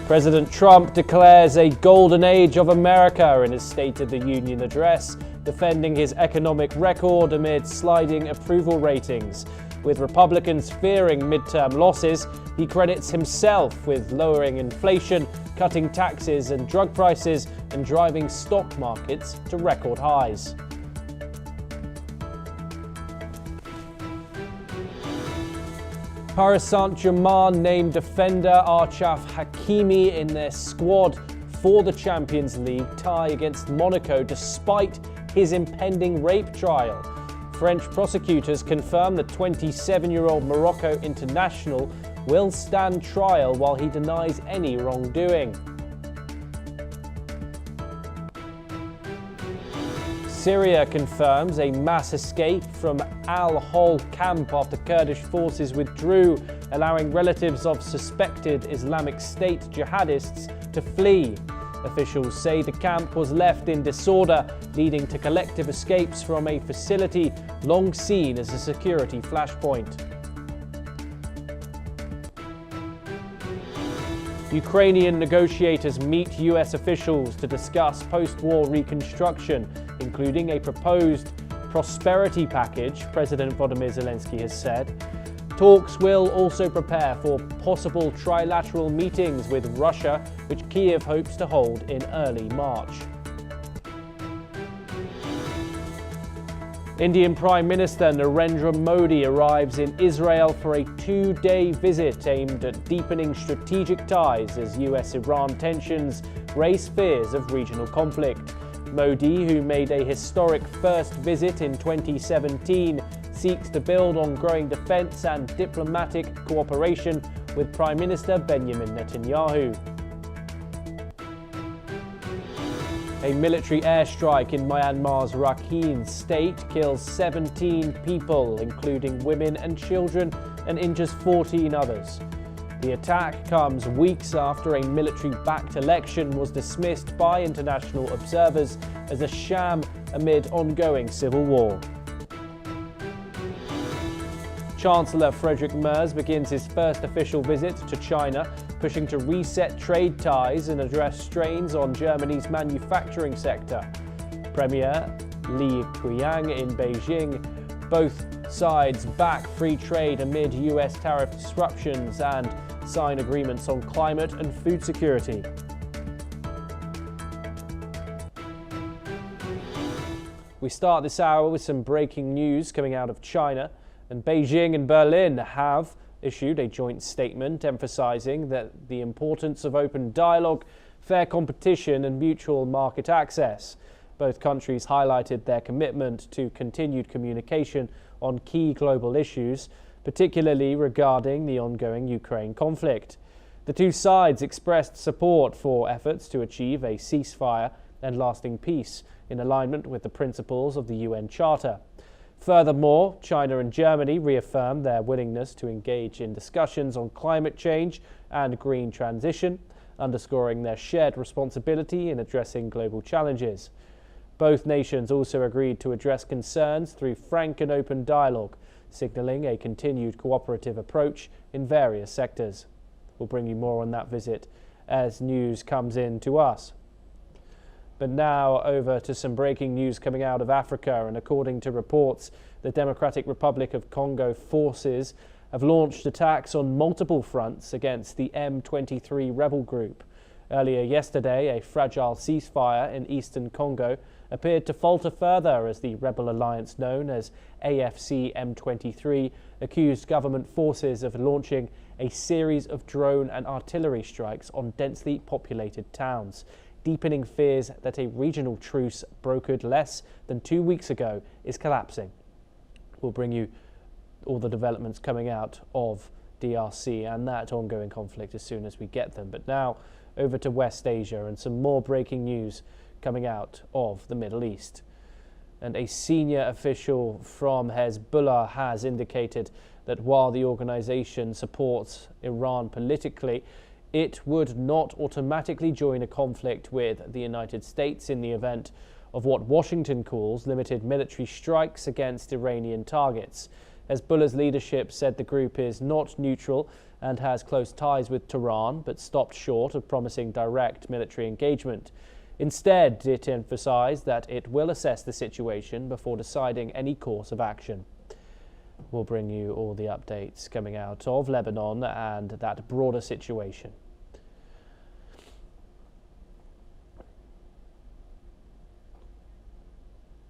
President Trump declares a golden age of America in his State of the Union address, defending his economic record amid sliding approval ratings. With Republicans fearing midterm losses, he credits himself with lowering inflation, cutting taxes and drug prices, and driving stock markets to record highs. Paris Saint-Germain named defender Achraf Hakimi in their squad for the Champions League tie against Monaco despite his impending rape trial. French prosecutors confirm the 27-year-old Morocco international will stand trial while he denies any wrongdoing. Syria confirms a mass escape from Al-Hol camp after Kurdish forces withdrew, allowing relatives of suspected Islamic State jihadists to flee. Officials say the camp was left in disorder, leading to collective escapes from a facility long seen as a security flashpoint. Ukrainian negotiators meet US officials to discuss post-war reconstruction, including a proposed prosperity package, President Volodymyr Zelensky has said. Talks will also prepare for possible trilateral meetings with Russia, which Kyiv hopes to hold in early March. Indian Prime Minister Narendra Modi arrives in Israel for a two-day visit aimed at deepening strategic ties as US-Iran tensions raise fears of regional conflict. Modi, who made a historic first visit in 2017, seeks to build on growing defense and diplomatic cooperation with Prime Minister Benjamin Netanyahu. A military airstrike in Myanmar's Rakhine state kills 17 people, including women and children, and injures 14 others. The attack comes weeks after a military-backed election was dismissed by international observers as a sham amid ongoing civil war. Chancellor Friedrich Merz begins his first official visit to China, pushing to reset trade ties and address strains on Germany's manufacturing sector. Premier Li Qiang in Beijing. Both sides back free trade amid US tariff disruptions and sign agreements on climate and food security. We start this hour with some breaking news coming out of China, and Beijing and Berlin have issued a joint statement emphasizing that the importance of open dialogue, fair competition and mutual market access. Both countries highlighted their commitment to continued communication on key global issues, particularly regarding the ongoing Ukraine conflict. The two sides expressed support for efforts to achieve a ceasefire and lasting peace in alignment with the principles of the UN Charter. Furthermore, China and Germany reaffirmed their willingness to engage in discussions on climate change and green transition, underscoring their shared responsibility in addressing global challenges. Both nations also agreed to address concerns through frank and open dialogue, signalling a continued cooperative approach in various sectors. We'll bring you more on that visit as news comes in to us. But now over to some breaking news coming out of Africa, and according to reports, the Democratic Republic of Congo forces have launched attacks on multiple fronts against the M23 rebel group. Earlier yesterday, a fragile ceasefire in eastern Congo appeared to falter further as the rebel alliance known as AFC M23 accused government forces of launching a series of drone and artillery strikes on densely populated towns, deepening fears that a regional truce brokered less than 2 weeks ago is collapsing. We'll bring you all the developments coming out of DRC and that ongoing conflict as soon as we get them. But now over to West Asia and some more breaking news coming out of the Middle East. And a senior official from Hezbollah has indicated that while the organization supports Iran politically, it would not automatically join a conflict with the United States in the event of what Washington calls limited military strikes against Iranian targets. Hezbollah's leadership said the group is not neutral and has close ties with Tehran, but stopped short of promising direct military engagement. Instead, it emphasized that it will assess the situation before deciding any course of action. We'll bring you all the updates coming out of Lebanon and that broader situation.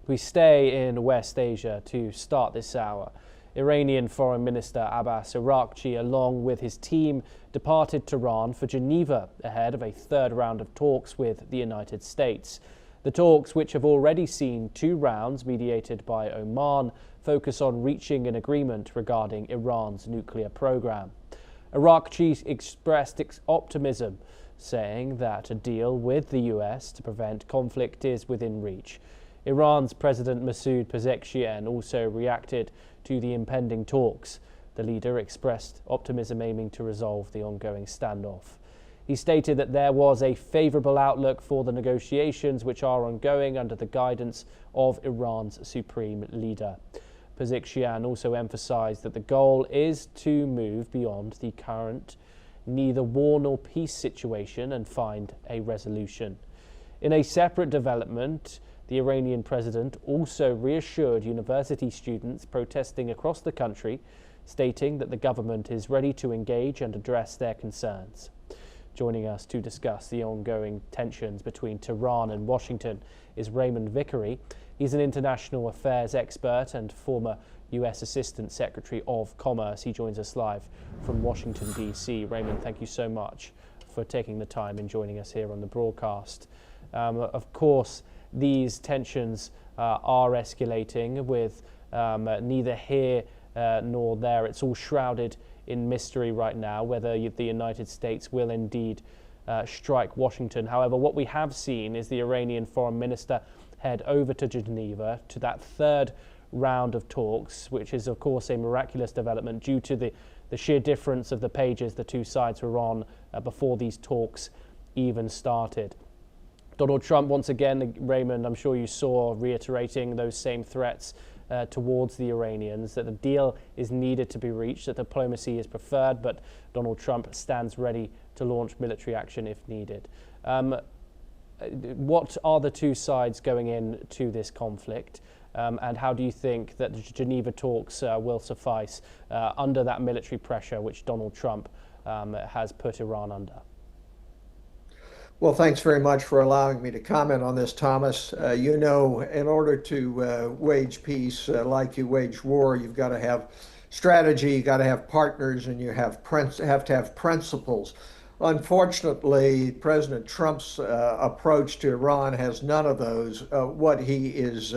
We stay in West Asia to start this hour. Iranian Foreign Minister Abbas Araghchi, along with his team, departed Tehran for Geneva ahead of a third round of talks with the United States. The talks, which have already seen 2 rounds mediated by Oman, focus on reaching an agreement regarding Iran's nuclear program. Araghchi expressed optimism, saying that a deal with the US to prevent conflict is within reach. Iran's President Masoud Pezeshkian also reacted to the impending talks. The leader expressed optimism aiming to resolve the ongoing standoff. He stated that there was a favorable outlook for the negotiations, which are ongoing under the guidance of Iran's supreme leader. Pezeshkian also emphasized that the goal is to move beyond the current neither war nor peace situation and find a resolution. In a separate development, the Iranian president also reassured university students protesting across the country, stating that the government is ready to engage and address their concerns. Joining us to discuss the ongoing tensions between Tehran and Washington is Raymond Vickery. He's an international affairs expert and former US Assistant Secretary of Commerce. He joins us live from Washington, D.C. Raymond, thank you so much for taking the time and joining us here on the broadcast. Of course, these tensions are escalating with neither here nor there. It's all shrouded in mystery right now whether the United States will indeed strike Washington. However, what we have seen is the Iranian foreign minister head over to Geneva to that third round of talks, which is of course a miraculous development due to the sheer difference of the pages the two sides were on before these talks even started. Donald Trump, once again, Raymond, I'm sure you saw, reiterating those same threats towards the Iranians, that the deal is needed to be reached, that diplomacy is preferred, but Donald Trump stands ready to launch military action if needed. What are the two sides going into this conflict, and how do you think that the Geneva talks will suffice under that military pressure which Donald Trump has put Iran under? Well, thanks very much for allowing me to comment on this, Thomas. You know, in order to wage peace like you wage war, you've got to have strategy, you've got to have partners, and you have to have principles. Unfortunately, President Trump's approach to Iran has none of those. What he is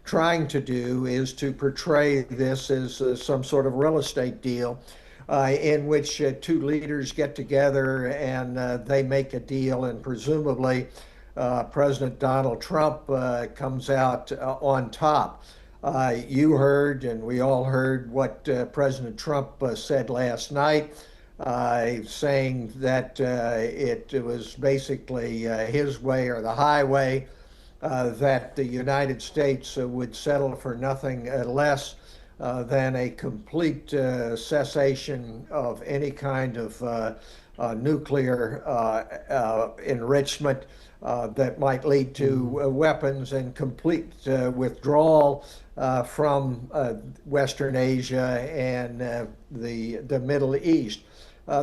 trying to do is to portray this as some sort of real estate deal in which two leaders get together and they make a deal, and presumably President Donald Trump comes out on top. You heard, and we all heard, what President Trump said last night, saying that it was basically his way or the highway, that the United States would settle for nothing less than a complete cessation of any kind of nuclear enrichment that might lead to weapons, and complete withdrawal from Western Asia and the Middle East.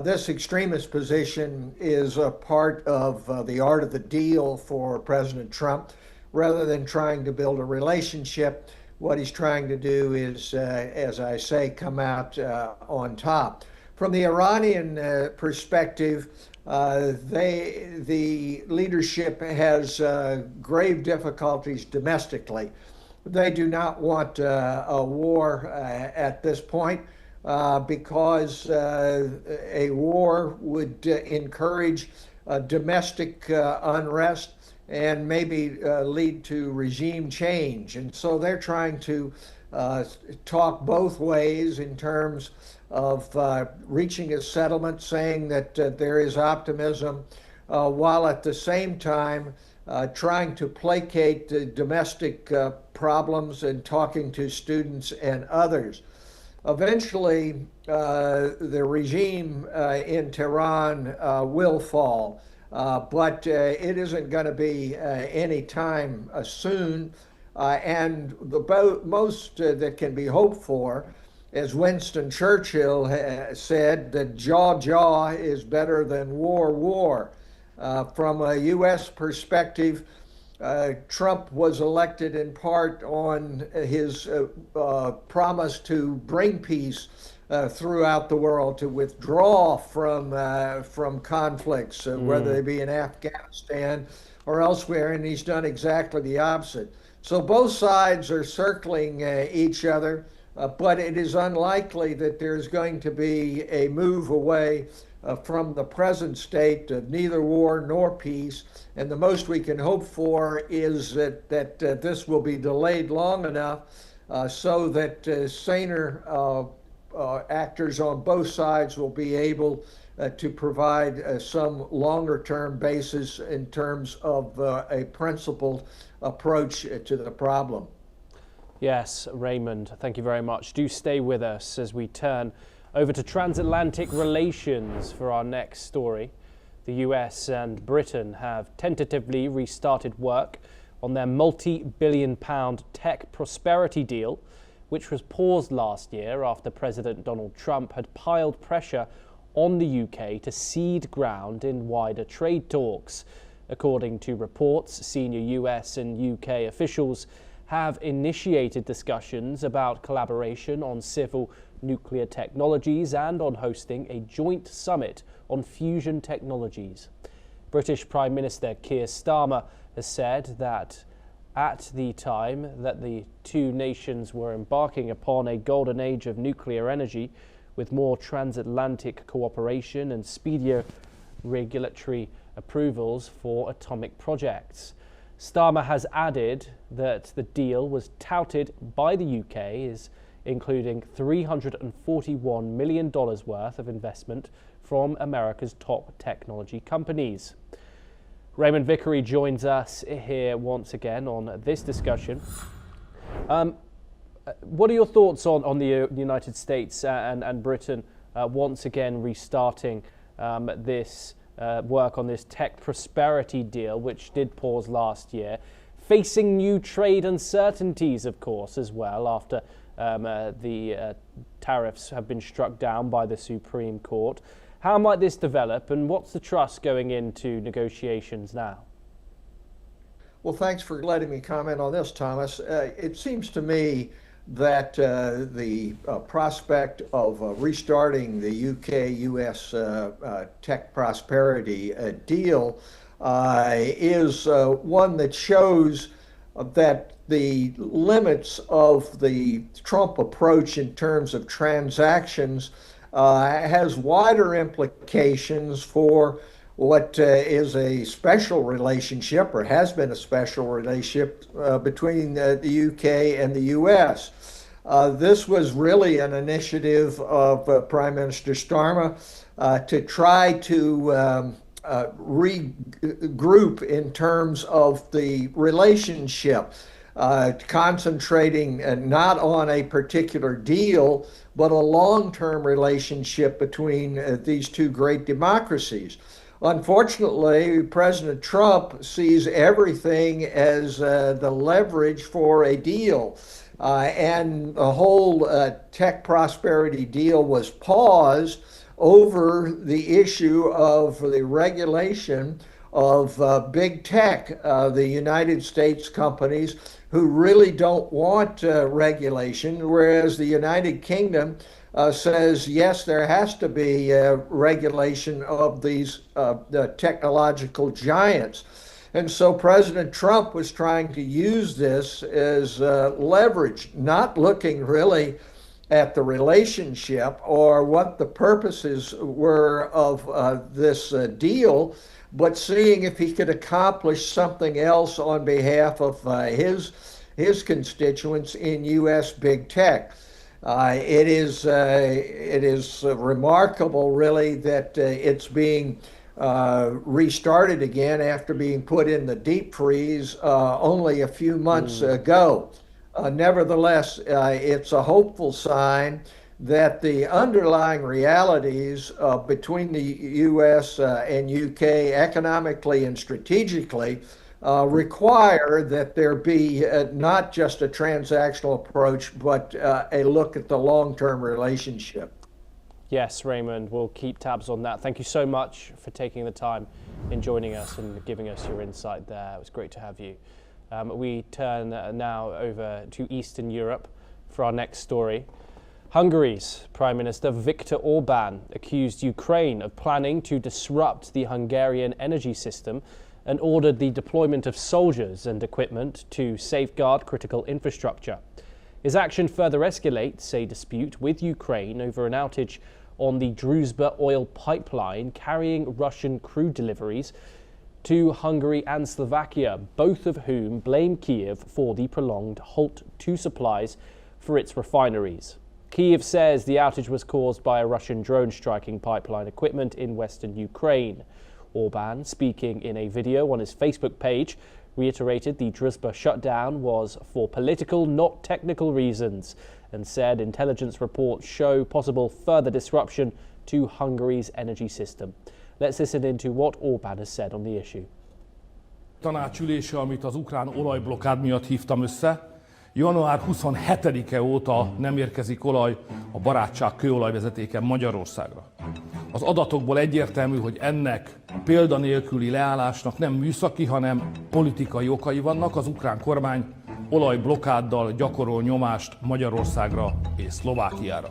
This extremist position is a part of the art of the deal for President Trump. Rather than trying to build a relationship, what he's trying to do is, as I say, come out on top. From the Iranian perspective, the leadership has grave difficulties domestically. They do not want a war at this point because a war would encourage domestic unrest and maybe lead to regime change. And so they're trying to talk both ways in terms of reaching a settlement, saying that there is optimism, while at the same time trying to placate the domestic problems and talking to students and others. Eventually, the regime in Tehran will fall. But it isn't going to be any time soon, and the most that can be hoped for, as Winston Churchill said, that jaw is better than war. From a U.S. perspective, Trump was elected in part on his promise to bring peace throughout the world, to withdraw from conflicts, whether they be in Afghanistan or elsewhere, and he's done exactly the opposite. So both sides are circling each other, but it is unlikely that there's going to be a move away from the present state of neither war nor peace. And the most we can hope for is that this will be delayed long enough so that saner actors on both sides will be able to provide some longer term basis in terms of a principled approach to the problem. Yes, Raymond, thank you very much. Do stay with us as we turn over to transatlantic relations for our next story. The US and Britain have tentatively restarted work on their multi-billion-pound tech prosperity deal, which was paused last year after President Donald Trump had piled pressure on the UK to cede ground in wider trade talks. According to reports, senior US and UK officials have initiated discussions about collaboration on civil nuclear technologies and on hosting a joint summit on fusion technologies. British Prime Minister Keir Starmer has said that at the time that the two nations were embarking upon a golden age of nuclear energy, with more transatlantic cooperation and speedier regulatory approvals for atomic projects. Starmer has added that the deal was touted by the UK as including $341 million worth of investment from America's top technology companies. Raymond Vickery joins us here once again on this discussion. What are your thoughts on the United States and Britain once again restarting this work on this tech prosperity deal, which did pause last year, facing new trade uncertainties, of course, as well, after the tariffs have been struck down by the Supreme Court? How might this develop, and what's the trust going into negotiations now? Well, thanks for letting me comment on this, Thomas. It seems to me that the prospect of restarting the UK-US tech prosperity deal is one that shows that the limits of the Trump approach in terms of transactions has wider implications for what is a special relationship, or has been a special relationship, between the UK and the US. This was really an initiative of Prime Minister Starmer to try to regroup in terms of the relationship, concentrating not on a particular deal, but a long-term relationship between these two great democracies. Unfortunately, President Trump sees everything as the leverage for a deal. And the whole tech prosperity deal was paused over the issue of the regulation of big tech, the United States companies who really don't want regulation, whereas the United Kingdom says, yes, there has to be regulation of these the technological giants. And so President Trump was trying to use this as leverage, not looking really at the relationship or what the purposes were of this deal, but seeing if he could accomplish something else on behalf of his constituents in U.S. big tech. It is remarkable, really, that it's being restarted again after being put in the deep freeze only a few months ago. Nevertheless, it's a hopeful sign that the underlying realities between the U.S. and U.K. economically and strategically require that there be not just a transactional approach, but a look at the long-term relationship. Yes, Raymond, we'll keep tabs on that. Thank you so much for taking the time in joining us and giving us your insight there. It was great to have you. We turn now over to Eastern Europe for our next story. Hungary's Prime Minister Viktor Orban accused Ukraine of planning to disrupt the Hungarian energy system and ordered the deployment of soldiers and equipment to safeguard critical infrastructure. His action further escalates a dispute with Ukraine over an outage on the Druzhba oil pipeline carrying Russian crude deliveries to Hungary and Slovakia, both of whom blame Kiev for the prolonged halt to supplies for its refineries. Kiev says the outage was caused by a Russian drone striking pipeline equipment in western Ukraine. Orban, speaking in a video on his Facebook page, reiterated the Druzhba shutdown was for political, not technical reasons, and said intelligence reports show possible further disruption to Hungary's energy system. Let's listen into what Orban has said on the issue. Tanácsülése, amit az ukrán olajblokkád miatt hívtam össze. Január 27-e óta nem érkezik olaj a barátság kőolajvezetéken Magyarországra. Az adatokból egyértelmű, hogy ennek példanélküli leállásnak nem műszaki, hanem politikai okai vannak. Az ukrán kormány olajblokkáddal gyakorol nyomást Magyarországra és Szlovákiára.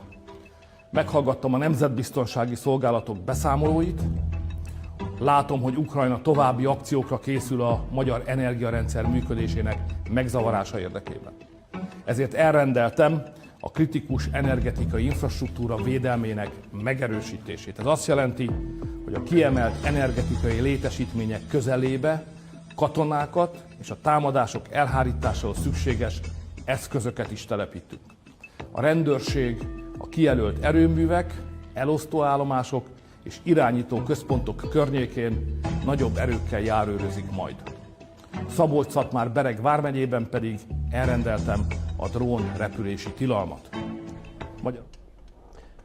Meghallgattam a nemzetbiztonsági szolgálatok beszámolóit. Látom, hogy Ukrajna további akciókra készül a magyar energiarendszer működésének megzavarása érdekében. Ezért elrendeltem a kritikus energetikai infrastruktúra védelmének megerősítését. Ez azt jelenti, hogy a kiemelt energetikai létesítmények közelébe katonákat és a támadások elhárításához szükséges eszközöket is telepítünk. A rendőrség a kijelölt erőművek, elosztóállomások és irányító központok környékén nagyobb erőkkel járőrözik majd. Szabolcs-Szatmár-Bereg vármegyében pedig elrendeltem a drón repülési tilalmat.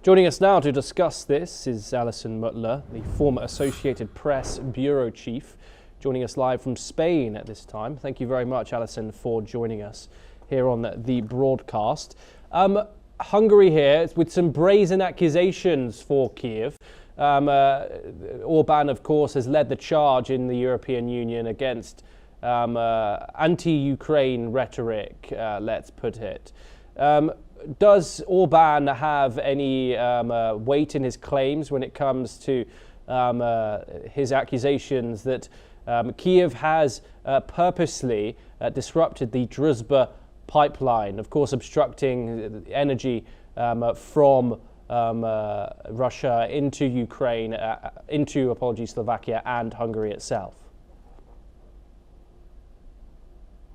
Joining us now to discuss this is Alison Mutler, the former Associated Press bureau chief, joining us live from Spain at this time. Thank you very much, Alison, for joining us here on the broadcast. Hungary here with some brazen accusations for Kiev. Orban, of course, has led the charge in the European Union against anti-Ukraine rhetoric, let's put it. Does Orban have any weight in his claims when it comes to his accusations that Kiev has purposely disrupted the Druzhba pipeline, of course obstructing energy from Russia into Ukraine, into Slovakia and Hungary itself?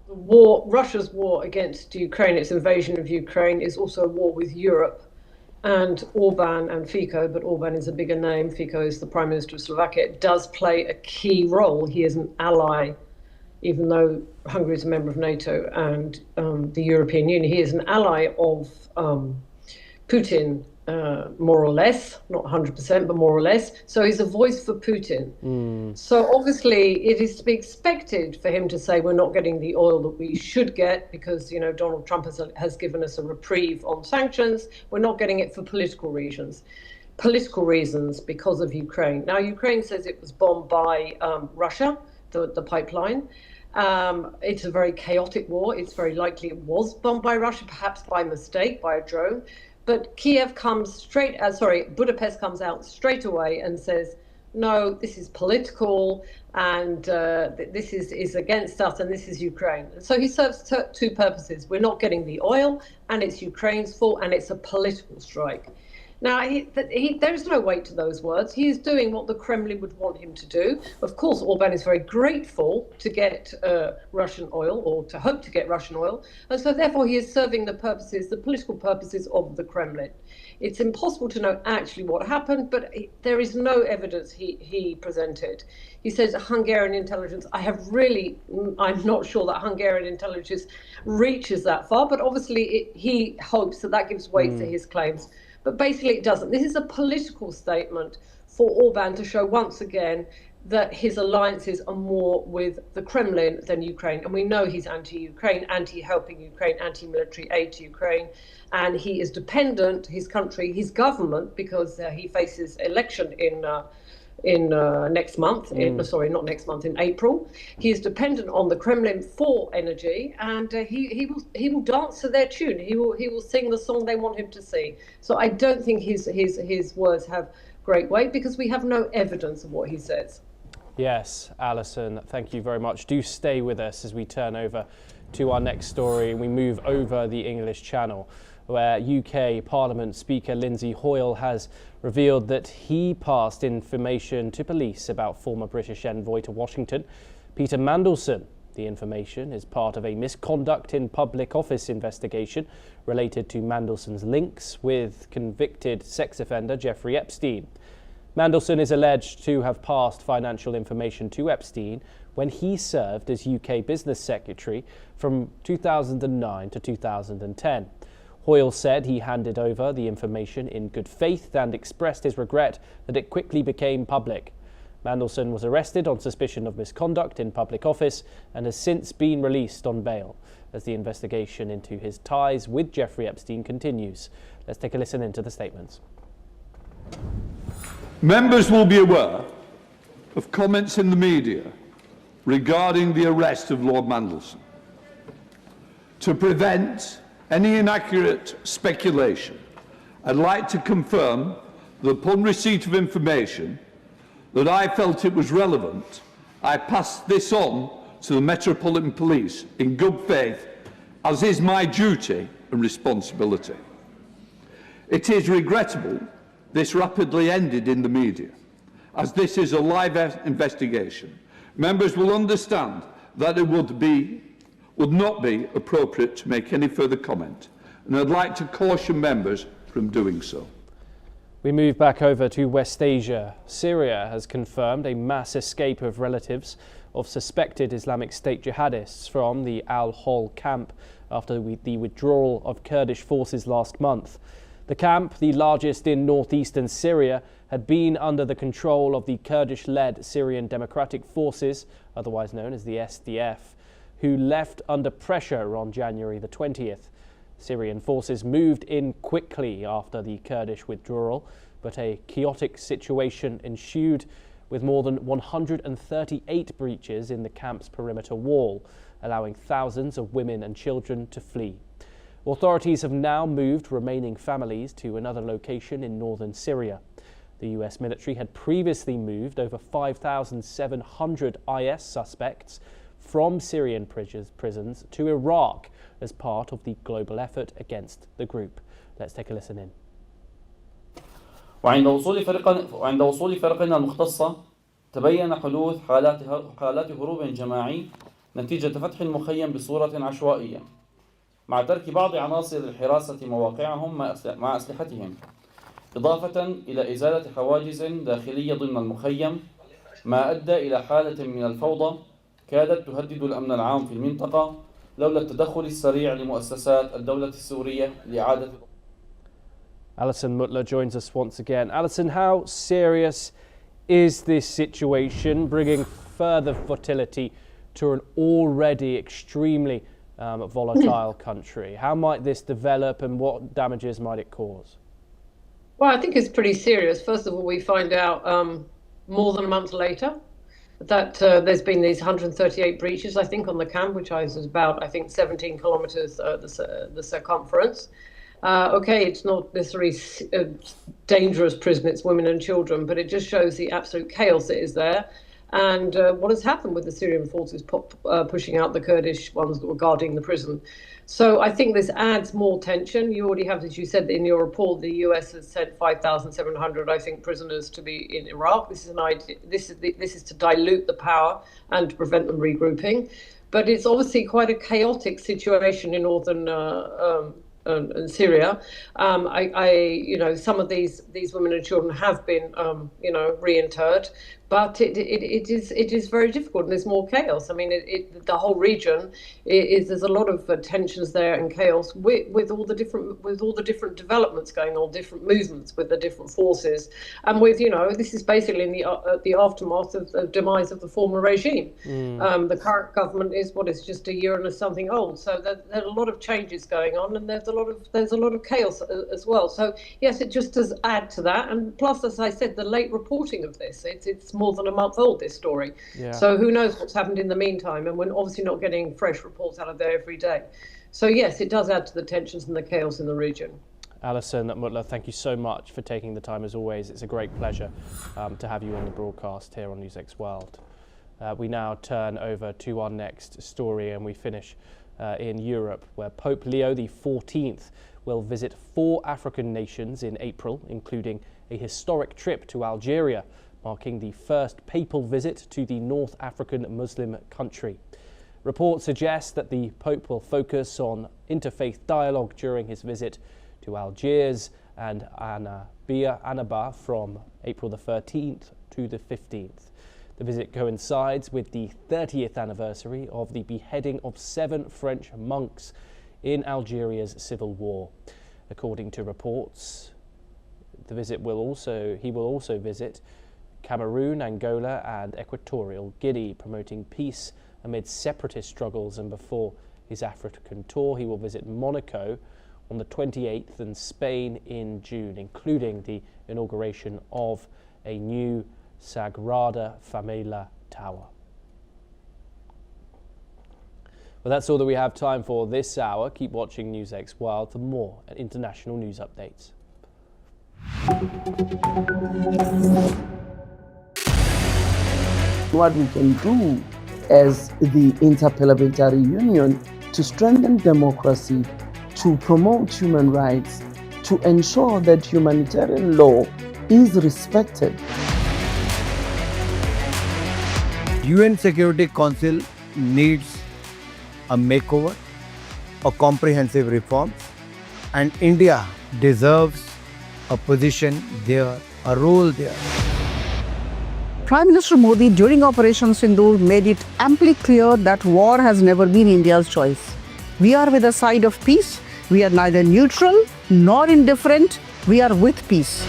Russia's war against Ukraine, its invasion of Ukraine, is also a war with Europe and Orban and Fico, but Orban is a bigger name. Fico is the Prime Minister of Slovakia. It does play a key role. He is an ally, even though Hungary is a member of NATO and the European Union. He is an ally of Putin, more or less, not 100%, but more or less. So he's a voice for Putin. So obviously it is to be expected for him to say we're not getting the oil that we should get because, you know, Donald Trump has given us a reprieve on sanctions. We're not getting it for political reasons because of Ukraine. Now, Ukraine says it was bombed by Russia, the pipeline. It's a very chaotic war. It's very likely it was bombed by Russia, perhaps by mistake, by a drone. But Budapest comes out straight away and says, no, this is political and this is against us and this is Ukraine. So he serves two purposes. We're not getting the oil and it's Ukraine's fault and it's a political strike. Now, there's no weight to those words. He is doing what the Kremlin would want him to do. Of course, Orban is very grateful to get Russian oil or to hope to get Russian oil. And so therefore, he is serving the political purposes of the Kremlin. It's impossible to know actually what happened, but there is no evidence he presented. He says Hungarian intelligence. I'm not sure that Hungarian intelligence reaches that far, but obviously he hopes that gives weight to his claims. But basically it doesn't. This is a political statement for Orban to show once again that his alliances are more with the Kremlin than Ukraine. And we know he's anti-Ukraine, anti-helping Ukraine, anti-military aid to Ukraine. And he is dependent, his country, his government, because he faces election in next month, sorry, not next month, in April. He is dependent on the Kremlin for energy, and he will dance to their tune. He will sing the song they want him to sing. So I don't think his words have great weight because we have no evidence of what he says. Yes, Alison, thank you very much. Do stay with us as we turn over to our next story. We move over the English Channel, where UK Parliament Speaker Lindsay Hoyle has revealed that he passed information to police about former British envoy to Washington, Peter Mandelson. The information is part of a misconduct in public office investigation related to Mandelson's links with convicted sex offender Jeffrey Epstein. Mandelson is alleged to have passed financial information to Epstein when he served as UK Business Secretary from 2009 to 2010. Hoyle said he handed over the information in good faith and expressed his regret that it quickly became public. Mandelson was arrested on suspicion of misconduct in public office and has since been released on bail as the investigation into his ties with Jeffrey Epstein continues. Let's take a listen into the statements. Members will be aware of comments in the media regarding the arrest of Lord Mandelson. To prevent any inaccurate speculation, I'd like to confirm that upon receipt of information that I felt it was relevant, I passed this on to the Metropolitan Police in good faith, as is my duty and responsibility. It is regrettable this rapidly ended in the media, as this is a live investigation. Members will understand that it would not be appropriate to make any further comment, and I'd like to caution members from doing so. We move back over to West Asia. Syria has confirmed a mass escape of relatives of suspected Islamic State jihadists from the Al-Hol camp after the withdrawal of Kurdish forces last month. The camp, the largest in northeastern Syria, had been under the control of the Kurdish-led Syrian Democratic Forces, otherwise known as the SDF, who left under pressure on January the 20th. Syrian forces moved in quickly after the Kurdish withdrawal, but a chaotic situation ensued with more than 138 breaches in the camp's perimeter wall, allowing thousands of women and children to flee. Authorities have now moved remaining families to another location in northern Syria. The US military had previously moved over 5,700 IS suspects from Syrian prisons to Iraq as part of the global effort against the group. Let's take a listen in. وعند وصول فرقنا المختصة تبين حدوث حالات هروب جماعي نتيجة فتح المخيم بصورة عشوائية مع ترك بعض عناصر الحراسة مواقعهم مع أسلحتهم، إضافة إلى إزالة حواجز داخلية ضمن المخيم، ما أدى إلى حالة من الفوضى كادت تهدد الأمن العام في المنطقة لولا التدخل السريع لمؤسسات الدولة السورية لإعادة. Alison Mutler joins us once again. Alison, how serious is this situation, bringing further volatility to an already extremely volatile country? How might this develop and what damages might it cause? Well, I think it's pretty serious. First of all, we find out more than a month later that there's been these 138 breaches, I think, on the camp, which is about, I think, 17 kilometers the circumference. Okay, it's not necessarily dangerous prison, it's women and children, but it just shows the absolute chaos that is there. And what has happened with the Syrian forces pushing out the Kurdish ones that were guarding the prison. So I think this adds more tension. You already have, as you said in your report, the US has sent 5,700, I think, prisoners to be in Iraq. This is an idea. This is to dilute the power and to prevent them regrouping. But it's obviously quite a chaotic situation in northern and Syria. Some of these women and children have been, reinterred. But it is very difficult, and there's more chaos. I mean, the whole region there's a lot of tensions there and chaos with all the different developments going on, different movements with the different forces, and this is basically in the aftermath of the demise of the former regime. The current government is just a year and something old, so there are a lot of changes going on, and there's a lot of chaos as well. So yes, it just does add to that, and plus, as I said, the late reporting of this, it's more than a month old, this story. Yeah. So who knows what's happened in the meantime, and we're obviously not getting fresh reports out of there every day. So yes, it does add to the tensions and the chaos in the region. Alison Mutler, thank you so much for taking the time as always. It's a great pleasure to have you on the broadcast here on NewsX World. We now turn over to our next story, and we finish in Europe, where Pope Leo XIV will visit 4 African nations in April, including a historic trip to Algeria, marking the first papal visit to the North African Muslim country. Reports suggest that the Pope will focus on interfaith dialogue during his visit to Algiers and Annaba from April the 13th to the 15th. The visit coincides with the 30th anniversary of the beheading of 7 French monks in Algeria's civil war. According to reports, he will also visit Cameroon, Angola and Equatorial Guinea, promoting peace amid separatist struggles, and before his African tour he will visit Monaco on the 28th and Spain in June, including the inauguration of a new Sagrada Familia Tower. Well, that's all that we have time for this hour. Keep watching NewsX World for more international news updates. What we can do as the Interparliamentary Union to strengthen democracy, to promote human rights, to ensure that humanitarian law is respected. UN Security Council needs a makeover, a comprehensive reforms, and India deserves a position there, a role there. Prime Minister Modi during Operation Sindoor made it amply clear that war has never been India's choice. We are with the side of peace. We are neither neutral nor indifferent. We are with peace.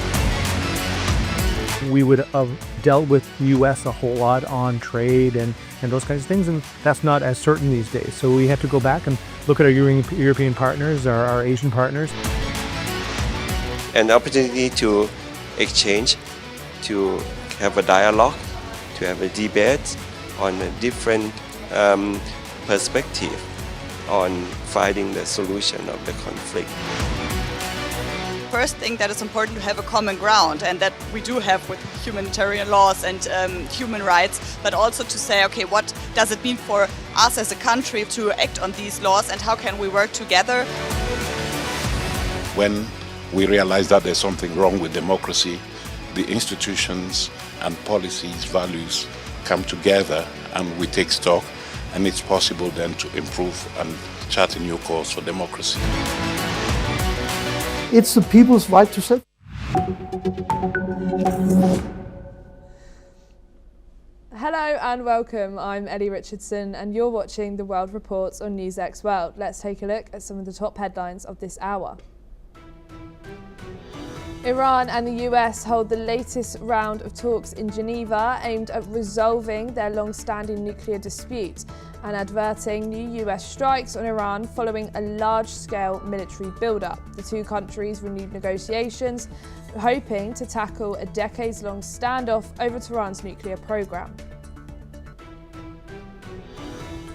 We would have dealt with US a whole lot on trade and those kinds of things, and that's not as certain these days. So we have to go back and look at our European partners, our Asian partners. An opportunity to exchange, to have a dialogue, to have a debate on a different perspective on finding the solution of the conflict. First thing that is important to have a common ground, and that we do have with humanitarian laws and human rights, but also to say, okay, what does it mean for us as a country to act on these laws, and how can we work together? When we realize that there's something wrong with democracy, the institutions and policies, values come together and we take stock, and it's possible then to improve and chart a new course for democracy. It's the people's right to say. Hello and welcome. I'm Ellie Richardson and you're watching The World Reports on NewsX World. Let's take a look at some of the top headlines of this hour. Iran and the US hold the latest round of talks in Geneva aimed at resolving their long-standing nuclear dispute and adverting new US strikes on Iran following a large-scale military build-up. The two countries renewed negotiations, hoping to tackle a decades-long standoff over Tehran's nuclear program.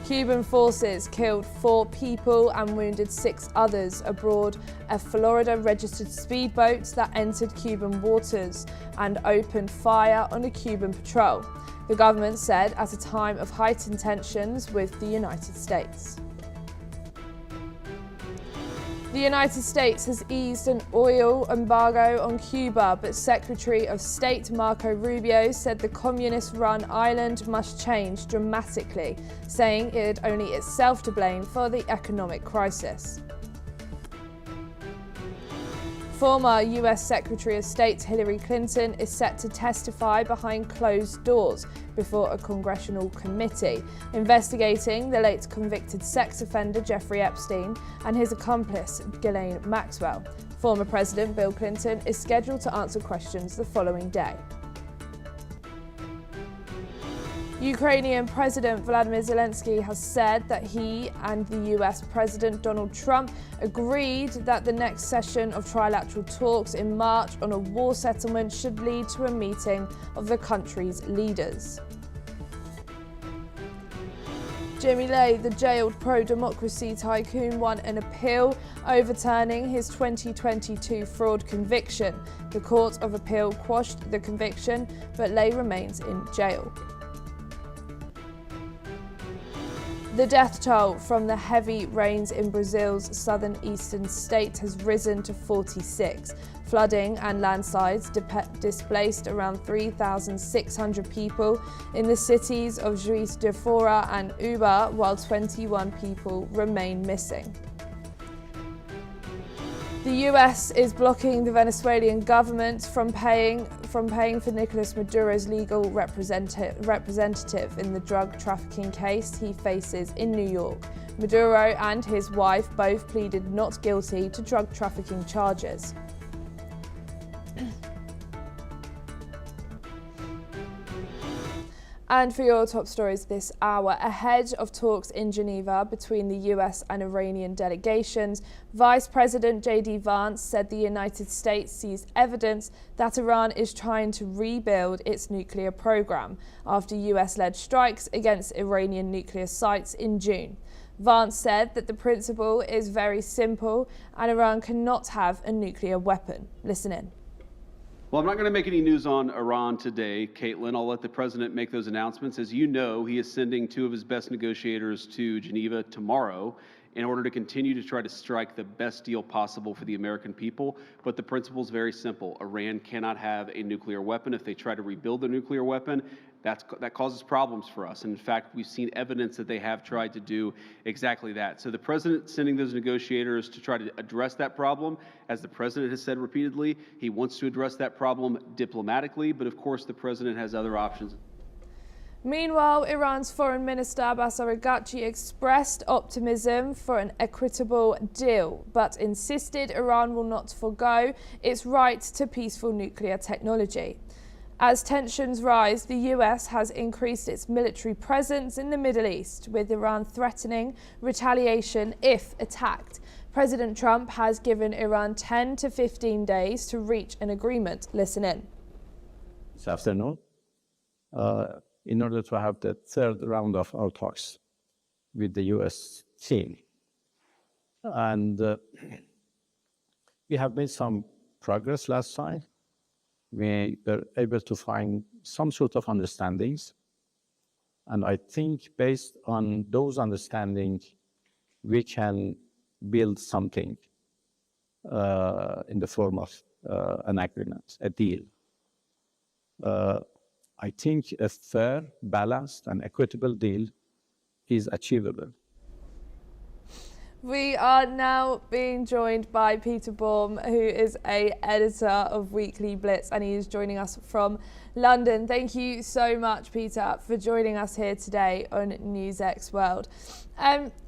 Cuban forces killed 4 people and wounded 6 others aboard a Florida-registered speedboat that entered Cuban waters and opened fire on a Cuban patrol, the government said at a time of heightened tensions with the United States. The United States has eased an oil embargo on Cuba, but Secretary of State Marco Rubio said the communist-run island must change dramatically, saying it had only itself to blame for the economic crisis. Former US Secretary of State Hillary Clinton is set to testify behind closed doors before a congressional committee investigating the late convicted sex offender Jeffrey Epstein and his accomplice Ghislaine Maxwell. Former President Bill Clinton is scheduled to answer questions the following day. Ukrainian President Vladimir Zelensky has said that he and the US President Donald Trump agreed that the next session of trilateral talks in March on a war settlement should lead to a meeting of the country's leaders. Jimmy Lai, the jailed pro-democracy tycoon, won an appeal overturning his 2022 fraud conviction. The Court of Appeal quashed the conviction, but Lai remains in jail. The death toll from the heavy rains in Brazil's southern eastern state has risen to 46. Flooding and landslides displaced around 3,600 people in the cities of Juiz de Fora and Uba, while 21 people remain missing. The US is blocking the Venezuelan government from paying for Nicolas Maduro's legal representative in the drug trafficking case he faces in New York. Maduro and his wife both pleaded not guilty to drug trafficking charges. And for your top stories this hour, ahead of talks in Geneva between the US and Iranian delegations, Vice President J.D. Vance said the United States sees evidence that Iran is trying to rebuild its nuclear program after US-led strikes against Iranian nuclear sites in June. Vance said that the principle is very simple and Iran cannot have a nuclear weapon. Listen in. Well, I'm not going to make any news on Iran today, Caitlin. I'll let the president make those announcements. As you know, he is sending two of his best negotiators to Geneva tomorrow in order to continue to try to strike the best deal possible for the American people. But the principle is very simple. Iran cannot have a nuclear weapon. If they try to rebuild a nuclear weapon, that causes problems for us. And in fact, we've seen evidence that they have tried to do exactly that. So the president sending those negotiators to try to address that problem. As the president has said repeatedly, he wants to address that problem diplomatically, but of course the president has other options. Meanwhile, Iran's Foreign Minister Abbas Araghchi expressed optimism for an equitable deal, but insisted Iran will not forgo its right to peaceful nuclear technology. As tensions rise, the US has increased its military presence in the Middle East, with Iran threatening retaliation if attacked. President Trump has given Iran 10 to 15 days to reach an agreement. Listen in. This afternoon, in order to have the third round of our talks with the US team. And we have made some progress last time. We were able to find some sort of understandings. And I think based on those understandings, we can build something in the form of an agreement, a deal. I think a fair, balanced, and equitable deal is achievable. We are now being joined by Peter Baum, who is an editor of Weekly Blitz, and he is joining us from London. Thank you so much, Peter, for joining us here today on NewsX World.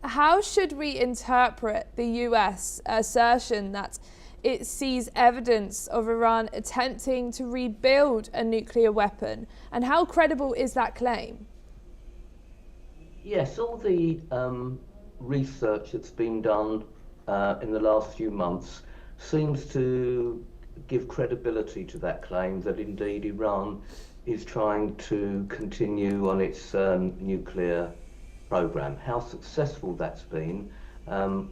How should we interpret the US assertion that it sees evidence of Iran attempting to rebuild a nuclear weapon, and how credible is that claim? Yes, all the research that's been done in the last few months seems to give credibility to that claim that indeed Iran is trying to continue on its nuclear program. How successful that's been,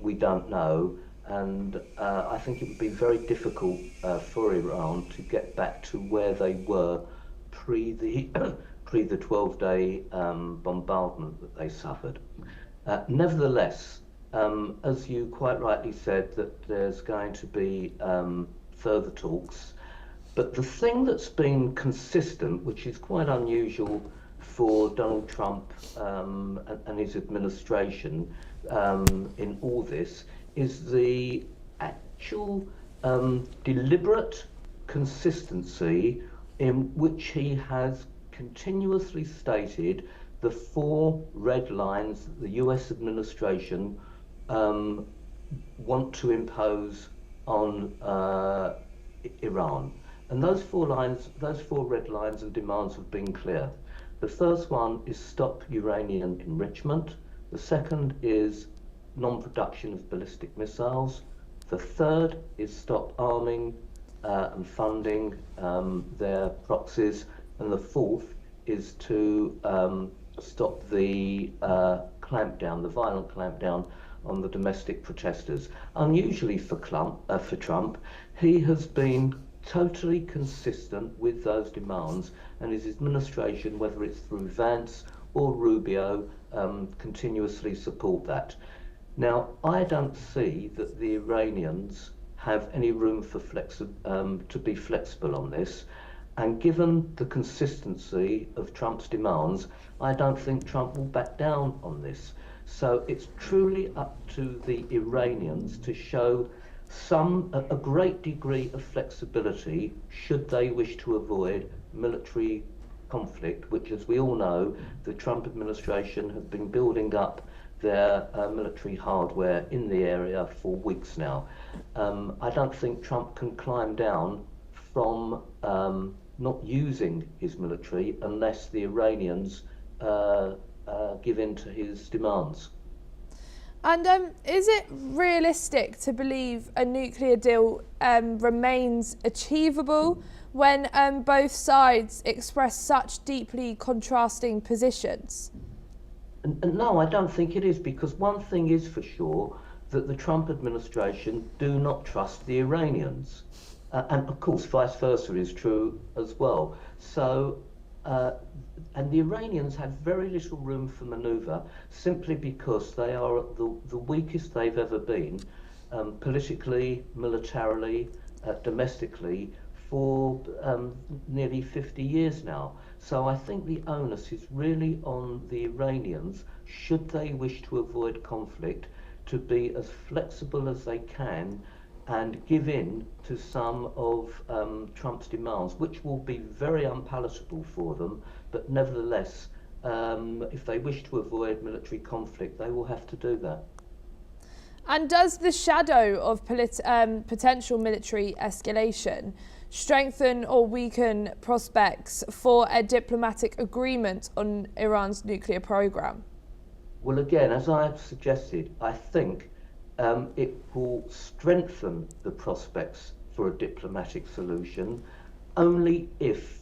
we don't know, and I think it would be very difficult for Iran to get back to where they were pre the 12-day bombardment that they suffered. Nevertheless, as you quite rightly said, that there's going to be further talks, but the thing that's been consistent, which is quite unusual for Donald Trump and his administration in all this, is the actual deliberate consistency in which he has continuously stated the 4 red lines that the US administration want to impose on Iran. And those 4 red lines and demands have been clear. The first one is stop uranium enrichment. The second is non-production of ballistic missiles. The third is stop arming and funding their proxies. And the fourth is to stop the clampdown, the violent clampdown on the domestic protesters. Unusually for Trump, he has been totally consistent with those demands, and his administration, whether it's through Vance or Rubio, continuously support that. Now, I don't see that the Iranians have any room for to be flexible on this, and given the consistency of Trump's demands, I don't think Trump will back down on this. So it's truly up to the Iranians to show a great degree of flexibility should they wish to avoid military conflict, which, as we all know, the Trump administration have been building up their military hardware in the area for weeks now. I don't think Trump can climb down from not using his military unless the Iranians give in to his demands. And is it realistic to believe a nuclear deal remains achievable when both sides express such deeply contrasting positions? No, I don't think it is, because one thing is for sure, that the Trump administration do not trust the Iranians. And of course, vice versa is true as well. So, and the Iranians have very little room for maneuver simply because they are the weakest they've ever been, politically, militarily, domestically, for nearly 50 years now. So I think the onus is really on the Iranians, should they wish to avoid conflict, to be as flexible as they can and give in to some of Trump's demands, which will be very unpalatable for them, but nevertheless, if they wish to avoid military conflict, they will have to do that. And does the shadow of potential military escalation strengthen or weaken prospects for a diplomatic agreement on Iran's nuclear program? Well, again, as I have suggested, I think it will strengthen the prospects for a diplomatic solution only if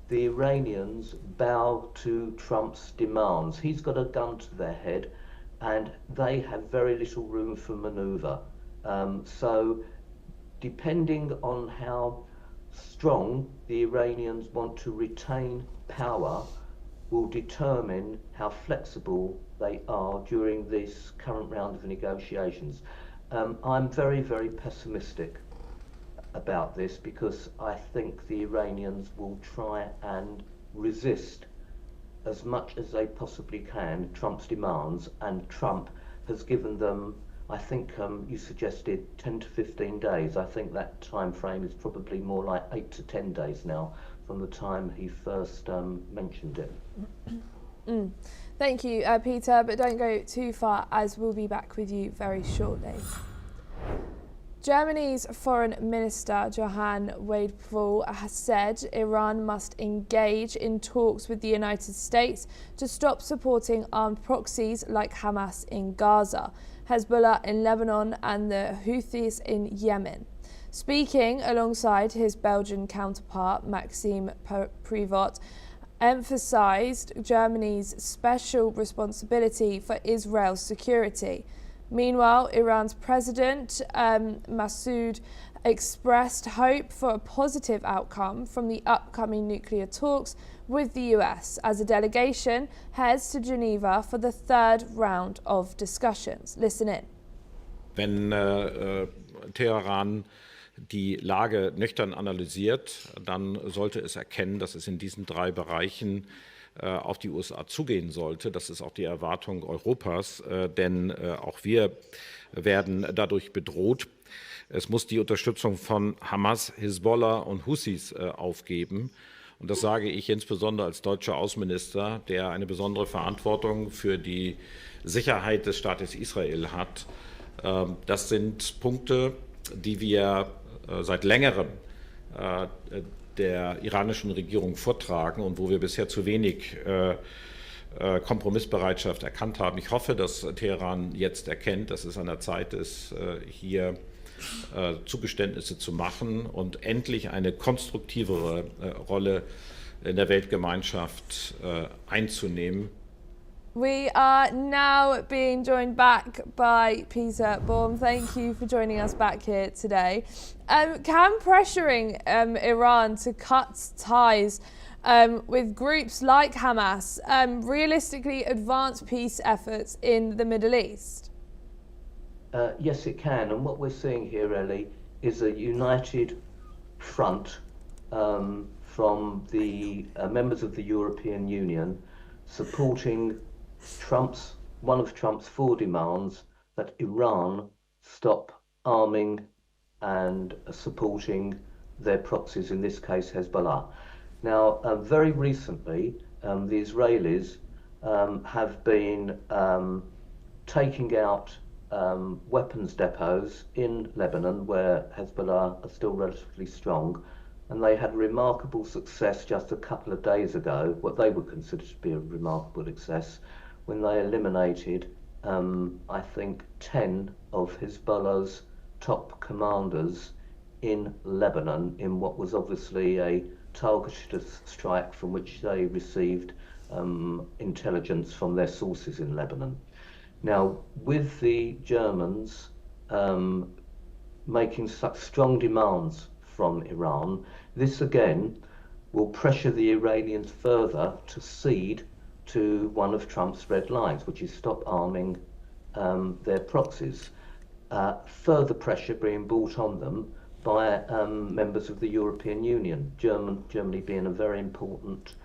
the Iranians bow to Trump's demands. He's got a gun to their head and they have very little room for maneuver. So depending on how strong the Iranians want to retain power will determine how flexible they are during this current round of negotiations. I'm very, very pessimistic about this because I think the Iranians will try and resist as much as they possibly can Trump's demands, and Trump has given them, I think you suggested 10 to 15 days. I think that time frame is probably more like 8 to 10 days now from the time he first mentioned it. Thank you, Peter, but don't go too far as we'll be back with you very shortly. Germany's Foreign Minister Johann Wadephul has said Iran must engage in talks with the United States to stop supporting armed proxies like Hamas in Gaza, Hezbollah in Lebanon and the Houthis in Yemen. Speaking alongside his Belgian counterpart Maxime Prevot, emphasised Germany's special responsibility for Israel's security. Meanwhile, Iran's President Massoud expressed hope for a positive outcome from the upcoming nuclear talks with the US as a delegation heads to Geneva for the third round of discussions. Listen in. Wenn Teheran die Lage nüchtern analysiert, dann sollte es erkennen, dass es in diesen 3 Bereichen auf die USA zugehen sollte. Das ist auch die Erwartung Europas, denn auch wir werden dadurch bedroht. es muss die Unterstützung von Hamas, Hisbollah und Houthis aufgeben. Und das sage ich insbesondere als deutscher Außenminister, der eine besondere Verantwortung für die Sicherheit des Staates Israel hat. Das sind Punkte, die wir seit längerem der iranischen Regierung vortragen und wo wir bisher zu wenig Kompromissbereitschaft erkannt haben. Ich hoffe, dass Teheran jetzt erkennt, dass es an der Zeit ist, hier Zugeständnisse zu machen und endlich eine konstruktivere Rolle in der Weltgemeinschaft einzunehmen. We are now being joined back by Peter Baum. Thank you for joining us back here today. Can pressuring Iran to cut ties with groups like Hamas realistically advance peace efforts in the Middle East? Yes, it can. And what we're seeing here, Ellie, is a united front from the members of the European Union supporting one of Trump's 4 demands that Iran stop arming and supporting their proxies, in this case Hezbollah. Now, very recently, the Israelis have been taking out weapons depots in Lebanon, where Hezbollah are still relatively strong, and they had remarkable success just a couple of days ago, what they would consider to be a remarkable success, when they eliminated, I think, 10 of Hezbollah's top commanders in Lebanon in what was obviously a targeted strike from which they received intelligence from their sources in Lebanon. Now, with the Germans making such strong demands from Iran, this again will pressure the Iranians further to cede to one of Trump's red lines, which is stop arming their proxies. Further pressure being brought on them by members of the European Union, Germany being a very important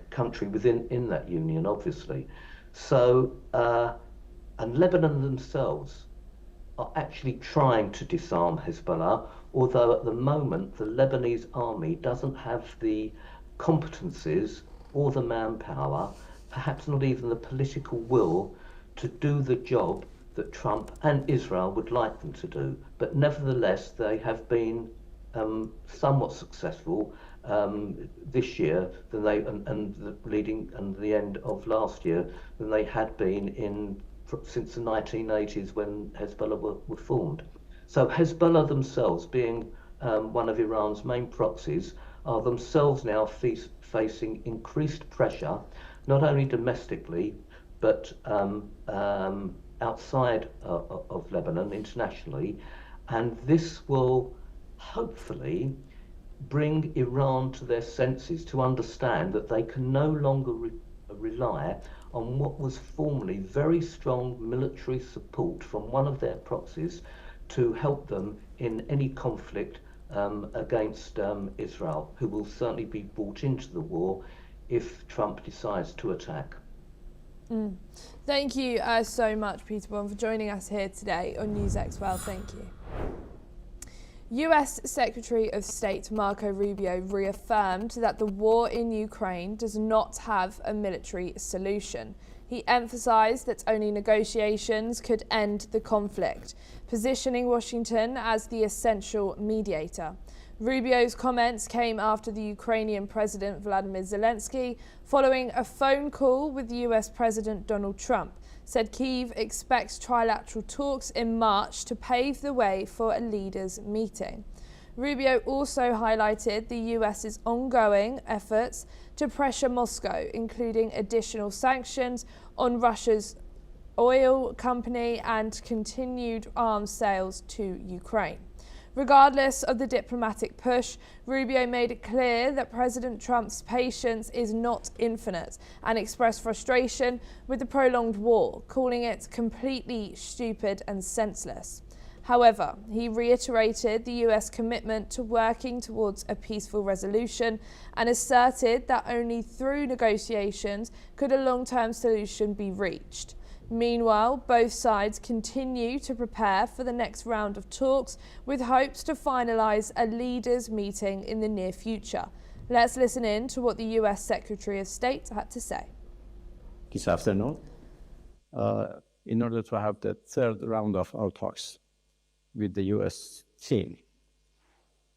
country within that union, obviously. So, and Lebanon themselves are actually trying to disarm Hezbollah, although at the moment the Lebanese army doesn't have the competencies or the manpower, perhaps not even the political will, to do the job that Trump and Israel would like them to do. But nevertheless, they have been somewhat successful this year than they and the end of last year than they had been since the 1980s when Hezbollah were formed. So Hezbollah themselves, being one of Iran's main proxies, are themselves now facing increased pressure, not only domestically, but outside of Lebanon, internationally. And this will hopefully bring Iran to their senses to understand that they can no longer rely on what was formerly very strong military support from one of their proxies to help them in any conflict against Israel, who will certainly be brought into the war if Trump decides to attack. Thank you so much, Peter Baum, for joining us here today on NewsX World. Thank you. US Secretary of State Marco Rubio reaffirmed that the war in Ukraine does not have a military solution. He emphasized that only negotiations could end the conflict, positioning Washington as the essential mediator. Rubio's comments came after the Ukrainian President Vladimir Zelensky, following a phone call with US President Donald Trump, said Kyiv expects trilateral talks in March to pave the way for a leaders' meeting. Rubio also highlighted the US's ongoing efforts to pressure Moscow, including additional sanctions on Russia's oil company and continued arms sales to Ukraine. Regardless of the diplomatic push, Rubio made it clear that President Trump's patience is not infinite and expressed frustration with the prolonged war, calling it completely stupid and senseless. However, he reiterated the US commitment to working towards a peaceful resolution and asserted that only through negotiations could a long-term solution be reached. Meanwhile, both sides continue to prepare for the next round of talks with hopes to finalise a leaders' meeting in the near future. Let's listen in to what the US Secretary of State had to say. This afternoon, in order to have the third round of our talks with the US team.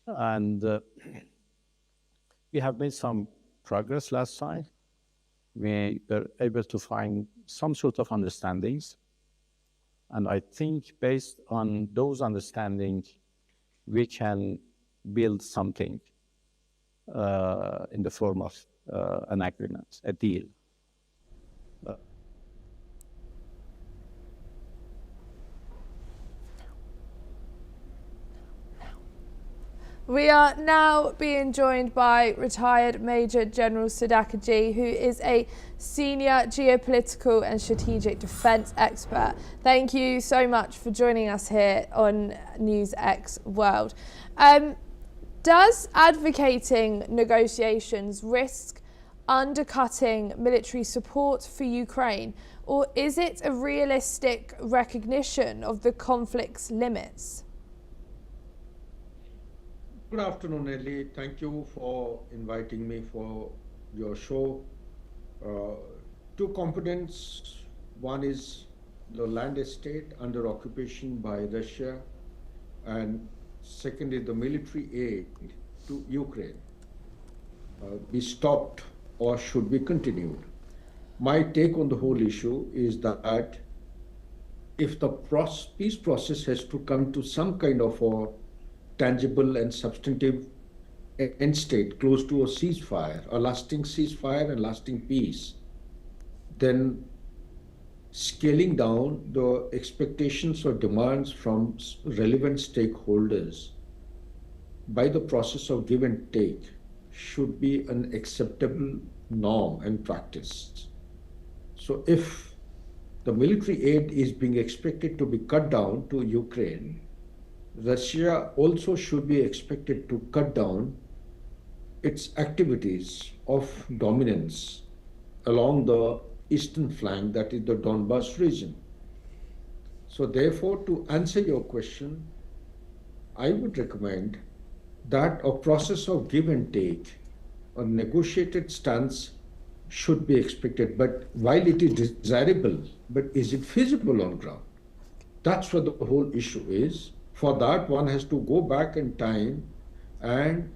And we have made some progress last time. We were able to find some sort of understandings. And I think based on those understandings, we can build something in the form of an agreement, a deal. We are now being joined by retired Major General Sadakaji, who is a senior geopolitical and strategic defence expert. Thank you so much for joining us here on NewsX World. Does advocating negotiations risk undercutting military support for Ukraine, or is it a realistic recognition of the conflict's limits? Good afternoon, Ellie. Thank you for inviting me for your show. Two components. One is the land estate under occupation by Russia, and second is the military aid to Ukraine. Be stopped or should be continued. My take on the whole issue is that if the peace process has to come to some kind of a tangible and substantive end state close to a ceasefire, a lasting ceasefire and lasting peace, then scaling down the expectations or demands from relevant stakeholders by the process of give and take should be an acceptable norm and practice. So if the military aid is being expected to be cut down to Ukraine, Russia also should be expected to cut down its activities of dominance along the eastern flank, that is the Donbas region. So therefore, to answer your question, I would recommend that a process of give and take, a negotiated stance should be expected. But while it is desirable, but is it feasible on ground? That's what the whole issue is. For that, one has to go back in time and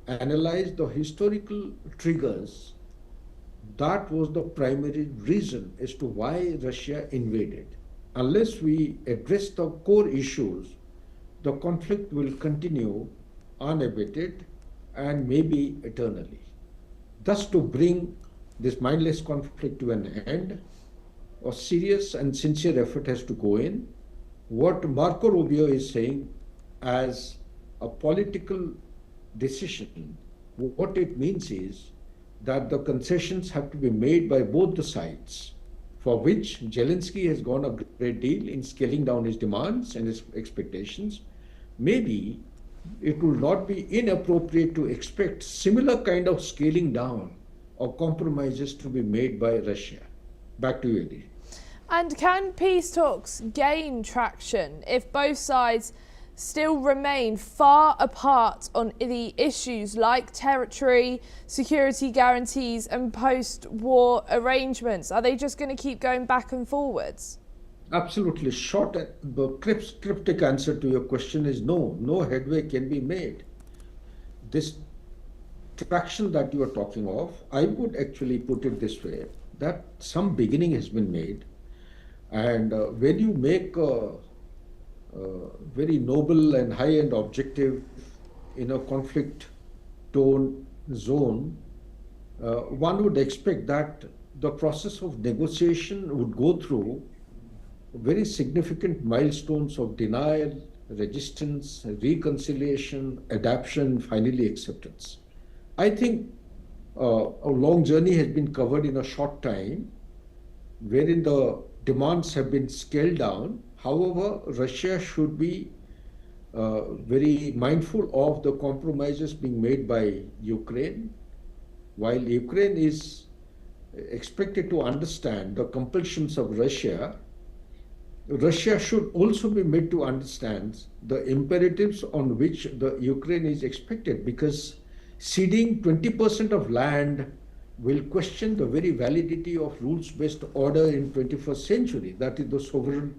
analyze the historical triggers. That was the primary reason as to why Russia invaded. Unless we address the core issues, the conflict will continue unabated and maybe eternally. Thus, to bring this mindless conflict to an end, a serious and sincere effort has to go in. What Marco Rubio is saying as a political decision, what it means is that the concessions have to be made by both the sides, for which Zelensky has gone a great deal in scaling down his demands and his expectations. Maybe it will not be inappropriate to expect similar kind of scaling down or compromises to be made by Russia. Back to you, Eddie. And can peace talks gain traction if both sides still remain far apart on the issues like territory, security guarantees and post-war arrangements? Are they just going to keep going back and forwards? Absolutely. Short, the cryptic answer to your question is no. No headway can be made. This traction that you are talking of, I would actually put it this way, that some beginning has been made. And when you make a very noble and high-end objective in a conflict-torn zone, one would expect that the process of negotiation would go through very significant milestones of denial, resistance, reconciliation, adaptation, finally acceptance. I think a long journey has been covered in a short time, wherein the demands have been scaled down. However, Russia should be very mindful of the compromises being made by Ukraine. While Ukraine is expected to understand the compulsions of Russia, Russia should also be made to understand the imperatives on which the Ukraine is expected, because ceding 20% of land will question the very validity of rules-based order in 21st century, that is the sovereign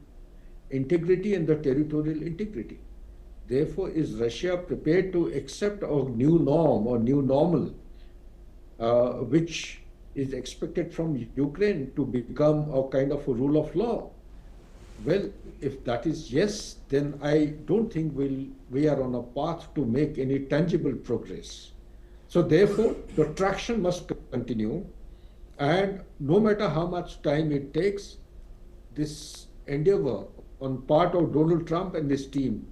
integrity and the territorial integrity. Therefore, is Russia prepared to accept a new norm or new normal, which is expected from Ukraine to become a kind of a rule of law? Well, if that is yes, then I don't think we are on a path to make any tangible progress. So therefore, the traction must continue, and no matter how much time it takes, this endeavor on part of Donald Trump and his team,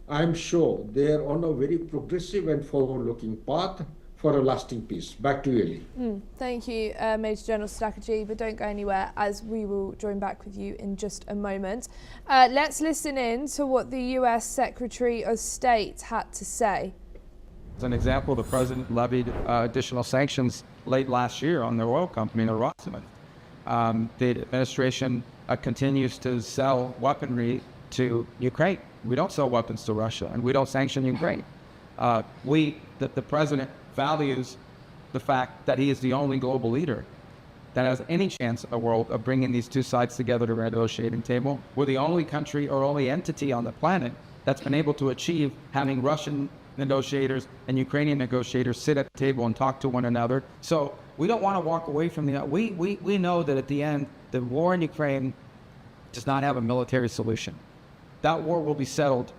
I'm sure they are on a very progressive and forward-looking path for a lasting peace. Back to you, Ellie. Thank you, Major General Stakhaji, but don't go anywhere as we will join back with you in just a moment. Let's listen in to what the US Secretary of State had to say. As an example, the president levied additional sanctions late last year on the oil company, Rosneft. The administration continues to sell weaponry to Ukraine. We don't sell weapons to Russia, and we don't sanction Ukraine. The president values the fact that he is the only global leader that has any chance in the world of bringing these two sides together to a negotiating table. We're the only country or only entity on the planet that's been able to achieve having Russian negotiators and Ukrainian negotiators sit at the table and talk to one another. So we don't want to walk away from the... We know that at the end, the war in Ukraine does not have a military solution. That war will be settled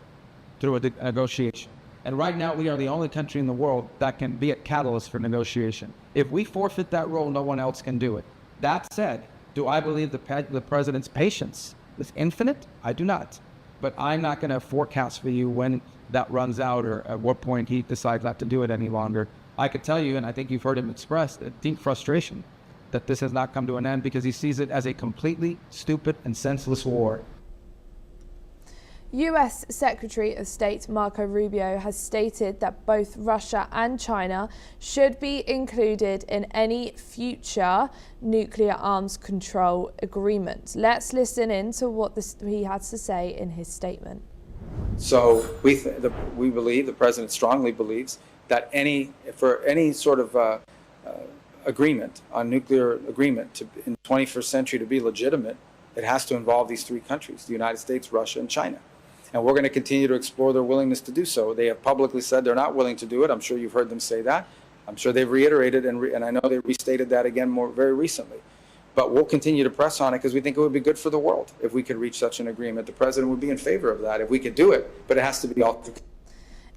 through a negotiation. And right now, we are the only country in the world that can be a catalyst for negotiation. If we forfeit that role, no one else can do it. That said, do I believe the president's patience is infinite? I do not. But I'm not going to forecast for you when that runs out or at what point he decides not to do it any longer. I could tell you, and I think you've heard him express a deep frustration that this has not come to an end because he sees it as a completely stupid and senseless war. US Secretary of State Marco Rubio has stated that both Russia and China should be included in any future nuclear arms control agreement. Let's listen in to what he has to say in his statement. So we believe, the president strongly believes, that for any sort of agreement on nuclear agreement in the 21st century to be legitimate, it has to involve these three countries, the United States, Russia, and China. And we're going to continue to explore their willingness to do so. They have publicly said they're not willing to do it. I'm sure you've heard them say that. I'm sure they've reiterated, and I know they restated that again very recently. But we'll continue to press on it because we think it would be good for the world if we could reach such an agreement. The president would be in favor of that if we could do it, but it has to be all.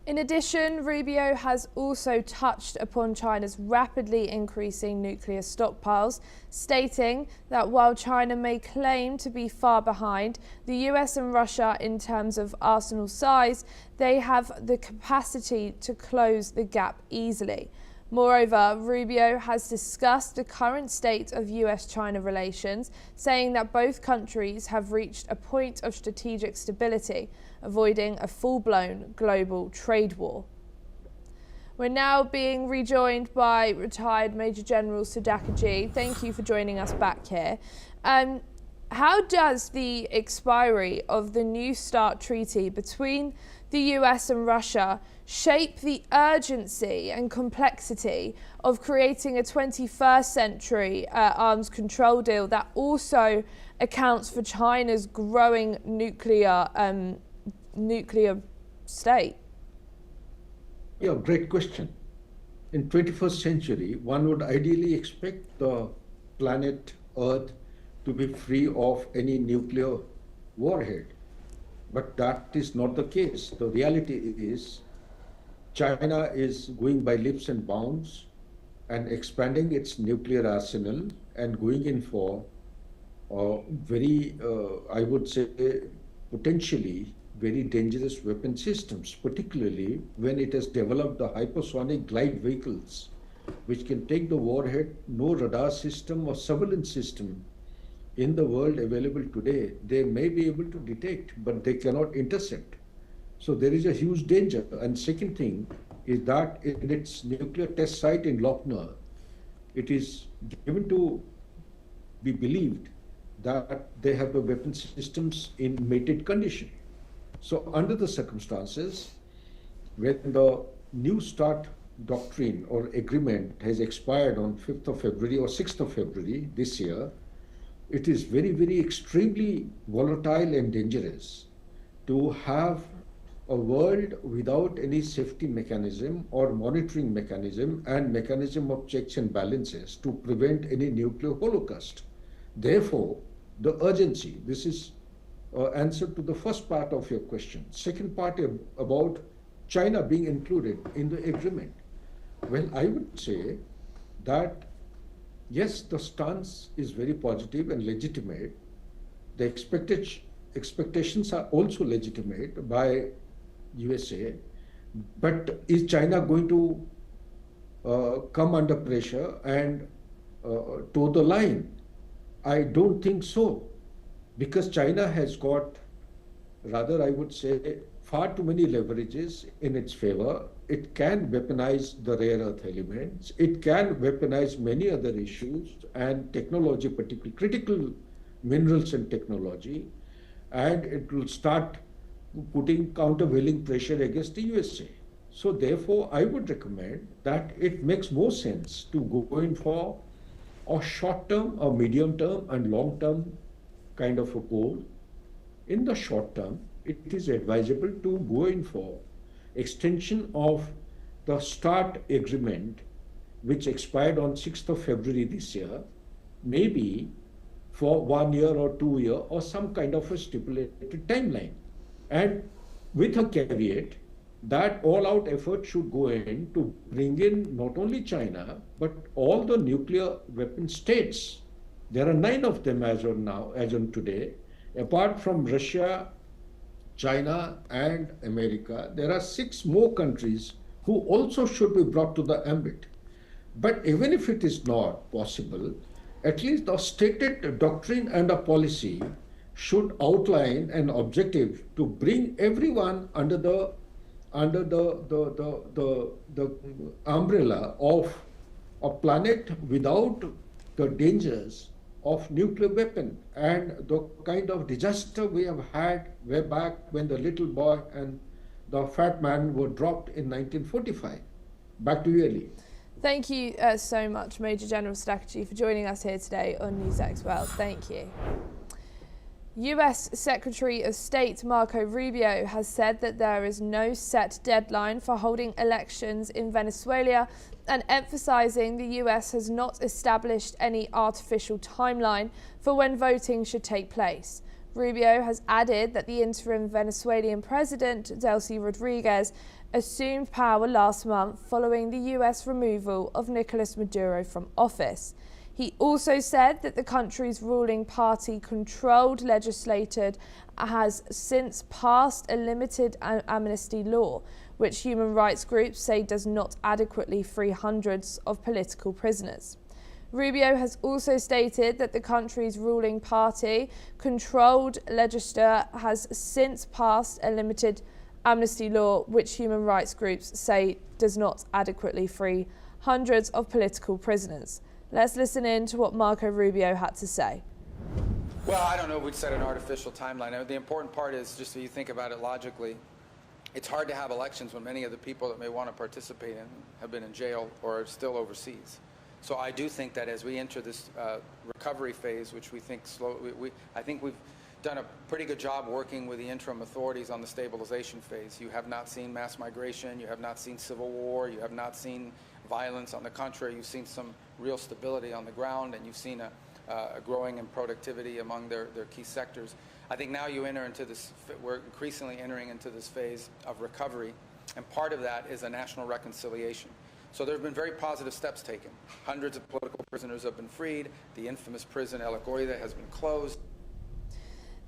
In addition, Rubio has also touched upon China's rapidly increasing nuclear stockpiles, stating that while China may claim to be far behind the US and Russia in terms of arsenal size, they have the capacity to close the gap easily. Moreover, Rubio has discussed the current state of US-China relations, saying that both countries have reached a point of strategic stability, avoiding a full-blown global trade war. We're now being rejoined by retired Major General Stakhaji. Thank you for joining us back here. How does the expiry of the New START treaty between the US and Russia shape the urgency and complexity of creating a 21st century arms control deal that also accounts for China's growing nuclear state? Yeah, great question. In 21st century, one would ideally expect the planet Earth to be free of any nuclear warhead. But that is not the case. The reality is China is going by leaps and bounds and expanding its nuclear arsenal and going in for very, I would say, potentially very dangerous weapon systems, particularly when it has developed the hypersonic glide vehicles, which can take the warhead. No radar system or surveillance system in the world available today, they may be able to detect, but they cannot intercept. So there is a huge danger. And second thing is that in its nuclear test site in Lochner, it is given to be believed that they have the weapon systems in mated condition. So under the circumstances, when the New START doctrine or agreement has expired on 5th of February or 6th of February this year, it is very, very extremely volatile and dangerous to have a world without any safety mechanism or monitoring mechanism and mechanism of checks and balances to prevent any nuclear holocaust. Therefore, the urgency, this is answer to the first part of your question. Second part about China being included in the agreement. Well, I would say that yes, the stance is very positive and legitimate. The expectations are also legitimate by USA, but is China going to come under pressure and toe the line? I don't think so, because China has got, rather I would say, far too many leverages in its favor. It can weaponize the rare earth elements. It can weaponize many other issues and technology, particularly critical minerals and technology, and it will start putting countervailing pressure against the USA. So therefore, I would recommend that it makes more sense to go in for a short-term, a medium-term, and long-term kind of a goal. In the short term, it is advisable to go in for extension of the START agreement, which expired on 6th of February this year, maybe for 1 year or 2 years or some kind of a stipulated timeline. And with a caveat that all-out effort should go in to bring in not only China, but all the nuclear weapon states. There are 9 of them as of now, as of today. Apart from Russia, China and America, there are 6 more countries who also should be brought to the ambit. But even if it is not possible, at least a stated doctrine and a policy should outline an objective to bring everyone under the umbrella of a planet without the dangers of nuclear weapon and the kind of disaster we have had way back when the little boy and the fat man were dropped in 1945. Back to you, Ellie. Thank you so much, Major General Stakhachi, for joining us here today on NewsX World. Thank you. US Secretary of State Marco Rubio has said that there is no set deadline for holding elections in Venezuela and emphasizing the US has not established any artificial timeline for when voting should take place. Rubio has added that the interim Venezuelan president, Delcy Rodriguez, assumed power last month following the US removal of Nicolas Maduro from office. He also said that the country's ruling party-controlled legislature has since passed a limited amnesty law, which human rights groups say does not adequately free hundreds of political prisoners. Rubio has also stated that the country's ruling party-controlled legislature has since passed a limited amnesty law, which human rights groups say does not adequately free hundreds of political prisoners. Let's listen in to what Marco Rubio had to say. Well, I don't know if we'd set an artificial timeline. The important part is, just so you think about it logically, it's hard to have elections when many of the people that may want to participate in have been in jail or are still overseas. So I do think that as we enter this recovery phase, which we think I think we've done a pretty good job working with the interim authorities on the stabilization phase. You have not seen mass migration, you have not seen civil war, you have not seen violence. On the contrary, you've seen some real stability on the ground, and you've seen a growing in productivity among their key sectors. I think now you enter into this, we're increasingly entering into this phase of recovery, and part of that is a national reconciliation. So there have been very positive steps taken. Hundreds of political prisoners have been freed. The infamous prison El Agoida has been closed.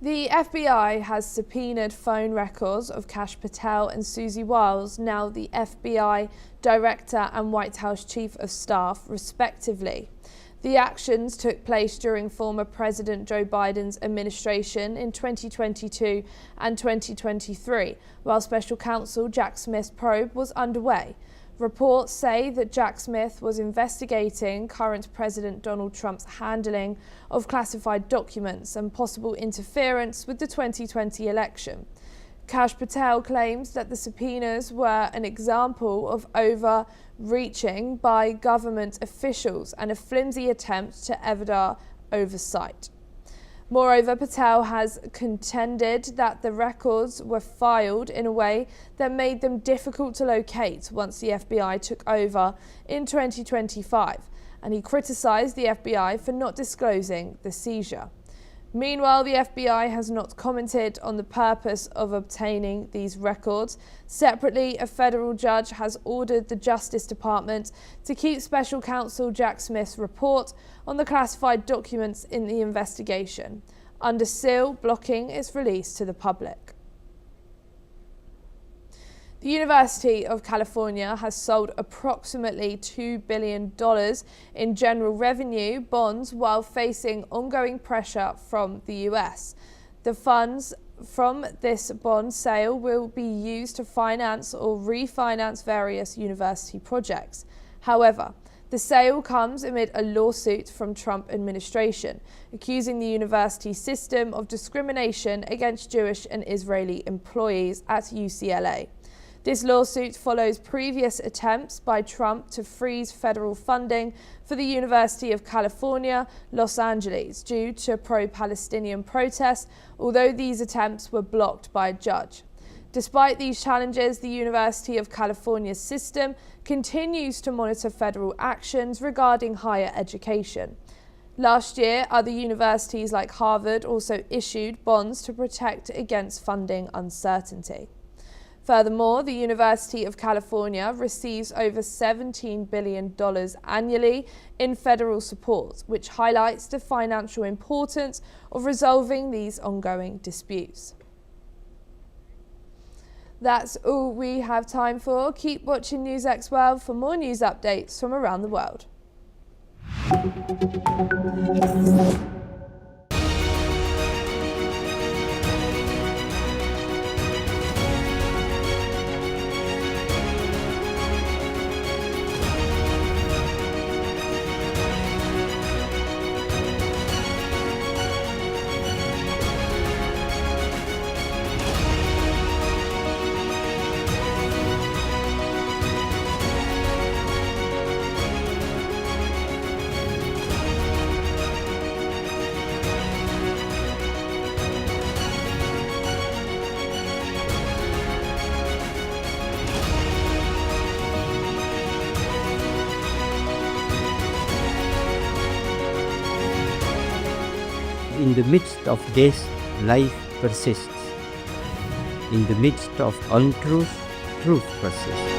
The FBI has subpoenaed phone records of Kash Patel and Susie Wiles, now the FBI Director and White House Chief of Staff, respectively. The actions took place during former President Joe Biden's administration in 2022 and 2023, while Special Counsel Jack Smith's probe was underway. Reports say that Jack Smith was investigating current President Donald Trump's handling of classified documents and possible interference with the 2020 election. Kash Patel claims that the subpoenas were an example of overreaching by government officials and a flimsy attempt to evade oversight. Moreover, Patel has contended that the records were filed in a way that made them difficult to locate once the FBI took over in 2025, and he criticised the FBI for not disclosing the seizure. Meanwhile, the FBI has not commented on the purpose of obtaining these records. Separately, a federal judge has ordered the Justice Department to keep Special Counsel Jack Smith's report on the classified documents in the investigation under seal, blocking its release to the public. The University of California has sold approximately $2 billion in general revenue bonds while facing ongoing pressure from the US. The funds from this bond sale will be used to finance or refinance various university projects. However, the sale comes amid a lawsuit from Trump administration, accusing the university system of discrimination against Jewish and Israeli employees at UCLA. This lawsuit follows previous attempts by Trump to freeze federal funding for the University of California, Los Angeles, due to pro-Palestinian protests, although these attempts were blocked by a judge. Despite these challenges, the University of California's system continues to monitor federal actions regarding higher education. Last year, other universities like Harvard also issued bonds to protect against funding uncertainty. Furthermore, the University of California receives over $17 billion annually in federal support, which highlights the financial importance of resolving these ongoing disputes. That's all we have time for. Keep watching NewsX World for more news updates from around the world. In the midst of this, life persists. In the midst of untruth, truth persists.